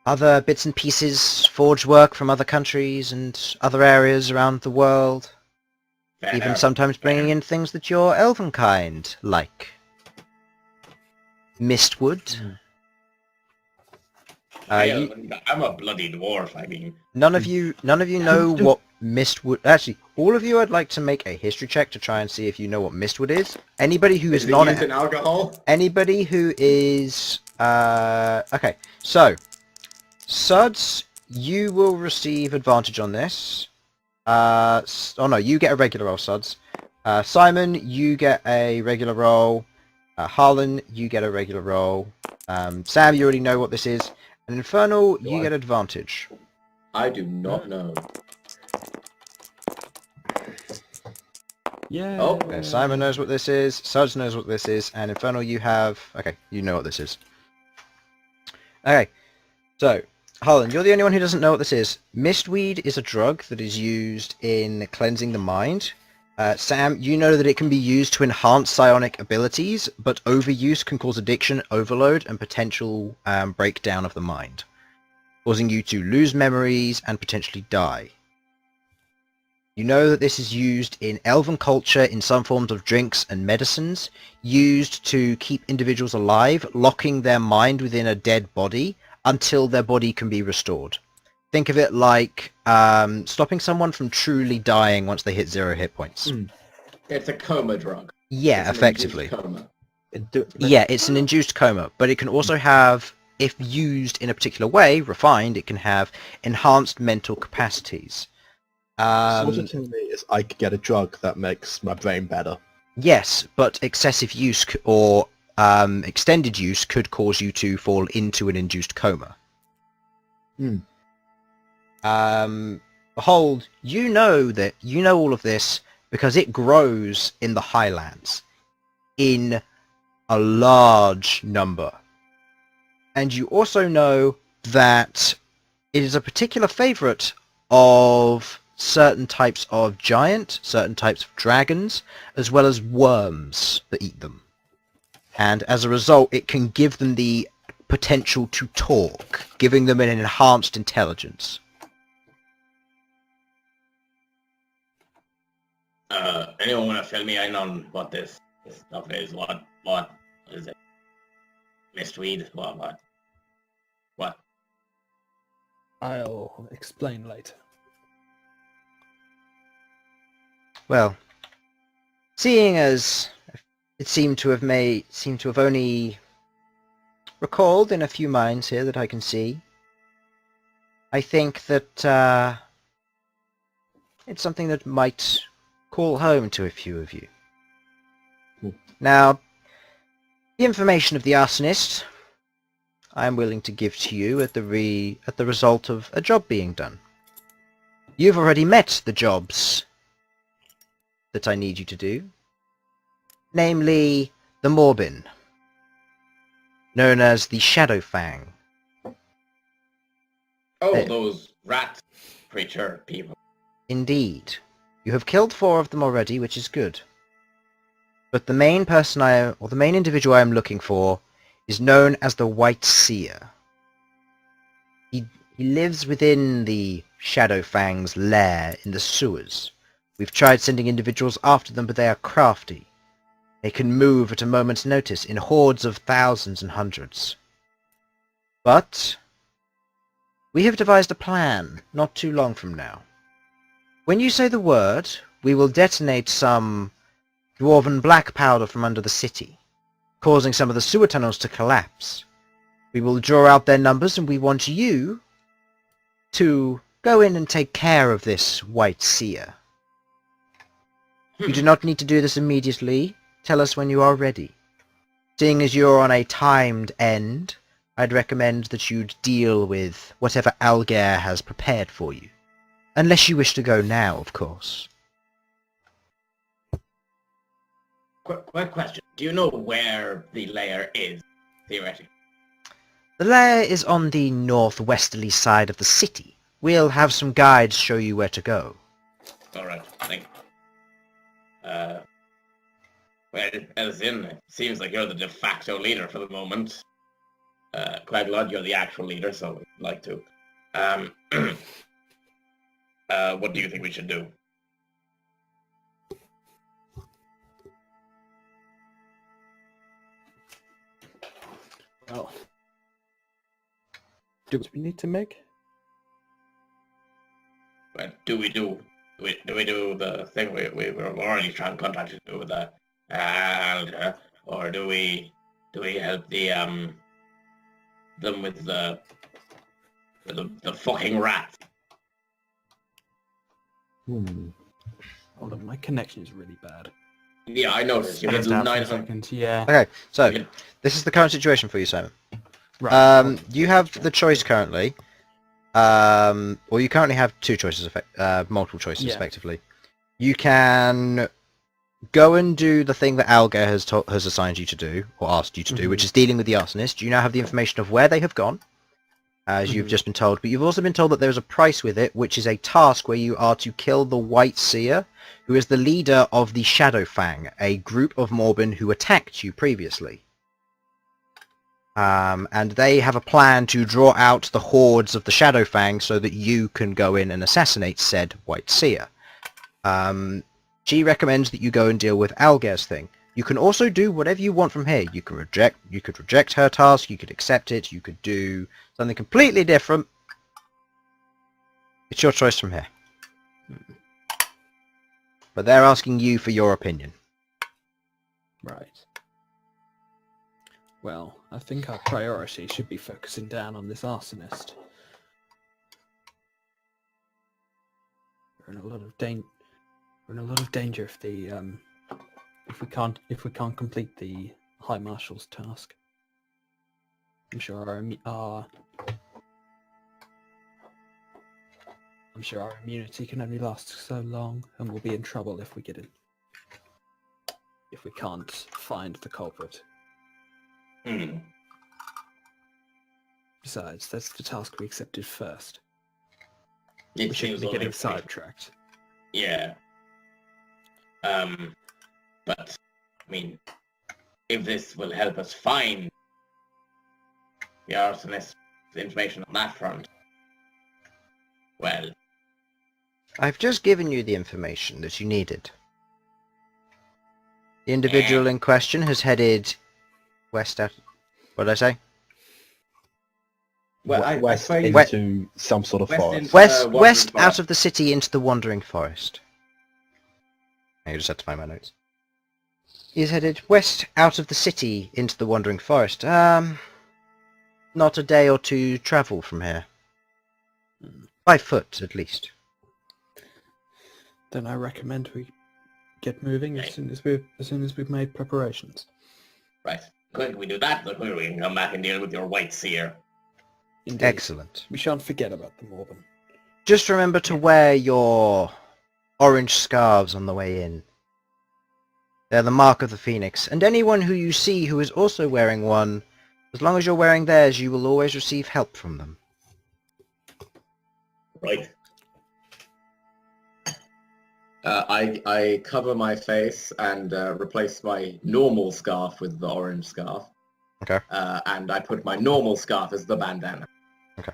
other bits and pieces, forged work from other countries and other areas around the world. Even sometimes bringing in things that your elven kind like. Mistwood. I'm a bloody dwarf, I mean. None of you know what Mistwood... Actually, all of you, I'd like to make a history check to try and see if you know what Mistwood is. Anybody who is not... used in alcohol? Anybody who is... okay, so... Sudz, you will receive advantage on this. Oh no, you get a regular roll, Sudz. Simon, you get a regular roll. Harlan, you get a regular roll. Sam, you already know what this is. And Infernal, you get advantage. I do not know. Yeah. Oh. Okay, Simon knows what this is, Sudz knows what this is, and Infernal you have... Okay, you know what this is. Okay, so, Harlan, you're the only one who doesn't know what this is. Mistweed is a drug that is used in cleansing the mind. Sam, you know that it can be used to enhance psionic abilities, but overuse can cause addiction, overload, and potential breakdown of the mind, causing you to lose memories and potentially die. You know that this is used in elven culture in some forms of drinks and medicines, used to keep individuals alive, locking their mind within a dead body until their body can be restored. Think of it like stopping someone from truly dying once they hit 0 hit points. It's a coma drug. Yeah, It's an effectively. induced coma. Yeah, it's an induced coma, but it can also have, if used in a particular way, refined, it can have enhanced mental capacities. So what you're telling me is I could get a drug that makes my brain better. Yes, but excessive use or extended use could cause you to fall into an induced coma. Bhold, you know all of this because it grows in the highlands in a large number. And you also know that it is a particular favorite of certain types of giant, certain types of dragons, as well as worms that eat them. And as a result, it can give them the potential to talk, giving them an enhanced intelligence. Anyone want to fill me in on what this stuff is? What is it? Mistweed? What? I'll explain later. Well, seeing as it seemed to have only recalled in a few minds here that I can see, I think that it's something that might call home to a few of you. Now, the information of the arsonist I am willing to give to you at the result of a job being done. You've already met the jobs that I need you to do, namely the Morbin, known as the Shadow Fang. Oh, those rat creature people. Indeed. You have killed 4 of them already, which is good. But the main individual I am looking for is known as the White Seer. He lives within the Shadow Fang's lair in the sewers. We've tried sending individuals after them, but they are crafty. They can move at a moment's notice in hordes of thousands and hundreds. But we have devised a plan not too long from now. When you say the word, we will detonate some dwarven black powder from under the city, causing some of the sewer tunnels to collapse. We will draw out their numbers, and we want you to go in and take care of this White Seer. You do not need to do this immediately. Tell us when you are ready. Seeing as you're on a timed end, I'd recommend that you deal with whatever Aleuir has prepared for you. Unless you wish to go now, of course. Quick question. Do you know where the lair is, theoretically? The lair is on the northwesterly side of the city. We'll have some guides show you where to go. Alright, thank you. Well, Elsyan, it seems like you're the de facto leader for the moment. Queglod, you're the actual leader, so we'd like to. What do you think we should do? Well, do we need to make? Well, do we do the thing we were already trying to contact to do with the Aleuir, or do we help the them with the fucking rat? Hold on, my connection is really bad. Yeah, I noticed. You Phased hit out for a 900. second, yeah. Okay, so Yeah. this is the current situation for you, Simon. Right. You have the choice currently. Well, you currently have 2 choices, multiple choices, Yeah. effectively. You can go and do the thing that Aleuir has assigned you to do, or asked you to do, which is dealing with the arsonist. You now have the information of where they have gone, as you've just been told, but you've also been told that there's a price with it, which is a task where you are to kill the White Seer, who is the leader of the Shadowfang, a group of Morbin who attacked you previously. And they have a plan to draw out the hordes of the Shadowfang so that you can go in and assassinate said White Seer. She recommends that you go and deal with Algeir's thing. You can also do whatever you want from here. You could reject her task, you could accept it, you could do something completely different. It's your choice from here. But they're asking you for your opinion. Right. Well, I think our priority should be focusing down on this arsonist. We're in a lot of danger if the if we can't complete the High Marshal's task. I'm sure our immunity can only last so long, and we'll be in trouble if we can't find the culprit. Besides, that's the task we accepted first. We shouldn't be getting sidetracked. Yeah. But, I mean, if this will help us find the arsonist's information on that front, well... I've just given you the information that you needed. The individual in question has headed west out... What did I say? Well, west I into some sort of West forest. into- West Wandering out of the city into the Wandering Forest. I just had to find my notes. He's headed west out of the city into the Wandering Forest. Not a day or two travel from here. By foot, at least. Then I recommend we get moving as soon as we've made preparations. Right. Quick, we do that, then we can come back and deal with your White Seer. Indeed. Excellent. We shan't forget about the Morbin. Just remember to wear your orange scarves on the way in. They're the mark of the Phoenix, and anyone who you see who is also wearing one, as long as you're wearing theirs, you will always receive help from them. Right. I cover my face and replace my normal scarf with the orange scarf. Okay. And I put my normal scarf as the bandana. Okay.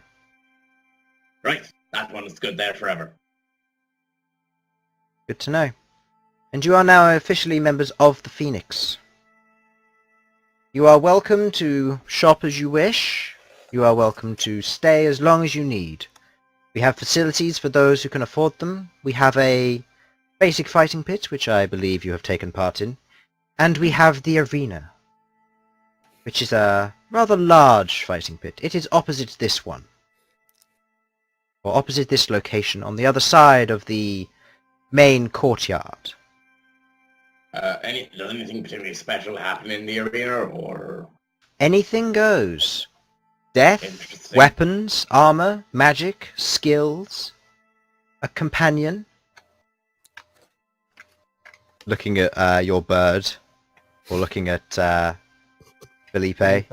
Right. That one is good there forever. Good to know. And you are now officially members of the Phoenix. You are welcome to shop as you wish. You are welcome to stay as long as you need. We have facilities for those who can afford them. We have a basic fighting pit, which I believe you have taken part in. And we have the arena, which is a rather large fighting pit. It is opposite this one. Or opposite this location, on the other side of the main courtyard. Does anything particularly special happen in the arena, or...? Anything goes. Death, Interesting. weapons, armor, magic, skills, a companion. Looking at your bird, or looking at Felipe,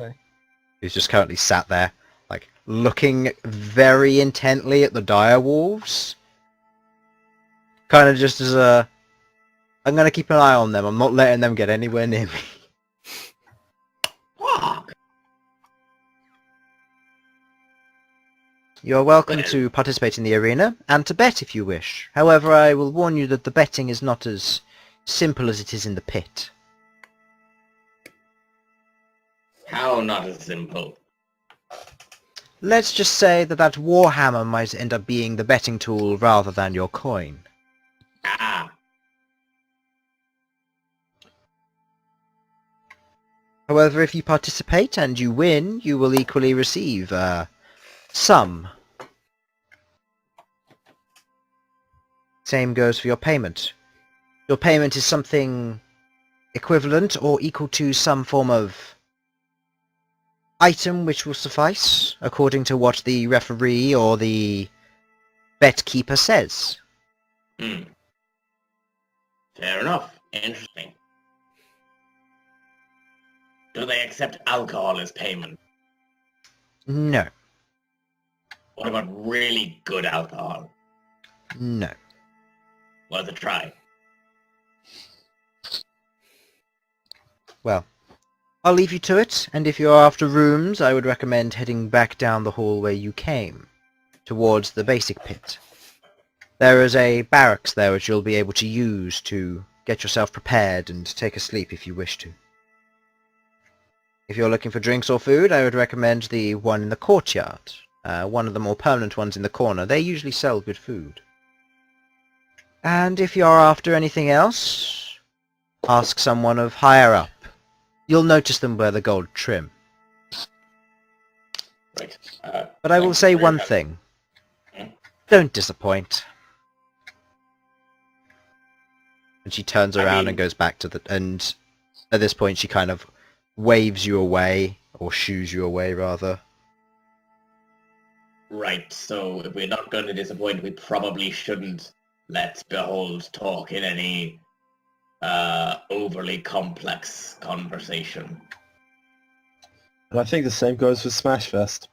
who's just currently sat there, like, looking very intently at the dire wolves. Kind of just as a... I'm going to keep an eye on them. I'm not letting them get anywhere near me. You are welcome to participate in the arena, and to bet if you wish. However, I will warn you that the betting is not as simple as it is in the pit. How not as simple? Let's just say that that warhammer might end up being the betting tool rather than your coin. Ah. However, if you participate and you win, you will equally receive some. Same goes for your payment. Your payment is something equivalent or equal to some form of item which will suffice, according to what the referee or the bet keeper says. Fair enough. Interesting. Do they accept alcohol as payment? No. What about really good alcohol? No. Worth a try. Well, I'll leave you to it, and if you're after rooms, I would recommend heading back down the hallway you came, towards the basic pit. There is a barracks there which you'll be able to use to get yourself prepared and take a sleep if you wish to. If you're looking for drinks or food, I would recommend the one in the courtyard. One of the more permanent ones in the corner. They usually sell good food. And if you're after anything else, ask someone of higher up. You'll notice them wear the gold trim. Right. But I will thanks say very one much. thing. Hmm? Don't disappoint. And she turns I around mean- and goes back to the... And at this point she kind of waves you away, or shoos you away, rather. Right, so if we're not going to disappoint, we probably shouldn't let Bhold talk in any overly complex conversation. And I think the same goes for Smashfist.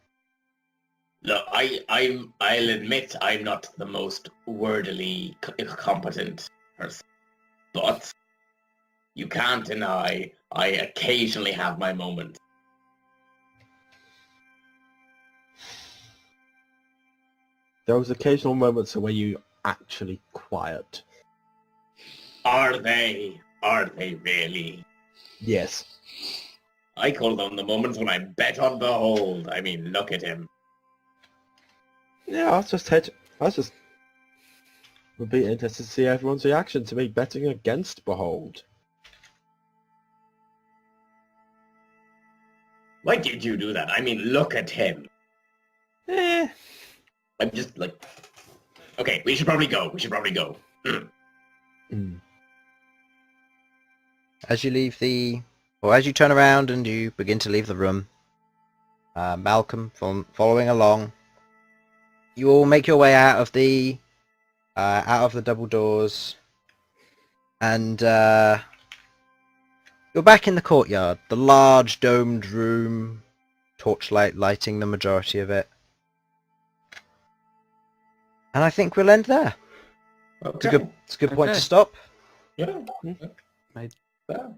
Look, I'll admit I'm not the most wordily competent person, but you can't deny I occasionally have my moments. Those occasional moments where you actually quiet. Are they? Are they really? Yes. I call them the moments when I bet on Bhold. I mean, look at him. Yeah, would be interested to see everyone's reaction to me betting against Behold. Why did you do that? I mean, look at him. I'm just like... Okay, we should probably go. As you leave the... Or as you turn around and you begin to leave the room, Malcom following along, you all make your way out of the double doors, and you're back in the courtyard, the large domed room, torchlight lighting the majority of it. And I think we'll end there. Okay. It's a good point Okay. to stop. Yeah. Made- Yeah.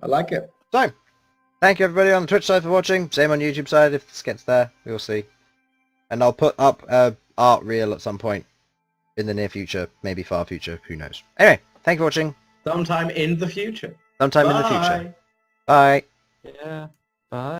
I like it. So, thank you everybody on the Twitch side for watching. Same on YouTube side if this gets there. We'll see. And I'll put up a art reel at some point in the near future, maybe far future, who knows. Anyway, thank you for watching. Sometime in the future. Sometime in the future. Bye. Yeah. Bye.